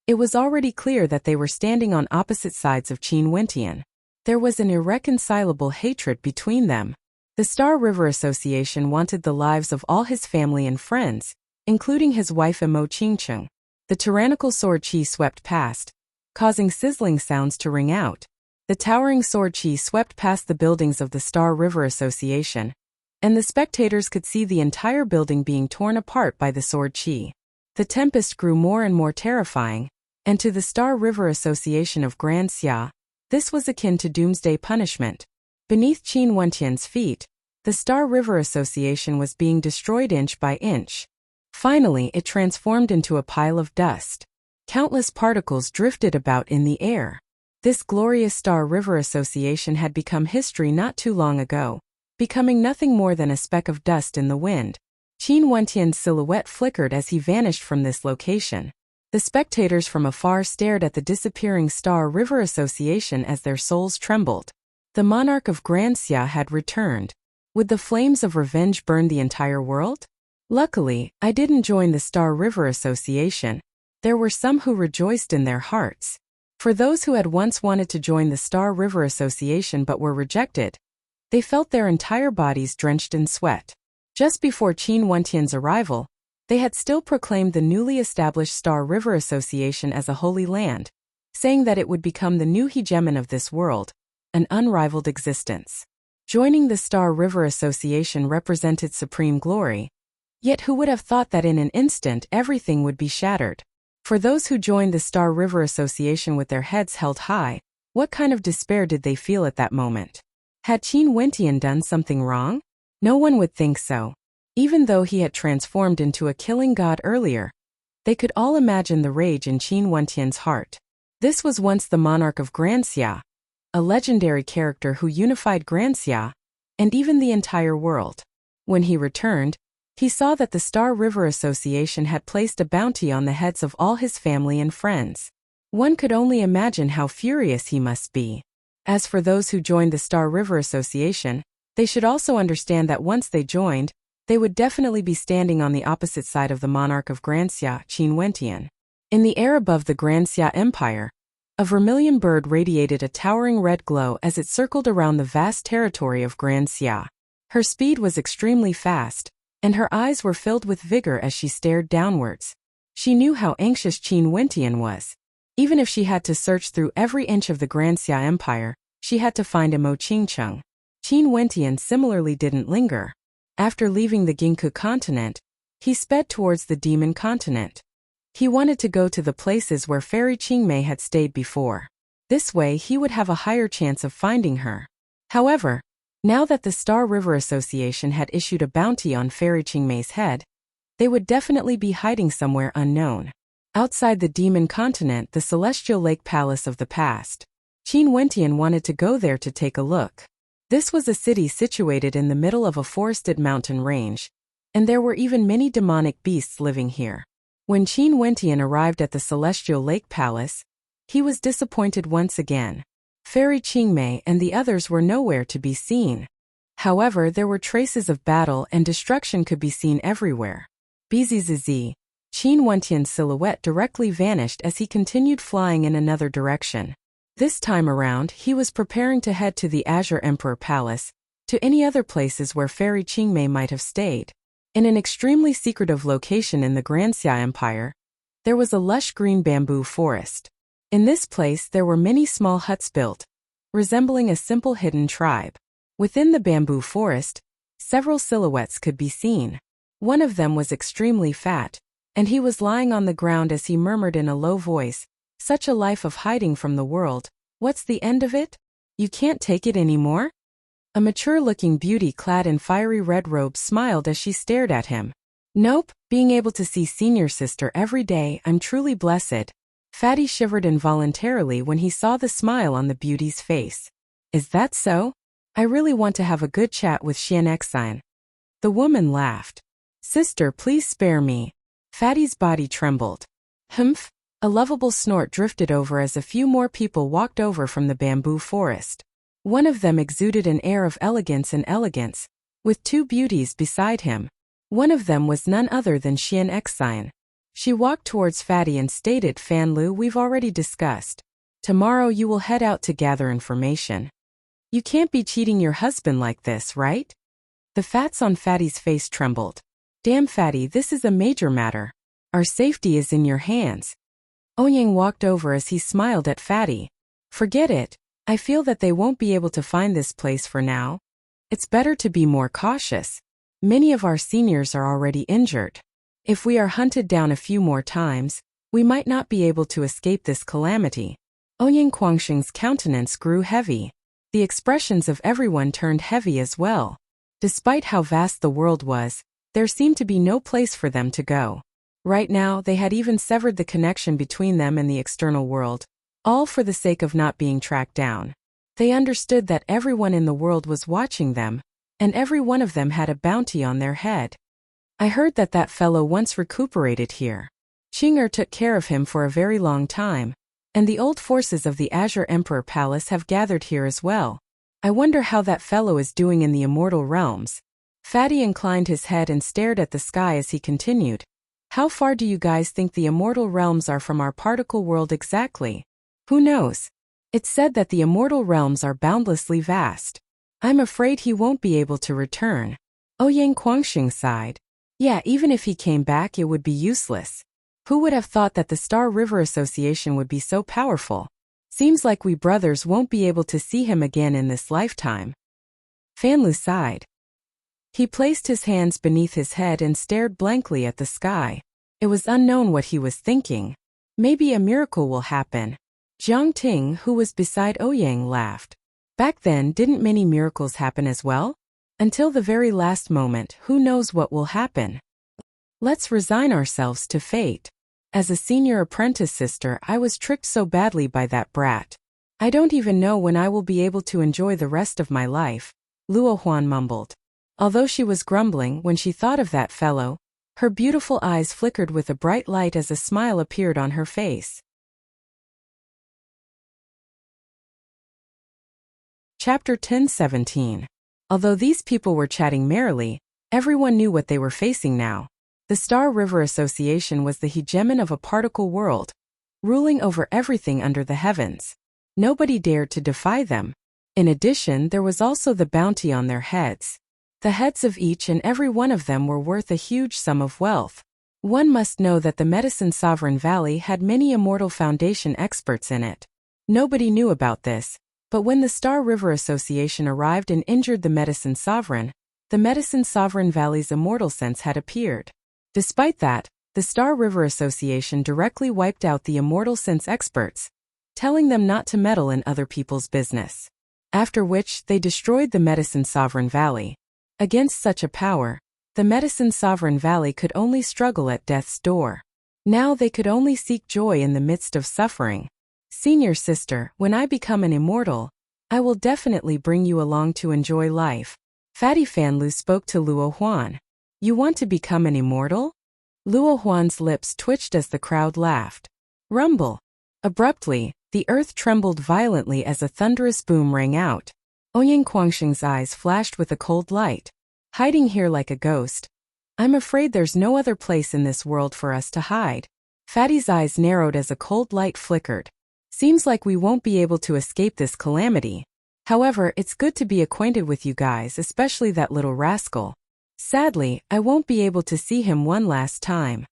it was already clear that they were standing on opposite sides of Qin Wentian. There was an irreconcilable hatred between them. The Star River Association wanted the lives of all his family and friends, including his wife Mo Qingcheng. The tyrannical sword qi swept past, causing sizzling sounds to ring out. The towering sword qi swept past the buildings of the Star River Association, and the spectators could see the entire building being torn apart by the sword qi. The tempest grew more and more terrifying, and to the Star River Association of Grand Xia, this was akin to doomsday punishment. Beneath Qin Wentian's feet, the Star River Association was being destroyed inch by inch. Finally, it transformed into a pile of dust. Countless particles drifted about in the air. This glorious Star River Association had become history not too long ago, becoming nothing more than a speck of dust in the wind. Qin Wentian's silhouette flickered as he vanished from this location. The spectators from afar stared at the disappearing Star River Association as their souls trembled. The monarch of Grand Xia had returned. Would the flames of revenge burn the entire world? Luckily, I didn't join the Star River Association. There were some who rejoiced in their hearts. For those who had once wanted to join the Star River Association but were rejected, they felt their entire bodies drenched in sweat. Just before Qin Wentian's arrival, they had still proclaimed the newly established Star River Association as a holy land, saying that it would become the new hegemon of this world, an unrivaled existence. Joining the Star River Association represented supreme glory. Yet who would have thought that in an instant everything would be shattered? For those who joined the Star River Association with their heads held high, what kind of despair did they feel at that moment? Had Qin Wentian done something wrong? No one would think so. Even though he had transformed into a killing god earlier, they could all imagine the rage in Qin Wentian's heart. This was once the monarch of Grand Xia, a legendary character who unified Grand Xia, and even the entire world. When he returned, he saw that the Star River Association had placed a bounty on the heads of all his family and friends. One could only imagine how furious he must be. As for those who joined the Star River Association, they should also understand that once they joined, they would definitely be standing on the opposite side of the monarch of Grand Xia, Qin Wentian. In the air above the Grand Xia Empire, a vermilion bird radiated a towering red glow as it circled around the vast territory of Grand Xia. Her speed was extremely fast, and her eyes were filled with vigor as she stared downwards. She knew how anxious Qin Wentian was. Even if she had to search through every inch of the Grand Xia Empire, she had to find Mo Qingcheng. Qin Wentian similarly didn't linger. After leaving the Ginkgo continent, he sped towards the Demon continent. He wanted to go to the places where Fairy Qingmei had stayed before. This way he would have a higher chance of finding her. However, now that the Star River Association had issued a bounty on Fairy Qingmei's head, they would definitely be hiding somewhere unknown. Outside the Demon continent, the Celestial Lake Palace of the past. Qin Wentian wanted to go there to take a look. This was a city situated in the middle of a forested mountain range, and there were even many demonic beasts living here. When Qin Wentian arrived at the Celestial Lake Palace, he was disappointed once again. Fairy Qingmei and the others were nowhere to be seen. However, there were traces of battle and destruction could be seen everywhere. Bzzz. Qin Wentian's silhouette directly vanished as he continued flying in another direction. This time around, he was preparing to head to the Azure Emperor Palace, to any other places where Fairy Qingmei might have stayed. In an extremely secretive location in the Grand Xia Empire, there was a lush green bamboo forest. In this place there were many small huts built, resembling a simple hidden tribe. Within the bamboo forest, several silhouettes could be seen. One of them was extremely fat, and he was lying on the ground as he murmured in a low voice, "Such a life of hiding from the world, what's the end of it? You can't take it anymore?" A mature-looking beauty clad in fiery red robes smiled as she stared at him. "Nope, being able to see senior sister every day, I'm truly blessed." Fatty shivered involuntarily when he saw the smile on the beauty's face. "Is that so? I really want to have a good chat with Xianxin." The woman laughed. "Sister, please spare me." Fatty's body trembled. "Humph." A lovable snort drifted over as a few more people walked over from the bamboo forest. One of them exuded an air of elegance, with two beauties beside him. One of them was none other than Xianxin. She walked towards Fatty and stated, "Fan Lu, we've already discussed. Tomorrow you will head out to gather information. You can't be cheating your husband like this, right?" The fats on Fatty's face trembled. "Damn Fatty, this is a major matter. Our safety is in your hands." Ouyang walked over as he smiled at Fatty. "Forget it. I feel that they won't be able to find this place for now. It's better to be more cautious. Many of our seniors are already injured. If we are hunted down a few more times, we might not be able to escape this calamity." Ouyang Guangxing's countenance grew heavy. The expressions of everyone turned heavy as well. Despite how vast the world was, there seemed to be no place for them to go. Right now, they had even severed the connection between them and the external world, all for the sake of not being tracked down. They understood that everyone in the world was watching them, and every one of them had a bounty on their head. "I heard that that fellow once recuperated here. Qing'er took care of him for a very long time, and the old forces of the Azure Emperor Palace have gathered here as well. I wonder how that fellow is doing in the immortal realms." Fatty inclined his head and stared at the sky as he continued. "How far do you guys think the immortal realms are from our particle world exactly? Who knows? It's said that the immortal realms are boundlessly vast. I'm afraid he won't be able to return." Ouyang Guangxing sighed. "Yeah, even if he came back, it would be useless. Who would have thought that the Star River Association would be so powerful? Seems like we brothers won't be able to see him again in this lifetime." Fan Lu sighed. He placed his hands beneath his head and stared blankly at the sky. It was unknown what he was thinking. Maybe a miracle will happen. Jiang Ting, who was beside Ouyang, laughed. Back then, didn't many miracles happen as well? Until the very last moment, who knows what will happen? Let's resign ourselves to fate. As a senior apprentice sister, I was tricked so badly by that brat. I don't even know when I will be able to enjoy the rest of my life, Luo Huan mumbled. Although she was grumbling when she thought of that fellow, her beautiful eyes flickered with a bright light as a smile appeared on her face. Chapter 10:17. Although these people were chatting merrily, everyone knew what they were facing now. The Star River Association was the hegemon of a particle world, ruling over everything under the heavens. Nobody dared to defy them. In addition, there was also the bounty on their heads. The heads of each and every one of them were worth a huge sum of wealth. One must know that the Medicine Sovereign Valley had many immortal foundation experts in it. Nobody knew about this, but when the Star River Association arrived and injured the Medicine Sovereign Valley's immortal sense had appeared. Despite that, the Star River Association directly wiped out the immortal sense experts, telling them not to meddle in other people's business. After which, they destroyed the Medicine Sovereign Valley. Against such a power, the Medicine Sovereign Valley could only struggle at death's door. Now they could only seek joy in the midst of suffering. Senior sister, when I become an immortal, I will definitely bring you along to enjoy life. Fatty Fan Lu spoke to Luo Huan. You want to become an immortal? Luo Huan's lips twitched as the crowd laughed. Rumble. Abruptly, the earth trembled violently as a thunderous boom rang out. Ouyang Guangxing's eyes flashed with a cold light. Hiding here like a ghost. I'm afraid there's no other place in this world for us to hide. Fatty's eyes narrowed as a cold light flickered. Seems like we won't be able to escape this calamity. However, it's good to be acquainted with you guys, especially that little rascal. Sadly, I won't be able to see him one last time.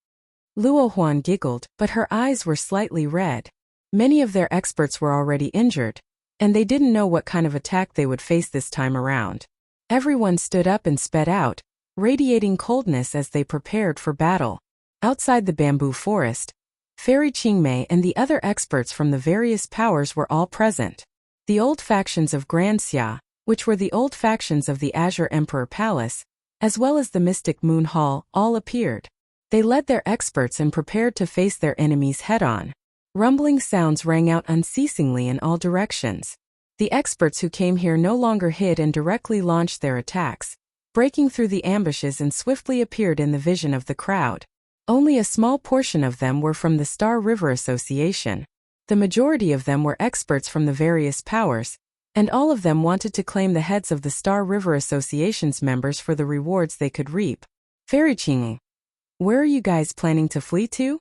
Luo Huan giggled, but her eyes were slightly red. Many of their experts were already injured, and they didn't know what kind of attack they would face this time around. Everyone stood up and sped out, radiating coldness as they prepared for battle. Outside the bamboo forest, Fairy Qingmei and the other experts from the various powers were all present. The old factions of Grand Xia, which were the old factions of the Azure Emperor Palace, as well as the Mystic Moon Hall, all appeared. They led their experts and prepared to face their enemies head-on. Rumbling sounds rang out unceasingly in all directions. The experts who came here no longer hid and directly launched their attacks, breaking through the ambushes and swiftly appeared in the vision of the crowd. Only a small portion of them were from the Star River Association. The majority of them were experts from the various powers, and all of them wanted to claim the heads of the Star River Association's members for the rewards they could reap. Fairy Qingmei, where are you guys planning to flee to?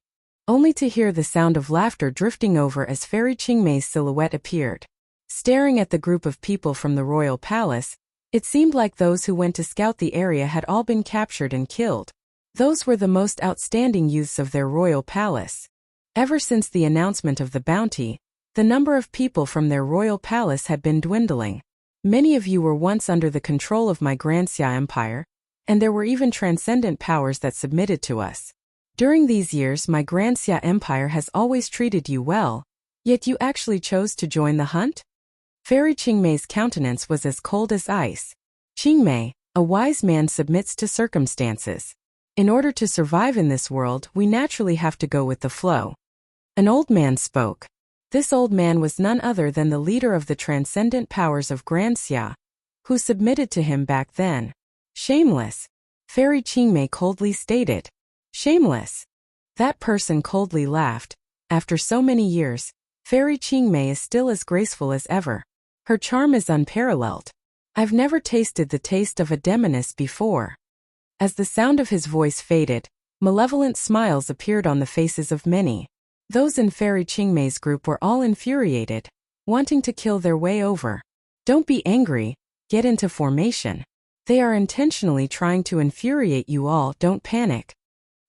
Only to hear the sound of laughter drifting over as Fairy Qingmei's silhouette appeared. Staring at the group of people from the royal palace, it seemed like those who went to scout the area had all been captured and killed. Those were the most outstanding youths of their royal palace. Ever since the announcement of the bounty, the number of people from their royal palace had been dwindling. Many of you were once under the control of my Grand Xia Empire, and there were even transcendent powers that submitted to us. During these years my Grand Xia Empire has always treated you well, yet you actually chose to join the hunt? Fairy Qingmei's countenance was as cold as ice. Qingmei, a wise man submits to circumstances. In order to survive in this world, we naturally have to go with the flow. An old man spoke. This old man was none other than the leader of the transcendent powers of Grand Xia, who submitted to him back then. Shameless, Fairy Qingmei coldly stated. Shameless. That person coldly laughed. After so many years, Fairy Qingmei is still as graceful as ever. Her charm is unparalleled. I've never tasted the taste of a demoness before. As the sound of his voice faded, malevolent smiles appeared on the faces of many. Those in Fairy Qingmei's group were all infuriated, wanting to kill their way over. Don't be angry, get into formation. They are intentionally trying to infuriate you all, don't panic.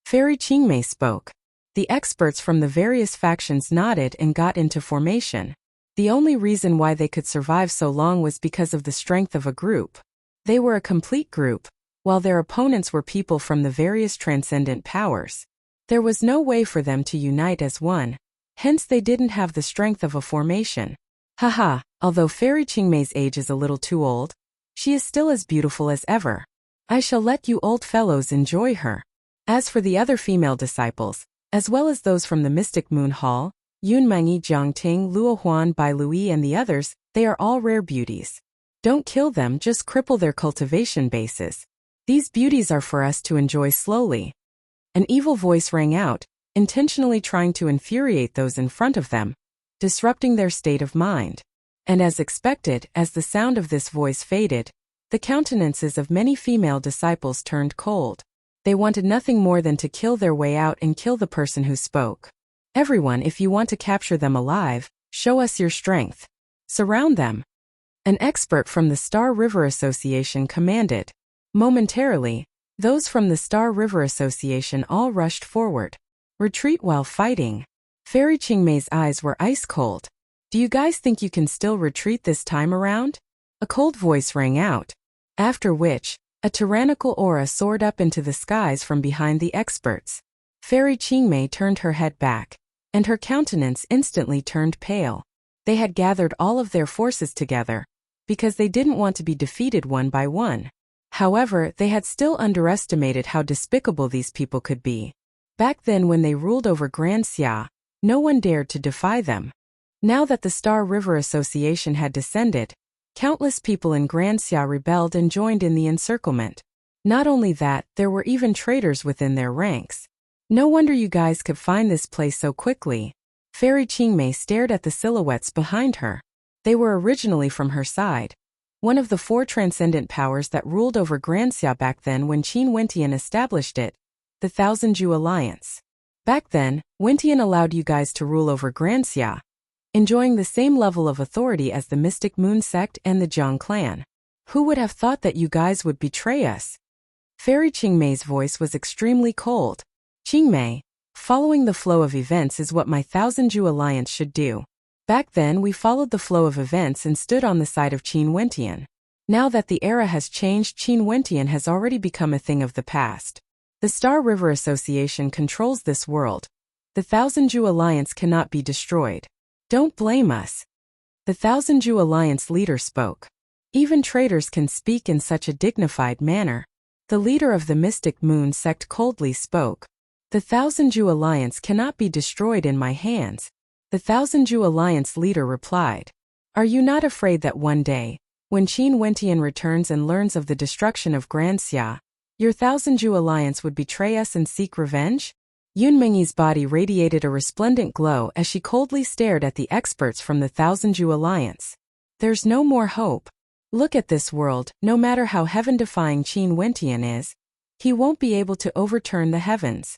Fairy Qingmei spoke. The experts from the various factions nodded and got into formation. The only reason why they could survive so long was because of the strength of a group. They were a complete group, while their opponents were people from the various transcendent powers. There was no way for them to unite as one, hence they didn't have the strength of a formation. Haha, although Fairy Qingmei's age is a little too old, she is still as beautiful as ever. I shall let you old fellows enjoy her. As for the other female disciples, as well as those from the Mystic Moon Hall, Yunmanyi Jiangting, Luohuan Bai Lui and the others, they are all rare beauties. Don't kill them, just cripple their cultivation bases. These beauties are for us to enjoy slowly. An evil voice rang out, intentionally trying to infuriate those in front of them, disrupting their state of mind. And as expected, as the sound of this voice faded, the countenances of many female disciples turned cold. They wanted nothing more than to kill their way out and kill the person who spoke. Everyone, if you want to capture them alive, show us your strength. Surround them. An expert from the Star River Association commanded. Momentarily, those from the Star River Association all rushed forward. Retreat while fighting. Fairy Qingmei's eyes were ice cold. Do you guys think you can still retreat this time around? A cold voice rang out. After which, a tyrannical aura soared up into the skies from behind the experts. Fairy Qingmei turned her head back, and her countenance instantly turned pale. They had gathered all of their forces together, because they didn't want to be defeated one by one. However, they had still underestimated how despicable these people could be. Back then when they ruled over Grand Xia, no one dared to defy them. Now that the Star River Association had descended, countless people in Grand Xia rebelled and joined in the encirclement. Not only that, there were even traitors within their ranks. No wonder you guys could find this place so quickly. Fairy Qingmei stared at the silhouettes behind her. They were originally from her side. One of the 4 transcendent powers that ruled over Grand Xia back then when Qin Wentian established it, the Thousand Ju Alliance. Back then, Wentian allowed you guys to rule over Grand Xia, enjoying the same level of authority as the Mystic Moon Sect and the Jiang clan. Who would have thought that you guys would betray us? Fairy Qingmei's voice was extremely cold. Qingmei, following the flow of events is what my Thousand Ju Alliance should do. Back then we followed the flow of events and stood on the side of Qin Wentian. Now that the era has changed, Qin Wentian has already become a thing of the past. The Star River Association controls this world. The Thousand Jew Alliance cannot be destroyed. Don't blame us. The Thousand Jew Alliance leader spoke. Even traitors can speak in such a dignified manner. The leader of the Mystic Moon sect coldly spoke. The Thousand Jew Alliance cannot be destroyed in my hands. The Thousand Jew Alliance leader replied. Are you not afraid that one day, when Qin Wentian returns and learns of the destruction of Grand Xia, your Thousand Jew Alliance would betray us and seek revenge? Yun Mingyi's body radiated a resplendent glow as she coldly stared at the experts from the Thousand Jew Alliance. There's no more hope. Look at this world, no matter how heaven-defying Qin Wentian is, he won't be able to overturn the heavens.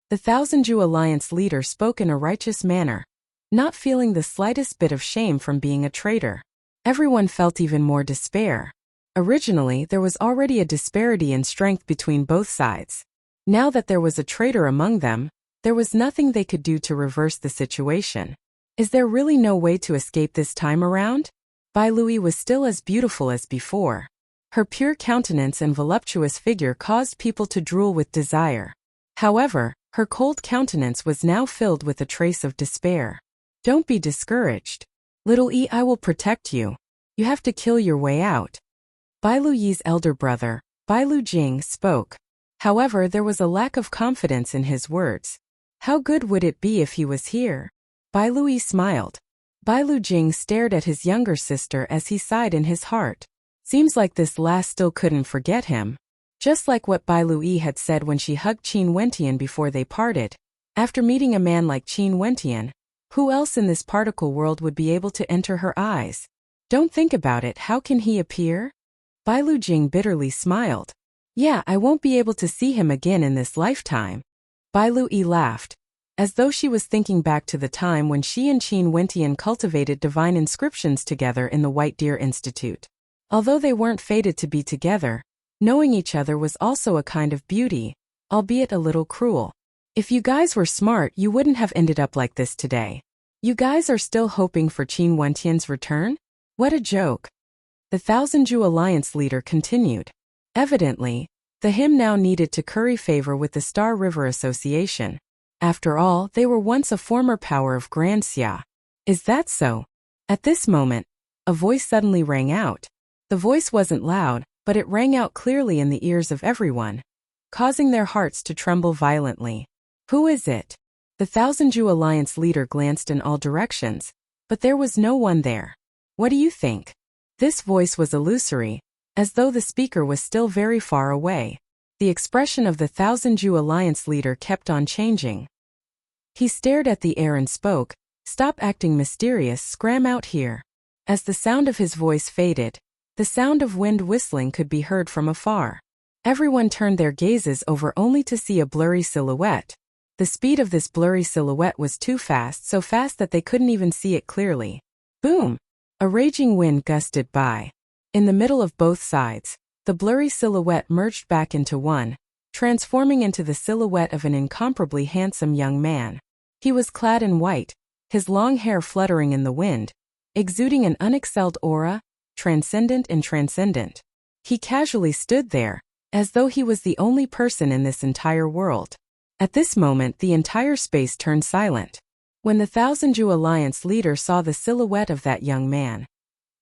The Thousand Jew Alliance leader spoke in a righteous manner, not feeling the slightest bit of shame from being a traitor. Everyone felt even more despair. Originally, there was already a disparity in strength between both sides. Now that there was a traitor among them, there was nothing they could do to reverse the situation. Is there really no way to escape this time around? Bai Lui was still as beautiful as before. Her pure countenance and voluptuous figure caused people to drool with desire. However, her cold countenance was now filled with a trace of despair. Don't be discouraged. Little E, I will protect you. You have to kill your way out. Bai Luyi's elder brother, Bai Lu Jing, spoke. However, there was a lack of confidence in his words. How good would it be if he was here? Bai Lui smiled. Bai Lu Jing stared at his younger sister as he sighed in his heart. Seems like this last still couldn't forget him. Just like what Bai Lui had said when she hugged Qin Wentian before they parted. After meeting a man like Qin Wentian, who else in this particle world would be able to enter her eyes? Don't think about it, how can he appear? Bai Lu Jing bitterly smiled. Yeah, I won't be able to see him again in this lifetime. Bai Lu Yi laughed, as though she was thinking back to the time when she and Qin Wentian cultivated divine inscriptions together in the White Deer Institute. Although they weren't fated to be together, knowing each other was also a kind of beauty, albeit a little cruel. If you guys were smart, you wouldn't have ended up like this today. You guys are still hoping for Qin Wentian's return? What a joke. The Thousand Jew Alliance leader continued. Evidently, the him now needed to curry favor with the Star River Association. After all, they were once a former power of Grand Xia. Is that so? At this moment, a voice suddenly rang out. The voice wasn't loud, but it rang out clearly in the ears of everyone, causing their hearts to tremble violently. Who is it? The Thousand Jew Alliance leader glanced in all directions, but there was no one there. What do you think? This voice was illusory, as though the speaker was still very far away. The expression of the Thousand Jew Alliance leader kept on changing. He stared at the air and spoke, "Stop acting mysterious, scram out here." As the sound of his voice faded, the sound of wind whistling could be heard from afar. Everyone turned their gazes over only to see a blurry silhouette. The speed of this blurry silhouette was too fast, so fast that they couldn't even see it clearly. Boom! A raging wind gusted by. In the middle of both sides, the blurry silhouette merged back into one, transforming into the silhouette of an incomparably handsome young man. He was clad in white, his long hair fluttering in the wind, exuding an unexcelled aura, transcendent and transcendent. He casually stood there, as though he was the only person in this entire world. At this moment, the entire space turned silent. When the Thousand Jew Alliance leader saw the silhouette of that young man,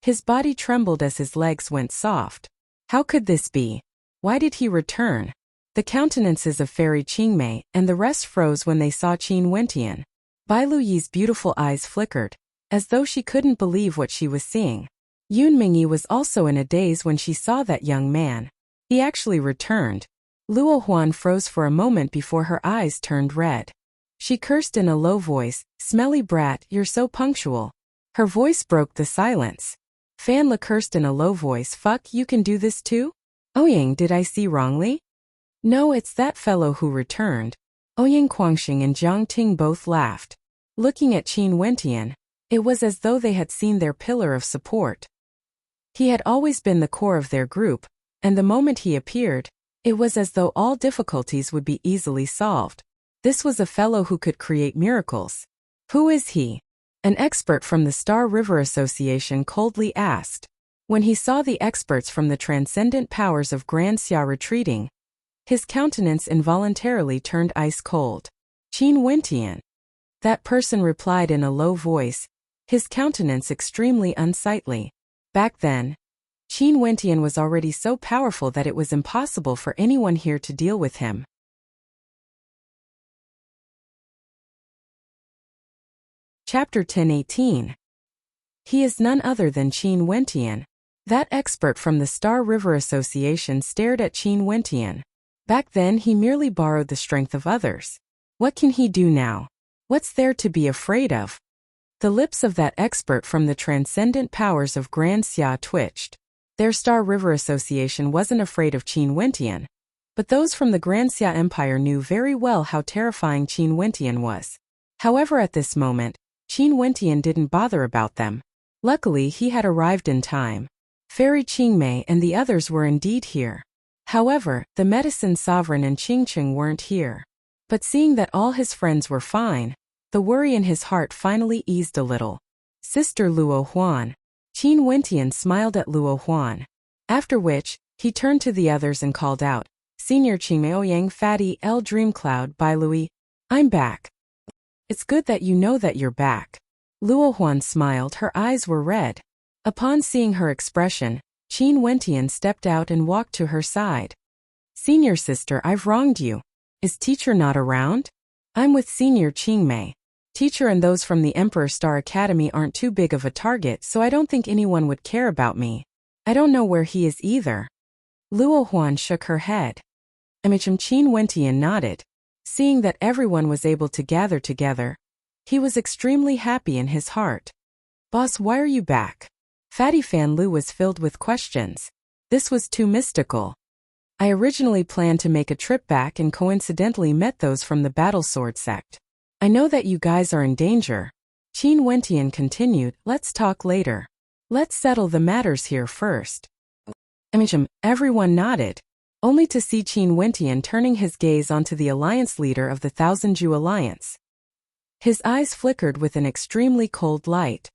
his body trembled as his legs went soft. How could this be? Why did he return? The countenances of Fairy Qingmei and the rest froze when they saw Qin Wentian. Bai Luyi's beautiful eyes flickered, as though she couldn't believe what she was seeing. Yun Mingyi was also in a daze when she saw that young man. He actually returned. Luo Huan froze for a moment before her eyes turned red. She cursed in a low voice, "Smelly brat, you're so punctual." Her voice broke the silence. Fan Le cursed in a low voice, "Fuck, you can do this too?" Ouyang, did I see wrongly? No, it's that fellow who returned. Ouyang Guangxing and Jiang Ting both laughed. Looking at Qin Wentian, it was as though they had seen their pillar of support. He had always been the core of their group, and the moment he appeared, it was as though all difficulties would be easily solved. This was a fellow who could create miracles. Who is he? An expert from the Star River Association coldly asked. When he saw the experts from the transcendent powers of Grand Xia retreating, His countenance involuntarily turned ice cold. Qin Wentian. That person replied in a low voice, his countenance extremely unsightly. Back then, Qin Wentian was already so powerful that it was impossible for anyone here to deal with him. Chapter 10:18. He is none other than Qin Wentian. That expert from the Star River Association stared at Qin Wentian. Back then he merely borrowed the strength of others. What can he do now? What's there to be afraid of? The lips of that expert from the transcendent powers of Grand Xia twitched. Their Star River Association wasn't afraid of Qin Wentian, but those from the Grand Xia Empire knew very well how terrifying Qin Wentian was. However, at this moment, Qin Wentian didn't bother about them. Luckily, he had arrived in time. Fairy Qingmei and the others were indeed here. However, the medicine sovereign and Qingqing weren't here. But seeing that all his friends were fine, the worry in his heart finally eased a little. Sister Luo Huan. Qin Wentian smiled at Luo Huan. After which, he turned to the others and called out, Senior Qingmei Ouyang Fatty L Dreamcloud Bai Lui. I'm back. It's good that you know that you're back. Luo Huan smiled, her eyes were red. Upon seeing her expression, Qin Wentian stepped out and walked to her side. Senior sister, I've wronged you. Is teacher not around? I'm with Senior Qingmei. Teacher and those from the Emperor Star Academy aren't too big of a target, so I don't think anyone would care about me. I don't know where he is either. Luo Huan shook her head. Qin Wentian nodded. Seeing that everyone was able to gather together, he was extremely happy in his heart. Boss, why are you back? Fatty Fan Lu was filled with questions. This was too mystical. I originally planned to make a trip back and coincidentally met those from the Battle Sword sect. I know that you guys are in danger. Qin Wentian continued, let's talk later. Let's settle the matters here first. Everyone nodded, only to see Qin Wentian turning his gaze onto the alliance leader of the Thousand Ju Alliance. His eyes flickered with an extremely cold light.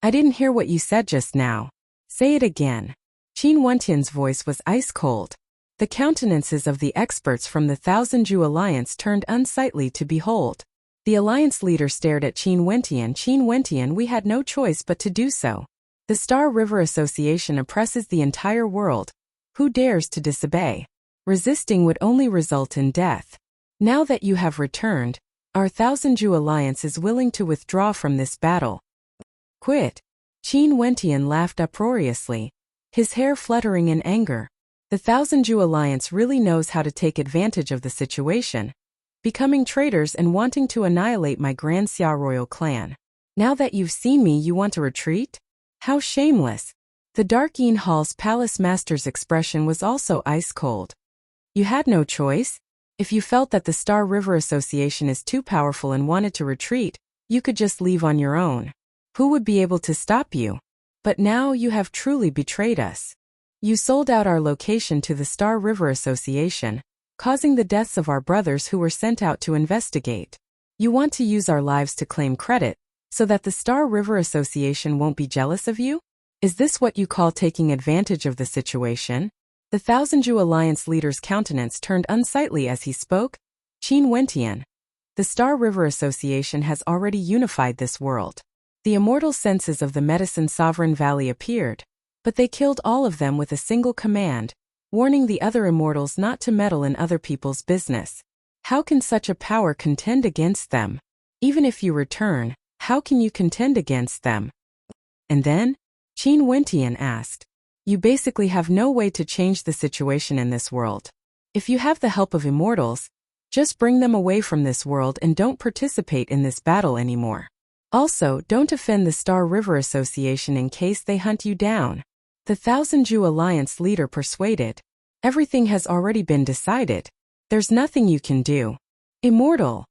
I didn't hear what you said just now. Say it again. Qin Wentian's voice was ice cold. The countenances of the experts from the Thousand Ju Alliance turned unsightly to behold. The alliance leader stared at Qin Wentian. Qin Wentian, we had no choice but to do so. The Star River Association oppresses the entire world. Who dares to disobey? Resisting would only result in death. Now that you have returned, our Thousand Ju Alliance is willing to withdraw from this battle. Quit. Qin Wentian laughed uproariously, his hair fluttering in anger. The Thousand Ju Alliance really knows how to take advantage of the situation, becoming traitors and wanting to annihilate my Grand Xia royal clan. Now that you've seen me, you want to retreat? How shameless. The Dark Yin Hall's palace master's expression was also ice cold. You had no choice. If you felt that the Star River Association is too powerful and wanted to retreat, you could just leave on your own. Who would be able to stop you? But now you have truly betrayed us. You sold out our location to the Star River Association, causing the deaths of our brothers who were sent out to investigate. You want to use our lives to claim credit, so that the Star River Association won't be jealous of you? Is this what you call taking advantage of the situation? The Thousand Ju Alliance leader's countenance turned unsightly as he spoke. Qin Wentian. The Star River Association has already unified this world. The immortal senses of the Medicine Sovereign Valley appeared, but they killed all of them with a single command, warning the other immortals not to meddle in other people's business. How can such a power contend against them? Even if you return, how can you contend against them? And then? Qin Wentian asked. You basically have no way to change the situation in this world. If you have the help of immortals, just bring them away from this world and don't participate in this battle anymore. Also, don't offend the Star River Association in case they hunt you down. The Thousand Ju Alliance leader persuaded. Everything has already been decided. There's nothing you can do. Immortal.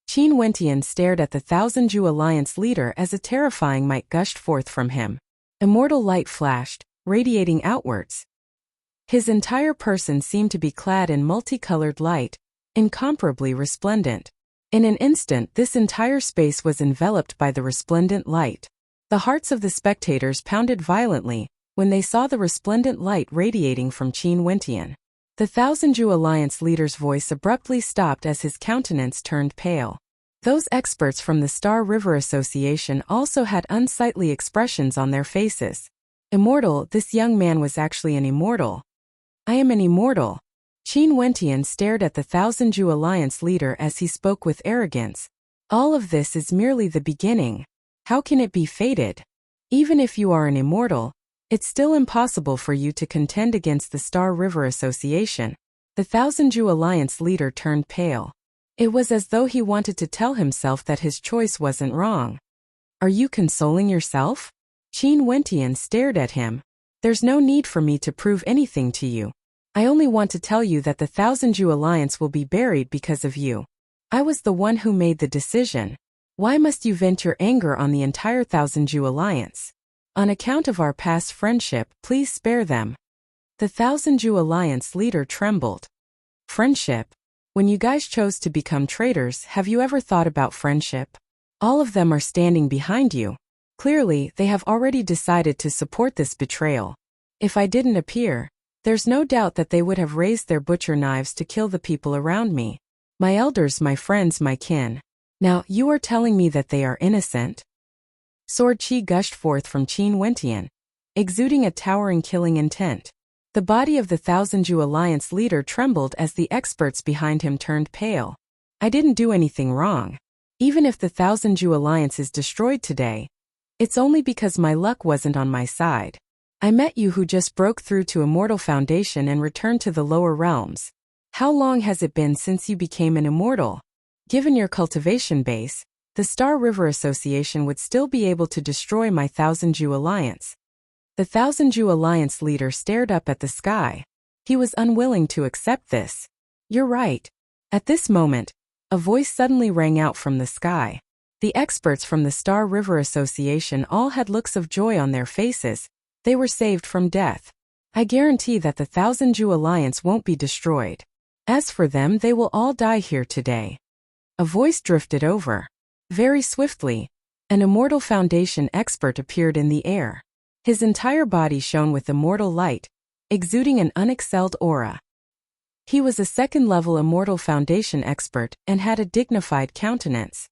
Qin Wentian stared at the Thousand Ju Alliance leader as a terrifying might gushed forth from him. Immortal light flashed, radiating outwards. His entire person seemed to be clad in multicolored light, incomparably resplendent. In an instant, this entire space was enveloped by the resplendent light. The hearts of the spectators pounded violently when they saw the resplendent light radiating from Qin Wentian. The Thousand Jew Alliance leader's voice abruptly stopped as his countenance turned pale. Those experts from the Star River Association also had unsightly expressions on their faces. Immortal, this young man was actually an immortal. I am an immortal. Qin Wentian stared at the Thousand Jew Alliance leader as he spoke with arrogance. All of this is merely the beginning. How can it be fated? Even if you are an immortal, it's still impossible for you to contend against the Star River Association. The Thousand Jew Alliance leader turned pale. It was as though he wanted to tell himself that his choice wasn't wrong. Are you consoling yourself? Qin Wentian stared at him. There's no need for me to prove anything to you. I only want to tell you that the Thousand Jew Alliance will be buried because of you. I was the one who made the decision. Why must you vent your anger on the entire Thousand Jew Alliance? On account of our past friendship, please spare them. The Thousand Jew Alliance leader trembled. Friendship? When you guys chose to become traitors, have you ever thought about friendship? All of them are standing behind you. Clearly, they have already decided to support this betrayal. If I didn't appear, there's no doubt that they would have raised their butcher knives to kill the people around me. My elders, my friends, my kin. Now, you are telling me that they are innocent? Sword qi gushed forth from Qin Wentian, exuding a towering killing intent. The body of the Thousand Jew Alliance leader trembled as the experts behind him turned pale. I didn't do anything wrong. Even if the Thousand Jew Alliance is destroyed today, it's only because my luck wasn't on my side. I met you who just broke through to Immortal Foundation and returned to the lower realms. How long has it been since you became an immortal? Given your cultivation base, the Star River Association would still be able to destroy my Thousand Jew Alliance. The Thousand Jew Alliance leader stared up at the sky. He was unwilling to accept this. You're right. At this moment, a voice suddenly rang out from the sky. The experts from the Star River Association all had looks of joy on their faces. They were saved from death. I guarantee that the Thousand Jew Alliance won't be destroyed. As for them, they will all die here today. A voice drifted over. Very swiftly, an Immortal Foundation expert appeared in the air. His entire body shone with immortal light, exuding an unexcelled aura. He was a second-level Immortal Foundation expert and had a dignified countenance.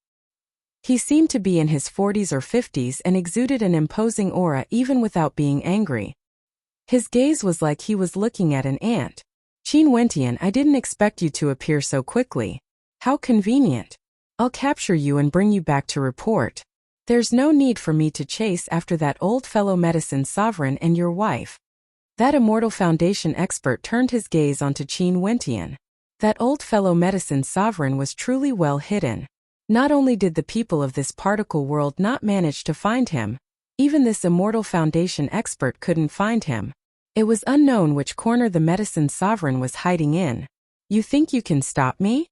He seemed to be in his 40s or 50s and exuded an imposing aura even without being angry. His gaze was like he was looking at an ant. Qin Wentian, I didn't expect you to appear so quickly. How convenient. I'll capture you and bring you back to report. There's no need for me to chase after that old fellow medicine sovereign and your wife. That Immortal Foundation expert turned his gaze onto Qin Wentian. That old fellow medicine sovereign was truly well hidden. Not only did the people of this particle world not manage to find him, even this Immortal Foundation expert couldn't find him. It was unknown which corner the medicine sovereign was hiding in. You think you can stop me?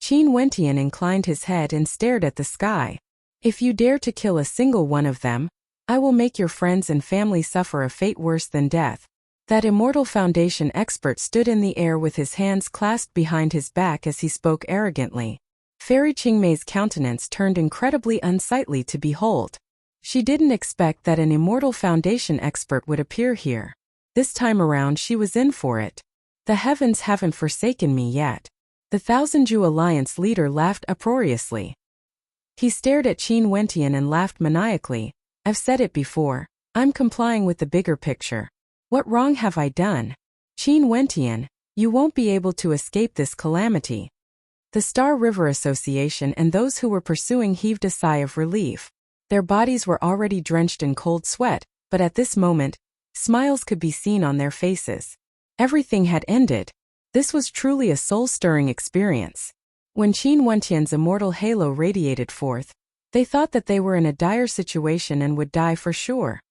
Qin Wentian inclined his head and stared at the sky. If you dare to kill a single one of them, I will make your friends and family suffer a fate worse than death. That Immortal Foundation expert stood in the air with his hands clasped behind his back as he spoke arrogantly. Fairy Qingmei's countenance turned incredibly unsightly to behold. She didn't expect that an Immortal Foundation expert would appear here. This time around she was in for it. The heavens haven't forsaken me yet. The Thousand Jew Alliance leader laughed uproariously. He stared at Qin Wentian and laughed maniacally. I've said it before. I'm complying with the bigger picture. What wrong have I done? Qin Wentian, you won't be able to escape this calamity. The Star River Association and those who were pursuing heaved a sigh of relief. Their bodies were already drenched in cold sweat, but at this moment, smiles could be seen on their faces. Everything had ended. This was truly a soul-stirring experience. When Qin Wentian's immortal halo radiated forth, they thought that they were in a dire situation and would die for sure.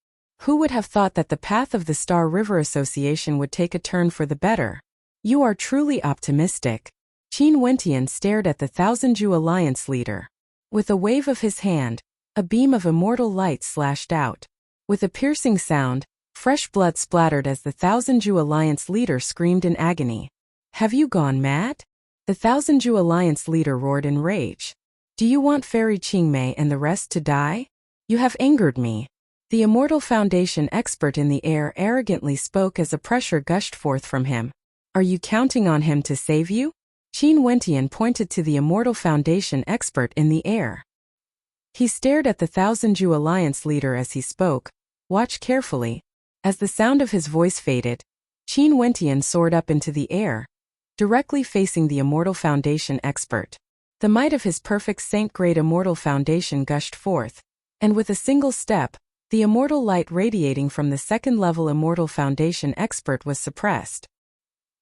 Who would have thought that the path of the Star River Association would take a turn for the better? You are truly optimistic. Qin Wentian stared at the Thousand Jew Alliance leader. With a wave of his hand, a beam of immortal light slashed out. With a piercing sound, fresh blood splattered as the Thousand Jew Alliance leader screamed in agony. Have you gone mad? The Thousand Jew Alliance leader roared in rage. Do you want Fairy Qingmei and the rest to die? You have angered me. The Immortal Foundation expert in the air arrogantly spoke as a pressure gushed forth from him. Are you counting on him to save you? Qin Wentian pointed to the Immortal Foundation expert in the air. He stared at the Thousand Zhu Alliance leader as he spoke. Watch carefully. As the sound of his voice faded, Qin Wentian soared up into the air, directly facing the Immortal Foundation expert. The might of his perfect saint-grade Immortal Foundation gushed forth, and with a single step, the immortal light radiating from the second-level Immortal Foundation expert was suppressed.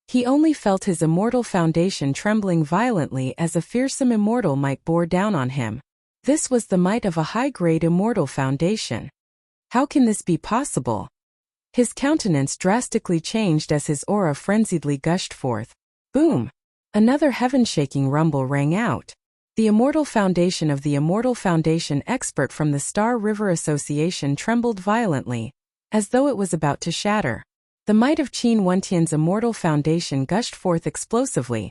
He only felt his Immortal Foundation trembling violently as a fearsome immortal might bore down on him. This was the might of a high-grade Immortal Foundation. How can this be possible? His countenance drastically changed as his aura frenziedly gushed forth. Boom! Another heaven-shaking rumble rang out. The Immortal Foundation of the Immortal Foundation expert from the Star River Association trembled violently, as though it was about to shatter. The might of Qin Wentian's Immortal Foundation gushed forth explosively,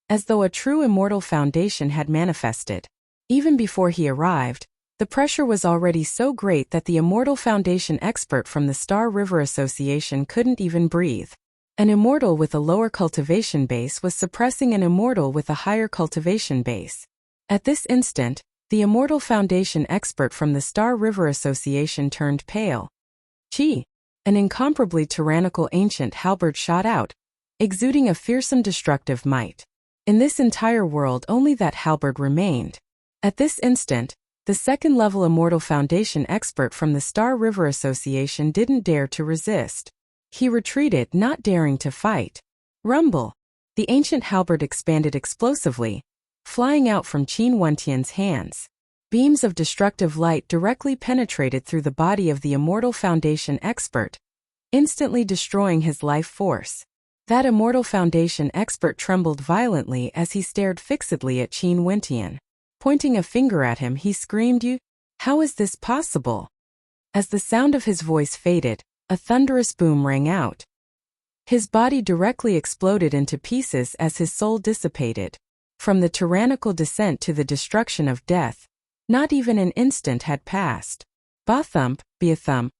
as though a true Immortal Foundation had manifested. Even before he arrived, the pressure was already so great that the Immortal Foundation expert from the Star River Association couldn't even breathe. An immortal with a lower cultivation base was suppressing an immortal with a higher cultivation base. At this instant, the Immortal Foundation expert from the Star River Association turned pale. Qi! An incomparably tyrannical ancient halberd shot out, exuding a fearsome destructive might. In this entire world only that halberd remained. At this instant, the second-level Immortal Foundation expert from the Star River Association didn't dare to resist. He retreated, not daring to fight. Rumble! The ancient halberd expanded explosively, flying out from Qin Wentian's hands. Beams of destructive light directly penetrated through the body of the Immortal Foundation expert, instantly destroying his life force. That Immortal Foundation expert trembled violently as he stared fixedly at Qin Wentian. Pointing a finger at him, he screamed, "You! How is this possible?" As the sound of his voice faded, a thunderous boom rang out. His body directly exploded into pieces as his soul dissipated. From the tyrannical descent to the destruction of death, not even an instant had passed. Ba-thump, be-a-thump.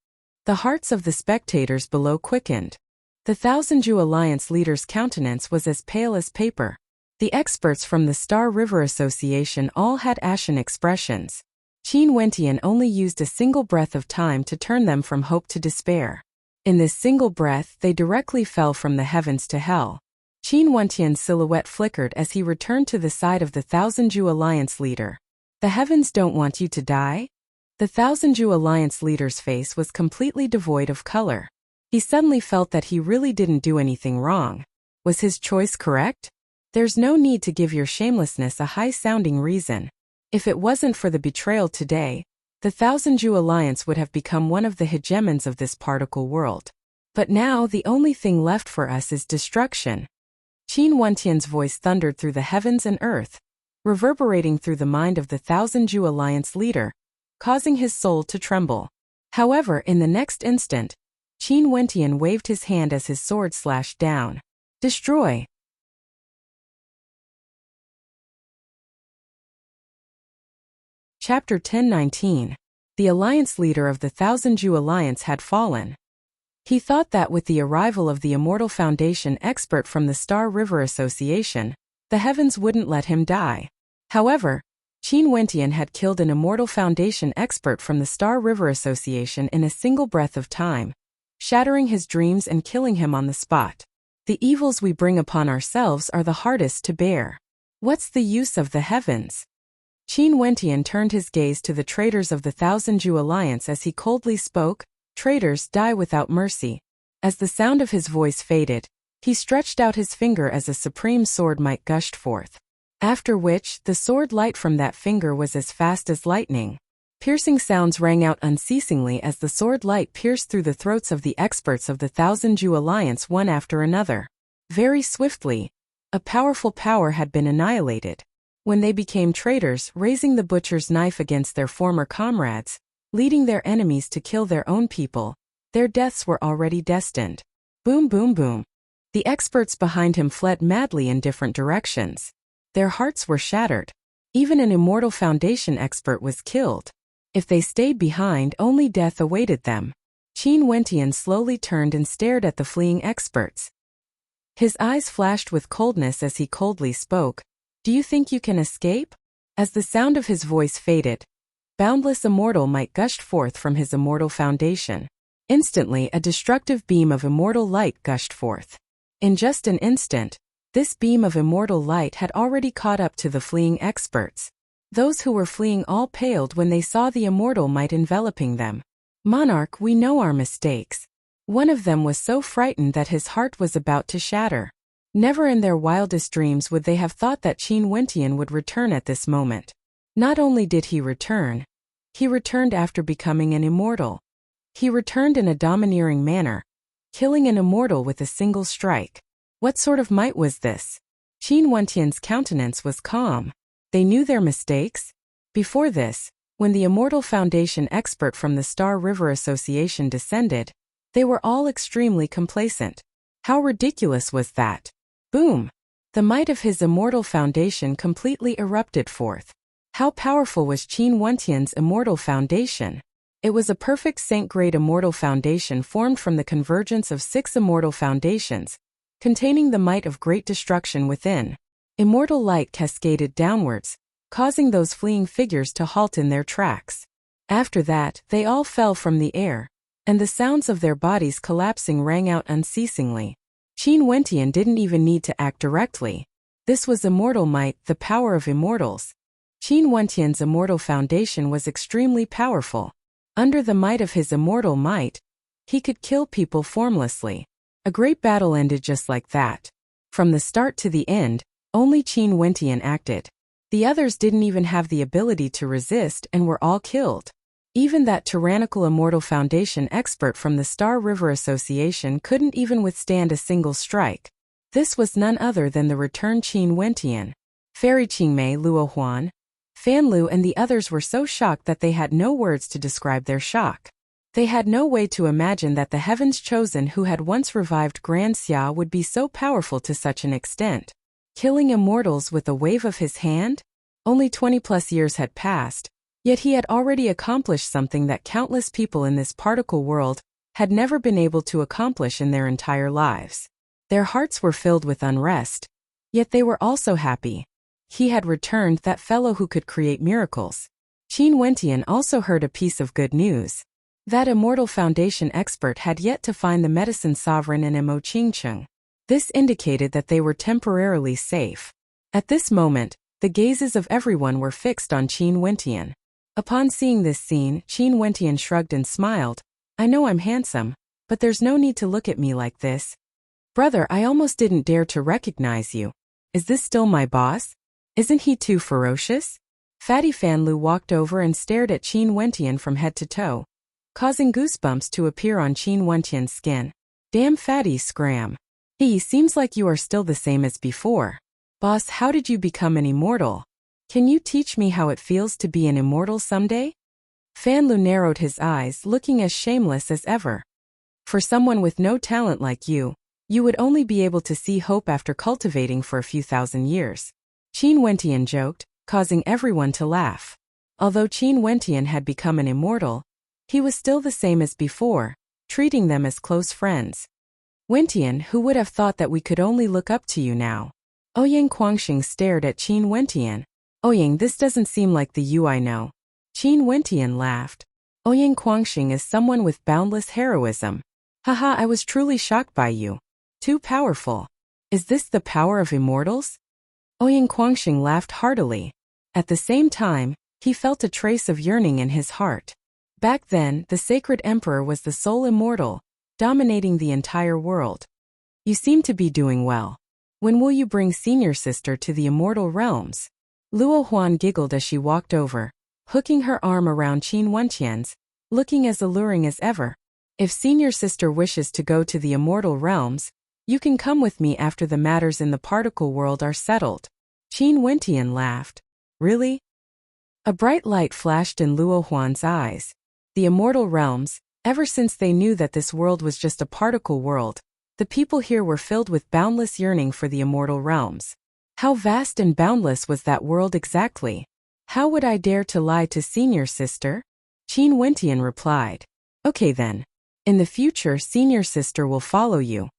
The hearts of the spectators below quickened. The Thousand Zhu Alliance leader's countenance was as pale as paper. The experts from the Star River Association all had ashen expressions. Qin Wentian only used a single breath of time to turn them from hope to despair. In this single breath, they directly fell from the heavens to hell. Qin Wentian's silhouette flickered as he returned to the side of the Thousand Zhu Alliance leader. The heavens don't want you to die? The Thousand Zhu Alliance leader's face was completely devoid of color. He suddenly felt that he really didn't do anything wrong. Was his choice correct? There's no need to give your shamelessness a high-sounding reason. If it wasn't for the betrayal today, the Thousand Zhu Alliance would have become one of the hegemons of this particle world. But now the only thing left for us is destruction. Qin Wentian's voice thundered through the heavens and earth, reverberating through the mind of the Thousand Zhu Alliance leader, causing his soul to tremble. However, in the next instant, Qin Wentian waved his hand as his sword slashed down. Destroy! Chapter 10:19. The Alliance leader of the Thousand Zhu Alliance had fallen. He thought that with the arrival of the Immortal Foundation expert from the Star River Association, the heavens wouldn't let him die. However, Qin Wentian had killed an Immortal Foundation expert from the Star River Association in a single breath of time, shattering his dreams and killing him on the spot. The evils we bring upon ourselves are the hardest to bear. What's the use of the heavens? Qin Wentian turned his gaze to the traitors of the Thousand Zhu Alliance as he coldly spoke, "Traitors, die without mercy." As the sound of his voice faded, he stretched out his finger as a supreme sword might gushed forth. After which, the sword light from that finger was as fast as lightning. Piercing sounds rang out unceasingly as the sword light pierced through the throats of the experts of the Thousand Zhu Alliance one after another. Very swiftly, a powerful power had been annihilated. When they became traitors, raising the butcher's knife against their former comrades, leading their enemies to kill their own people, their deaths were already destined. Boom, boom, boom. The experts behind him fled madly in different directions. Their hearts were shattered. Even an Immortal Foundation expert was killed. If they stayed behind, only death awaited them. Qin Wentian slowly turned and stared at the fleeing experts. His eyes flashed with coldness as he coldly spoke. Do you think you can escape? As the sound of his voice faded, boundless immortal might gushed forth from his immortal foundation. Instantly, a destructive beam of immortal light gushed forth. In just an instant, this beam of immortal light had already caught up to the fleeing experts. Those who were fleeing all paled when they saw the immortal might enveloping them. Monarch, we know our mistakes. One of them was so frightened that his heart was about to shatter. Never in their wildest dreams would they have thought that Qin Wentian would return at this moment. Not only did he returned after becoming an immortal. He returned in a domineering manner, killing an immortal with a single strike. What sort of might was this? Qin Wentian's countenance was calm. They knew their mistakes? Before this, when the Immortal Foundation expert from the Star River Association descended, they were all extremely complacent. How ridiculous was that? Boom! The might of his Immortal Foundation completely erupted forth. How powerful was Qin Wentian's Immortal Foundation? It was a perfect Saint-grade Immortal Foundation formed from the convergence of 6 Immortal Foundations, containing the might of great destruction within. Immortal light cascaded downwards, causing those fleeing figures to halt in their tracks. After that, they all fell from the air, and the sounds of their bodies collapsing rang out unceasingly. Qin Wentian didn't even need to act directly. This was immortal might, the power of immortals. Qin Wentian's Immortal Foundation was extremely powerful. Under the might of his immortal might, he could kill people formlessly. A great battle ended just like that. From the start to the end, only Qin Wentian acted. The others didn't even have the ability to resist and were all killed. Even that tyrannical Immortal Foundation expert from the Star River Association couldn't even withstand a single strike. This was none other than the returned Qin Wentian. Fairy Qingmei, Luo Huan, Fan Lu and the others were so shocked that they had no words to describe their shock. They had no way to imagine that the Heaven's Chosen who had once revived Grand Xia would be so powerful to such an extent. Killing immortals with a wave of his hand? Only 20+ years had passed, yet he had already accomplished something that countless people in this particle world had never been able to accomplish in their entire lives. Their hearts were filled with unrest, yet they were also happy. He had returned, that fellow who could create miracles. Qin Wentian also heard a piece of good news. That Immortal Foundation expert had yet to find the medicine sovereign in Mo Qingcheng. This indicated that they were temporarily safe. At this moment, the gazes of everyone were fixed on Qin Wentian. Upon seeing this scene, Qin Wentian shrugged and smiled. I know I'm handsome, but there's no need to look at me like this. Brother, I almost didn't dare to recognize you. Is this still my boss? Isn't he too ferocious? Fatty Fan Lu walked over and stared at Qin Wentian from head to toe, causing goosebumps to appear on Qin Wentian's skin. Damn Fatty, scram. He seems like you are still the same as before. Boss, how did you become an immortal? Can you teach me how it feels to be an immortal someday? Fan Lu narrowed his eyes, looking as shameless as ever. For someone with no talent like you would only be able to see hope after cultivating for a few thousand years. Qin Wentian joked, causing everyone to laugh. Although Qin Wentian had become an immortal, he was still the same as before, treating them as close friends. Wentian, who would have thought that we could only look up to you now? Ouyang Guangxing stared at Qin Wentian. Ouyang, this doesn't seem like the you I know. Qin Wentian laughed. Ouyang Guangxing is someone with boundless heroism. Haha, I was truly shocked by you. Too powerful. Is this the power of immortals? Ouyang Guangxing laughed heartily. At the same time, he felt a trace of yearning in his heart. Back then, the Sacred Emperor was the sole immortal, dominating the entire world. You seem to be doing well. When will you bring senior sister to the immortal realms? Luo Huan giggled as she walked over, hooking her arm around Qin Wentian's, looking as alluring as ever. If senior sister wishes to go to the immortal realms, you can come with me after the matters in the particle world are settled. Qin Wentian laughed. Really? A bright light flashed in Luo Huan's eyes. The immortal realms, ever since they knew that this world was just a particle world, the people here were filled with boundless yearning for the immortal realms. How vast and boundless was that world exactly? How would I dare to lie to senior sister? Qin Wentian replied. Okay then. In the future, senior sister will follow you.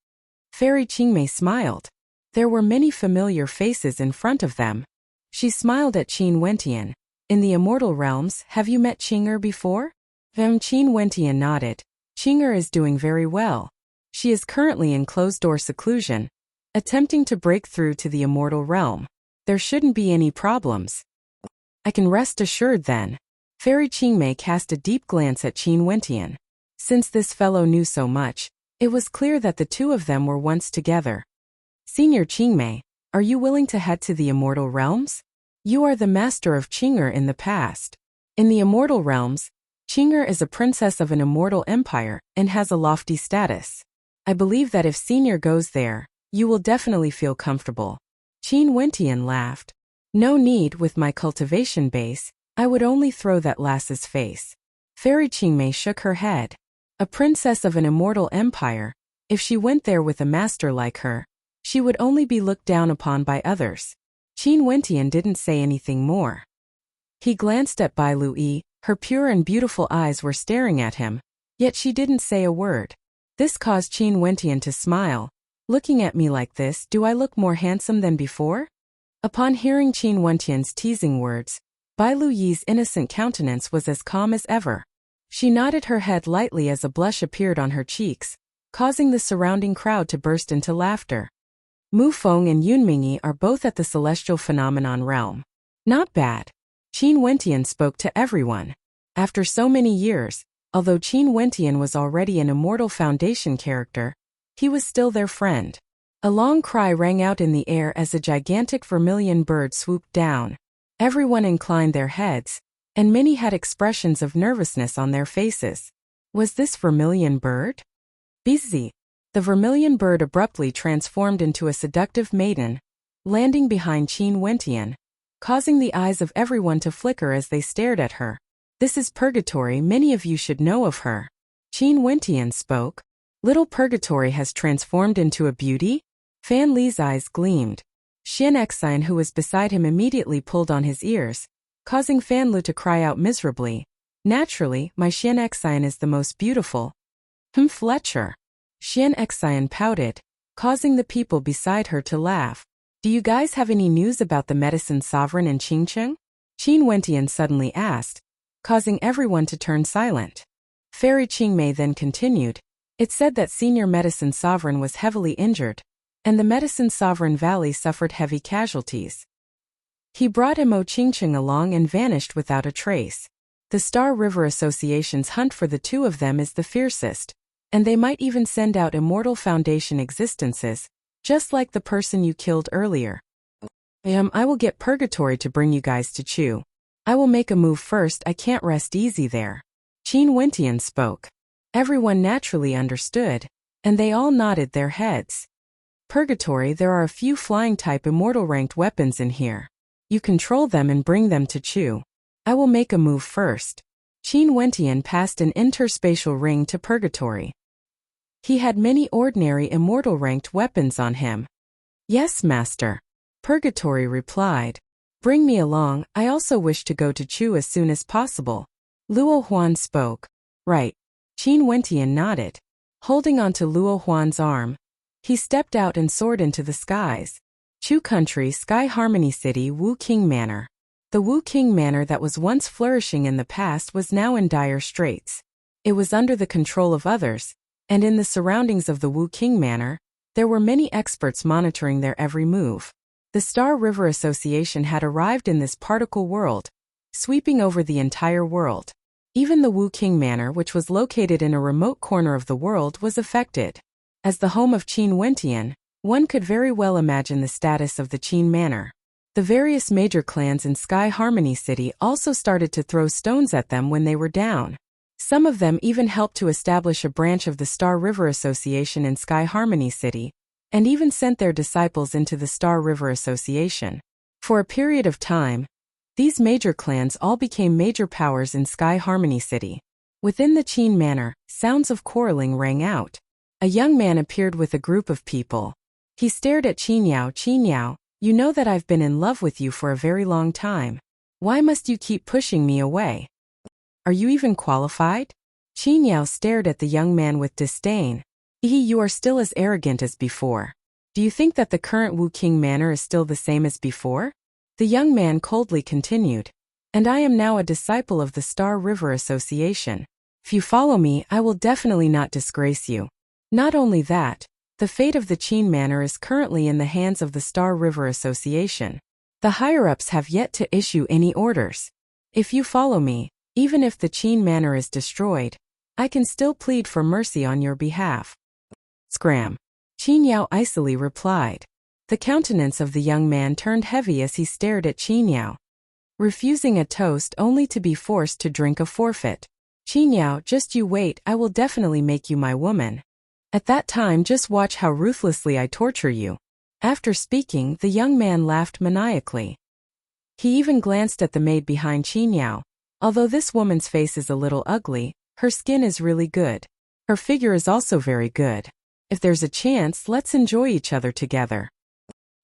Fairy Qingmei smiled. There were many familiar faces in front of them. She smiled at Qin Wentian. In the immortal realms, have you met Qing'er before? Qin Wentian nodded. Qing'er is doing very well. She is currently in closed-door seclusion, attempting to break through to the immortal realm. There shouldn't be any problems. I can rest assured then. Fairy Qingmei cast a deep glance at Qin Wentian. Since this fellow knew so much, it was clear that the two of them were once together. Senior Qingmei, are you willing to head to the immortal realms? You are the master of Qing'er in the past. In the immortal realms, Qing'er is a princess of an immortal empire and has a lofty status. I believe that if Senior goes there, you will definitely feel comfortable. Qin Wentian laughed. No need, with my cultivation base, I would only throw that lass's face. Fairy Qingmei shook her head. A princess of an immortal empire, if she went there with a master like her, she would only be looked down upon by others. Qin Wentian didn't say anything more. He glanced at Bai Lui, her pure and beautiful eyes were staring at him, yet she didn't say a word. This caused Qin Wentian to smile. Looking at me like this, do I look more handsome than before? Upon hearing Qin Wentian's teasing words, Bai Luyi's innocent countenance was as calm as ever. She nodded her head lightly as a blush appeared on her cheeks, causing the surrounding crowd to burst into laughter. Mu Feng and Yunmingyi are both at the celestial phenomenon realm. Not bad. Qin Wentian spoke to everyone. After so many years, although Qin Wentian was already an immortal foundation character, he was still their friend. A long cry rang out in the air as a gigantic vermilion bird swooped down. Everyone inclined their heads, and many had expressions of nervousness on their faces. Was this vermilion bird? Busy. The vermilion bird abruptly transformed into a seductive maiden, landing behind Qin Wentian, causing the eyes of everyone to flicker as they stared at her. This is Purgatory, many of you should know of her. Qin Wentian spoke. Little Purgatory has transformed into a beauty? Fan Li's eyes gleamed. Xian Exine, who was beside him, immediately pulled on his ears, causing Fan Lu to cry out miserably. Naturally, my Xian Exine is the most beautiful. Fletcher. Xian Exine pouted, causing the people beside her to laugh. Do you guys have any news about the medicine sovereign in Qingcheng? Qin Wentian suddenly asked, causing everyone to turn silent. Fairy Qingmei then continued. It said that senior medicine sovereign was heavily injured, and the medicine sovereign valley suffered heavy casualties. He brought Mo Qingcheng along and vanished without a trace. The Star River Association's hunt for the two of them is the fiercest, and they might even send out immortal foundation existences, just like the person you killed earlier. I will get Purgatory to bring you guys to Chu. I will make a move first, I can't rest easy there. Qin Wentian spoke. Everyone naturally understood, and they all nodded their heads. Purgatory, there are a few flying-type immortal-ranked weapons in here. You control them and bring them to Chu. I will make a move first. Qin Wentian passed an interspatial ring to Purgatory. He had many ordinary immortal-ranked weapons on him. Yes, master. Purgatory replied. Bring me along, I also wish to go to Chu as soon as possible. Luo Huan spoke. Right. Qin Wentian nodded. Holding onto Luo Huan's arm, he stepped out and soared into the skies. Chu Country, Sky Harmony City, Wu King Manor. The Wu King Manor that was once flourishing in the past was now in dire straits. It was under the control of others, and in the surroundings of the Wu King Manor, there were many experts monitoring their every move. The Star River Association had arrived in this particle world, sweeping over the entire world. Even the Wu King Manor, which was located in a remote corner of the world, was affected. As the home of Qin Wentian, one could very well imagine the status of the Qin Manor. The various major clans in Sky Harmony City also started to throw stones at them when they were down. Some of them even helped to establish a branch of the Star River Association in Sky Harmony City, and even sent their disciples into the Star River Association. For a period of time, these major clans all became major powers in Sky Harmony City. Within the Qin Manor, sounds of quarreling rang out. A young man appeared with a group of people. He stared at Qin Yao. Qin Yao, you know that I've been in love with you for a very long time. Why must you keep pushing me away? Are you even qualified? Qin Yao stared at the young man with disdain. You are still as arrogant as before. Do you think that the current Wu King manner is still the same as before? The young man coldly continued. And I am now a disciple of the Star River Association. If you follow me, I will definitely not disgrace you. Not only that, the fate of the Qin Manor is currently in the hands of the Star River Association. The higher-ups have yet to issue any orders. If you follow me, even if the Qin Manor is destroyed, I can still plead for mercy on your behalf. Scram. Qin Yao icily replied. The countenance of the young man turned heavy as he stared at Qin Yao. Refusing a toast only to be forced to drink a forfeit. Qin Yao, just you wait, I will definitely make you my woman. At that time just watch how ruthlessly I torture you. After speaking, the young man laughed maniacally. He even glanced at the maid behind Qin Yao. Although this woman's face is a little ugly, her skin is really good. Her figure is also very good. If there's a chance, let's enjoy each other together.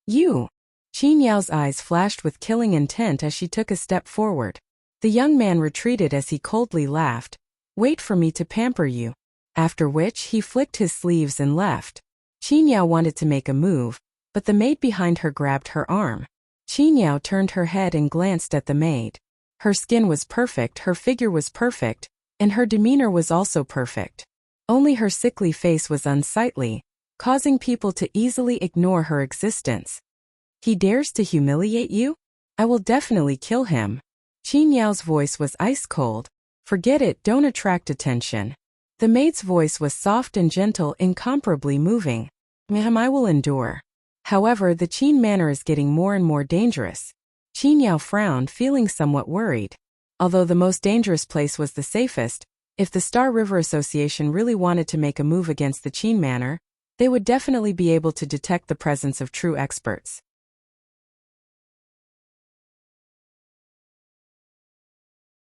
You! Qin Yao's eyes flashed with killing intent as she took a step forward. The young man retreated as he coldly laughed. Wait for me to pamper you. After which he flicked his sleeves and left. Qin Yao wanted to make a move, but the maid behind her grabbed her arm. Qin Yao turned her head and glanced at the maid. Her skin was perfect, her figure was perfect, and her demeanor was also perfect. Only her sickly face was unsightly, causing people to easily ignore her existence. He dares to humiliate you? I will definitely kill him. Qin Yao's voice was ice cold. Forget it, don't attract attention. The maid's voice was soft and gentle, incomparably moving. Ma'am, I will endure. However, the Qin Manor is getting more and more dangerous. Qin Yao frowned, feeling somewhat worried. Although the most dangerous place was the safest, if the Star River Association really wanted to make a move against the Qin Manor, they would definitely be able to detect the presence of true experts.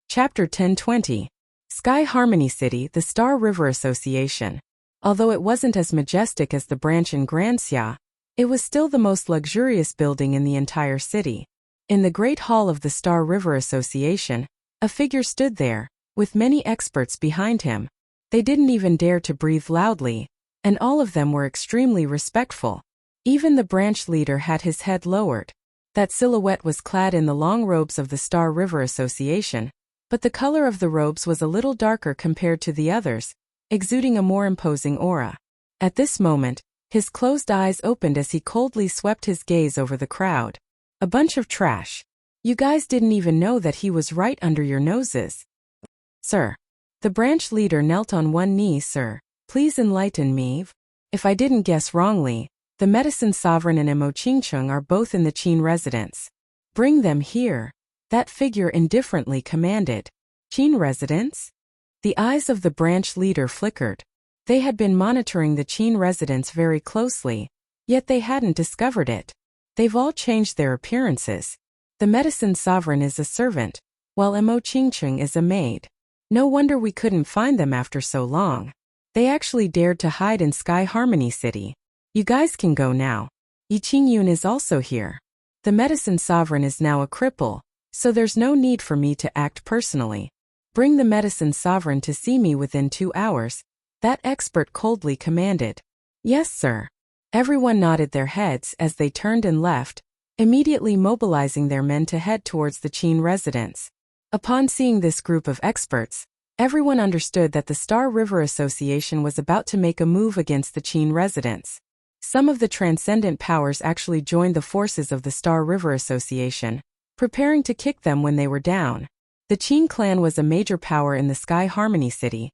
Chapter 1020. Sky Harmony City, the Star River Association. Although it wasn't as majestic as the branch in Granxia, it was still the most luxurious building in the entire city. In the Great Hall of the Star River Association, a figure stood there, with many experts behind him. They didn't even dare to breathe loudly, and all of them were extremely respectful. Even the branch leader had his head lowered. That silhouette was clad in the long robes of the Star River Association, but the color of the robes was a little darker compared to the others, exuding a more imposing aura. At this moment, his closed eyes opened as he coldly swept his gaze over the crowd. A bunch of trash. You guys didn't even know that he was right under your noses. Sir. The branch leader knelt on one knee. Sir, please enlighten me. If I didn't guess wrongly, the Medicine Sovereign and Mo Qingcheng are both in the Qin residence. Bring them here. That figure indifferently commanded. Qin residence? The eyes of the branch leader flickered. They had been monitoring the Qin residence very closely, yet they hadn't discovered it. They've all changed their appearances. The Medicine Sovereign is a servant, while Mo Qingcheng is a maid. No wonder we couldn't find them after so long. They actually dared to hide in Sky Harmony City. You guys can go now. Yi Qingyun is also here. The Medicine Sovereign is now a cripple, so there's no need for me to act personally. Bring the Medicine Sovereign to see me within 2 hours, that expert coldly commanded. Yes, sir. Everyone nodded their heads as they turned and left, immediately mobilizing their men to head towards the Qin residence. Upon seeing this group of experts, everyone understood that the Star River Association was about to make a move against the Qin residence. Some of the transcendent powers actually joined the forces of the Star River Association, preparing to kick them when they were down. The Qin clan was a major power in the Sky Harmony City,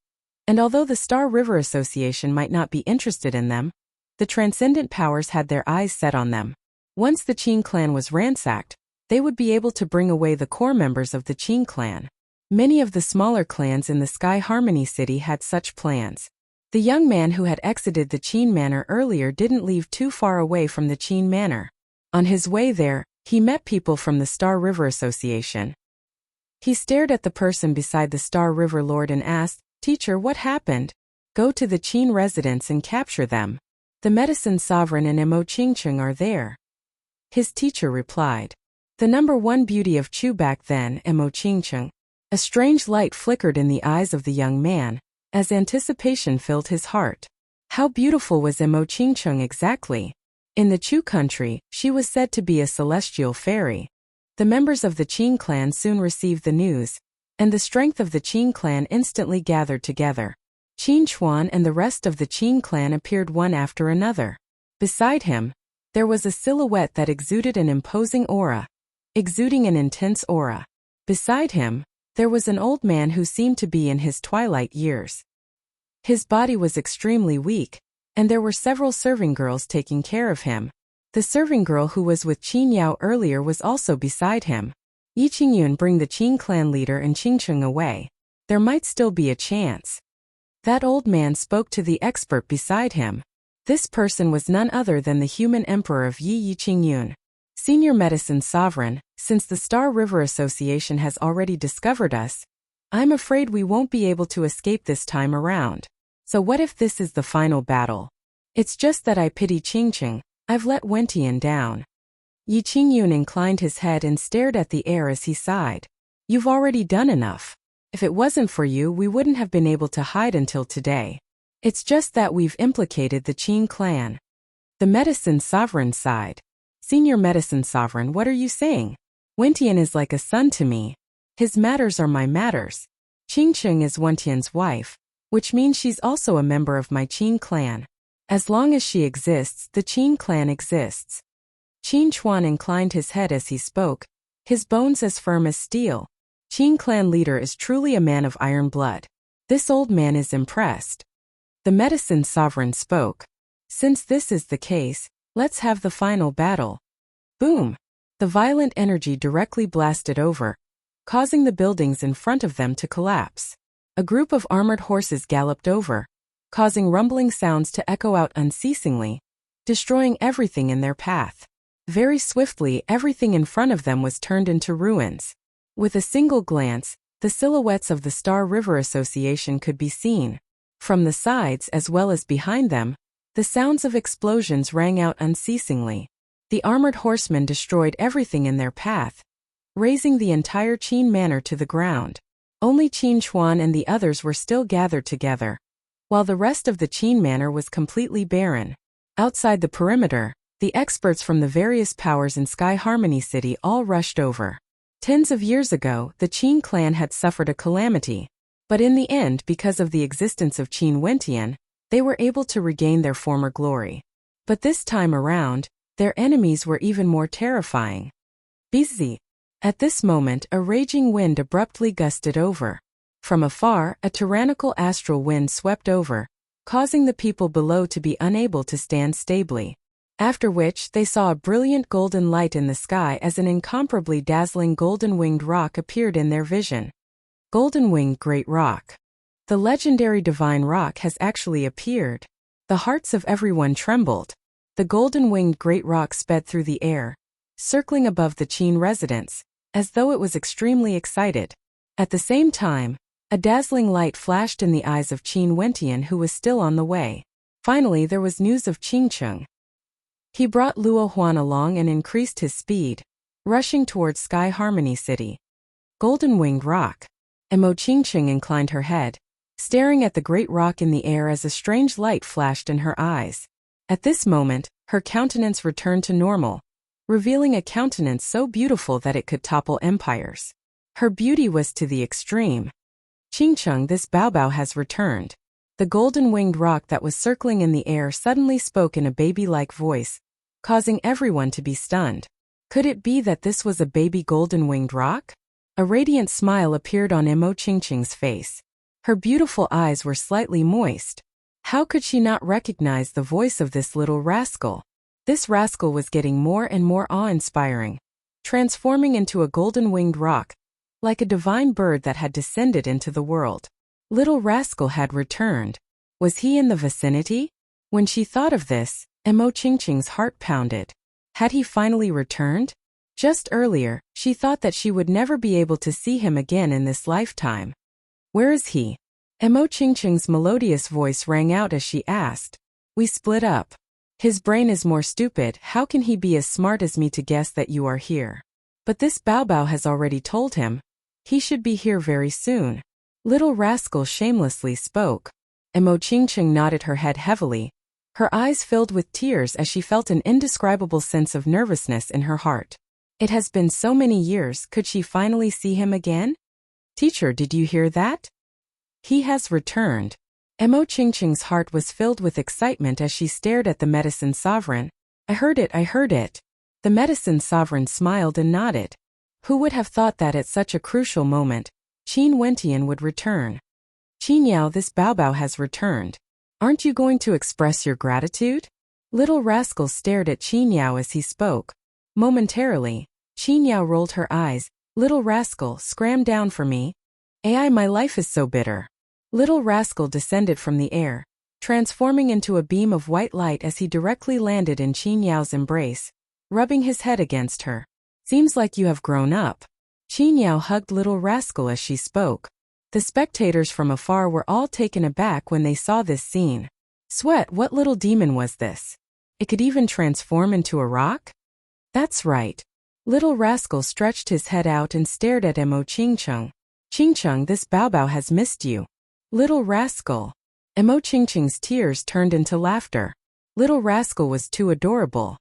and although the Star River Association might not be interested in them, the transcendent powers had their eyes set on them. Once the Qin clan was ransacked, they would be able to bring away the core members of the Qin clan. Many of the smaller clans in the Sky Harmony City had such plans. The young man who had exited the Qin Manor earlier didn't leave too far away from the Qin Manor. On his way there, he met people from the Star River Association. He stared at the person beside the Star River Lord and asked, "Teacher, what happened?" "Go to the Qin residence and capture them. The Medicine Sovereign and Mo Qingcheng are there." His teacher replied. The number one beauty of Chu back then, Mo Qingcheng. A strange light flickered in the eyes of the young man, as anticipation filled his heart. How beautiful was Emo Chingcheng exactly? In the Chu country, she was said to be a celestial fairy. The members of the Qing clan soon received the news, and the strength of the Qing clan instantly gathered together. Qin Chuan and the rest of the Qing clan appeared one after another. Beside him, there was a silhouette that exuded an imposing aura. Exuding an intense aura. Beside him, there was an old man who seemed to be in his twilight years. His body was extremely weak, and there were several serving girls taking care of him. The serving girl who was with Qin Yao earlier was also beside him. Yi Qingyun, bring the Qing clan leader and Qingcheng away. There might still be a chance. That old man spoke to the expert beside him. This person was none other than the human emperor of Yi Qingyun. Senior Medicine Sovereign, since the Star River Association has already discovered us, I'm afraid we won't be able to escape this time around. So what if this is the final battle? It's just that I pity Qingcheng. I've let Wentian down. Yi Qingyun inclined his head and stared at the air as he sighed. You've already done enough. If it wasn't for you, we wouldn't have been able to hide until today. It's just that we've implicated the Qing clan. The Medicine Sovereign sighed. Senior Medicine Sovereign, what are you saying? Wentian is like a son to me. His matters are my matters. Qingcheng is Wentian's wife, which means she's also a member of my Qing clan. As long as she exists, the Qing clan exists. Qin Chuan inclined his head as he spoke, his bones as firm as steel. Qing clan leader is truly a man of iron blood. This old man is impressed. The Medicine Sovereign spoke. Since this is the case, let's have the final battle. Boom! The violent energy directly blasted over, causing the buildings in front of them to collapse. A group of armored horses galloped over, causing rumbling sounds to echo out unceasingly, destroying everything in their path. Very swiftly, everything in front of them was turned into ruins. With a single glance, the silhouettes of the Star River Association could be seen. From the sides as well as behind them, the sounds of explosions rang out unceasingly. The armored horsemen destroyed everything in their path, razing the entire Qin manor to the ground. Only Qin Chuan and the others were still gathered together, while the rest of the Qin manor was completely barren. Outside the perimeter, the experts from the various powers in Sky Harmony City all rushed over. Tens of years ago, the Qin clan had suffered a calamity, but in the end, because of the existence of Qin Wentian, they were able to regain their former glory. But this time around, their enemies were even more terrifying. Busy. At this moment, a raging wind abruptly gusted over. From afar, a tyrannical astral wind swept over, causing the people below to be unable to stand stably. After which, they saw a brilliant golden light in the sky as an incomparably dazzling golden-winged rock appeared in their vision. Golden-winged Great Rock. The legendary divine rock has actually appeared. The hearts of everyone trembled. The golden-winged Great Rock sped through the air, circling above the Qin residence, as though it was extremely excited. At the same time, a dazzling light flashed in the eyes of Qin Wentian, who was still on the way. Finally, there was news of Qingcheng. He brought Luo Huan along and increased his speed, rushing towards Sky Harmony City. Golden-winged rock. Emo Qingcheng inclined her head, staring at the great rock in the air as a strange light flashed in her eyes. At this moment, her countenance returned to normal, revealing a countenance so beautiful that it could topple empires. Her beauty was to the extreme. Qingcheng, this Baobao has returned. The golden-winged rock that was circling in the air suddenly spoke in a baby-like voice, causing everyone to be stunned. Could it be that this was a baby golden-winged rock? A radiant smile appeared on Emo Qingcheng's face. Her beautiful eyes were slightly moist. How could she not recognize the voice of this little rascal? This rascal was getting more and more awe-inspiring, transforming into a golden-winged rock, like a divine bird that had descended into the world. Little rascal had returned. Was he in the vicinity? When she thought of this, Emo Qingcheng's heart pounded. Had he finally returned? Just earlier, she thought that she would never be able to see him again in this lifetime. Where is he? Emo Qingcheng's melodious voice rang out as she asked. We split up. His brain is more stupid. How can he be as smart as me to guess that you are here? But this Baobao has already told him. He should be here very soon. Little rascal shamelessly spoke. Emo Qingqing nodded her head heavily. Her eyes filled with tears as she felt an indescribable sense of nervousness in her heart. It has been so many years, could she finally see him again? Teacher, did you hear that? He has returned. Emo Qingqing's heart was filled with excitement as she stared at the medicine sovereign. I heard it. The medicine sovereign smiled and nodded. Who would have thought that at such a crucial moment, Qin Wentian would return? Qin Yao, this Baobao has returned. Aren't you going to express your gratitude? Little rascal stared at Qin Yao as he spoke. Momentarily, Qin Yao rolled her eyes. Little rascal, scram down for me. Ai, my life is so bitter. Little rascal descended from the air, transforming into a beam of white light as he directly landed in Qin Yao's embrace, rubbing his head against her. Seems like you have grown up. Qin Yao hugged little rascal as she spoke. The spectators from afar were all taken aback when they saw this scene. Sweat, what little demon was this? It could even transform into a rock? That's right. Little rascal stretched his head out and stared at Emo Qingqing. Qingqing, this Baobao has missed you. Little rascal. Emo Qingqing's tears turned into laughter. Little rascal was too adorable.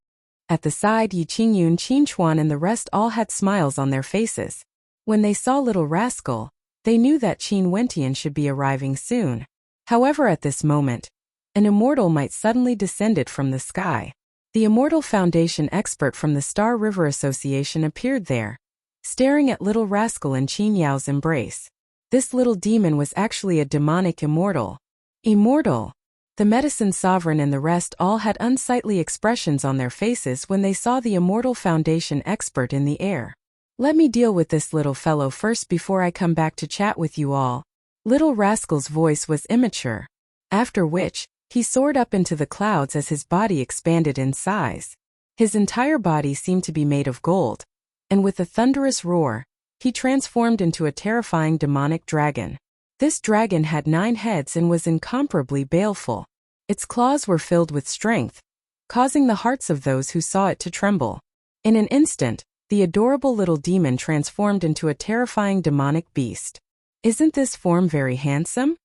At the side, Yi Qingyun, Qin Chuan and the rest all had smiles on their faces. When they saw little rascal, they knew that Qin Wentian should be arriving soon. However, at this moment, an immortal might suddenly descended from the sky. The Immortal Foundation expert from the Star River Association appeared there, staring at little rascal in Qin Yao's embrace. This little demon was actually a demonic immortal. Immortal! The medicine sovereign and the rest all had unsightly expressions on their faces when they saw the Immortal Foundation expert in the air. Let me deal with this little fellow first before I come back to chat with you all. Little rascal's voice was immature. After which, he soared up into the clouds as his body expanded in size. His entire body seemed to be made of gold, and with a thunderous roar, he transformed into a terrifying demonic dragon. This dragon had 9 heads and was incomparably baleful. Its claws were filled with strength, causing the hearts of those who saw it to tremble. In an instant, the adorable little demon transformed into a terrifying demonic beast. Isn't this form very handsome?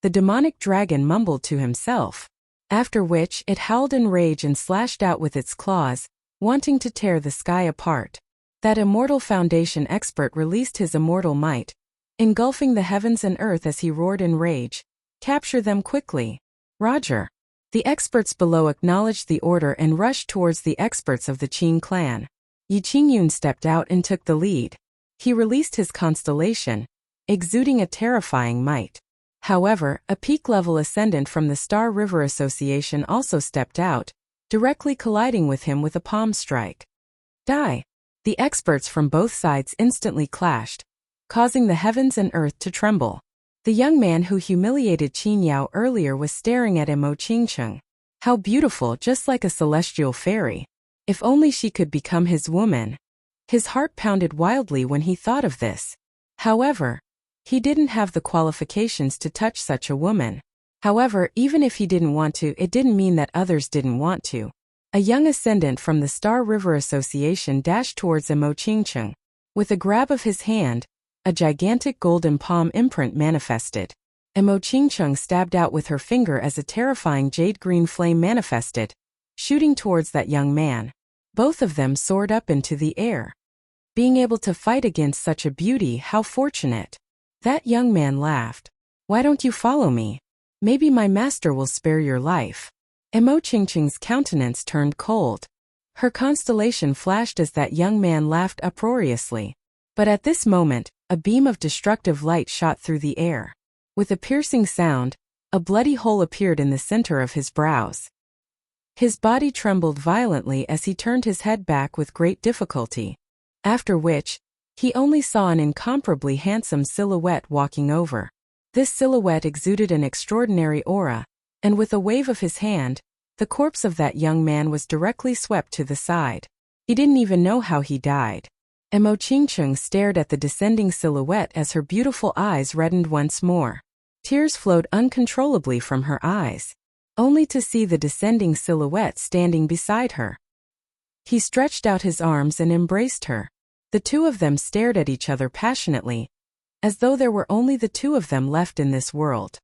The demonic dragon mumbled to himself. After which, it howled in rage and slashed out with its claws, wanting to tear the sky apart. That Immortal Foundation expert released his immortal might, engulfing the heavens and earth as he roared in rage. Capture them quickly. Roger. The experts below acknowledged the order and rushed towards the experts of the Qin clan. Yi Qingyun stepped out and took the lead. He released his constellation, exuding a terrifying might. However, a peak-level ascendant from the Star River Association also stepped out, directly colliding with him with a palm strike. Die! The experts from both sides instantly clashed, causing the heavens and earth to tremble. The young man who humiliated Qin Yao earlier was staring at Emo Qingqing. How beautiful, just like a celestial fairy. If only she could become his woman. His heart pounded wildly when he thought of this. However, he didn't have the qualifications to touch such a woman. However, even if he didn't want to, it didn't mean that others didn't want to. A young ascendant from the Star River Association dashed towards Emo Qingqing. With a grab of his hand, a gigantic golden palm imprint manifested. Emo Qingqing stabbed out with her finger as a terrifying jade-green flame manifested, shooting towards that young man. Both of them soared up into the air. Being able to fight against such a beauty, how fortunate. That young man laughed. Why don't you follow me? Maybe my master will spare your life. Emo Qingqing's countenance turned cold. Her constellation flashed as that young man laughed uproariously. But at this moment, a beam of destructive light shot through the air. With a piercing sound, a bloody hole appeared in the center of his brows. His body trembled violently as he turned his head back with great difficulty. After which, he only saw an incomparably handsome silhouette walking over. This silhouette exuded an extraordinary aura, and with a wave of his hand, the corpse of that young man was directly swept to the side. He didn't even know how he died. Emo Qingqing stared at the descending silhouette as her beautiful eyes reddened once more. Tears flowed uncontrollably from her eyes, only to see the descending silhouette standing beside her. He stretched out his arms and embraced her. The two of them stared at each other passionately, as though there were only the two of them left in this world.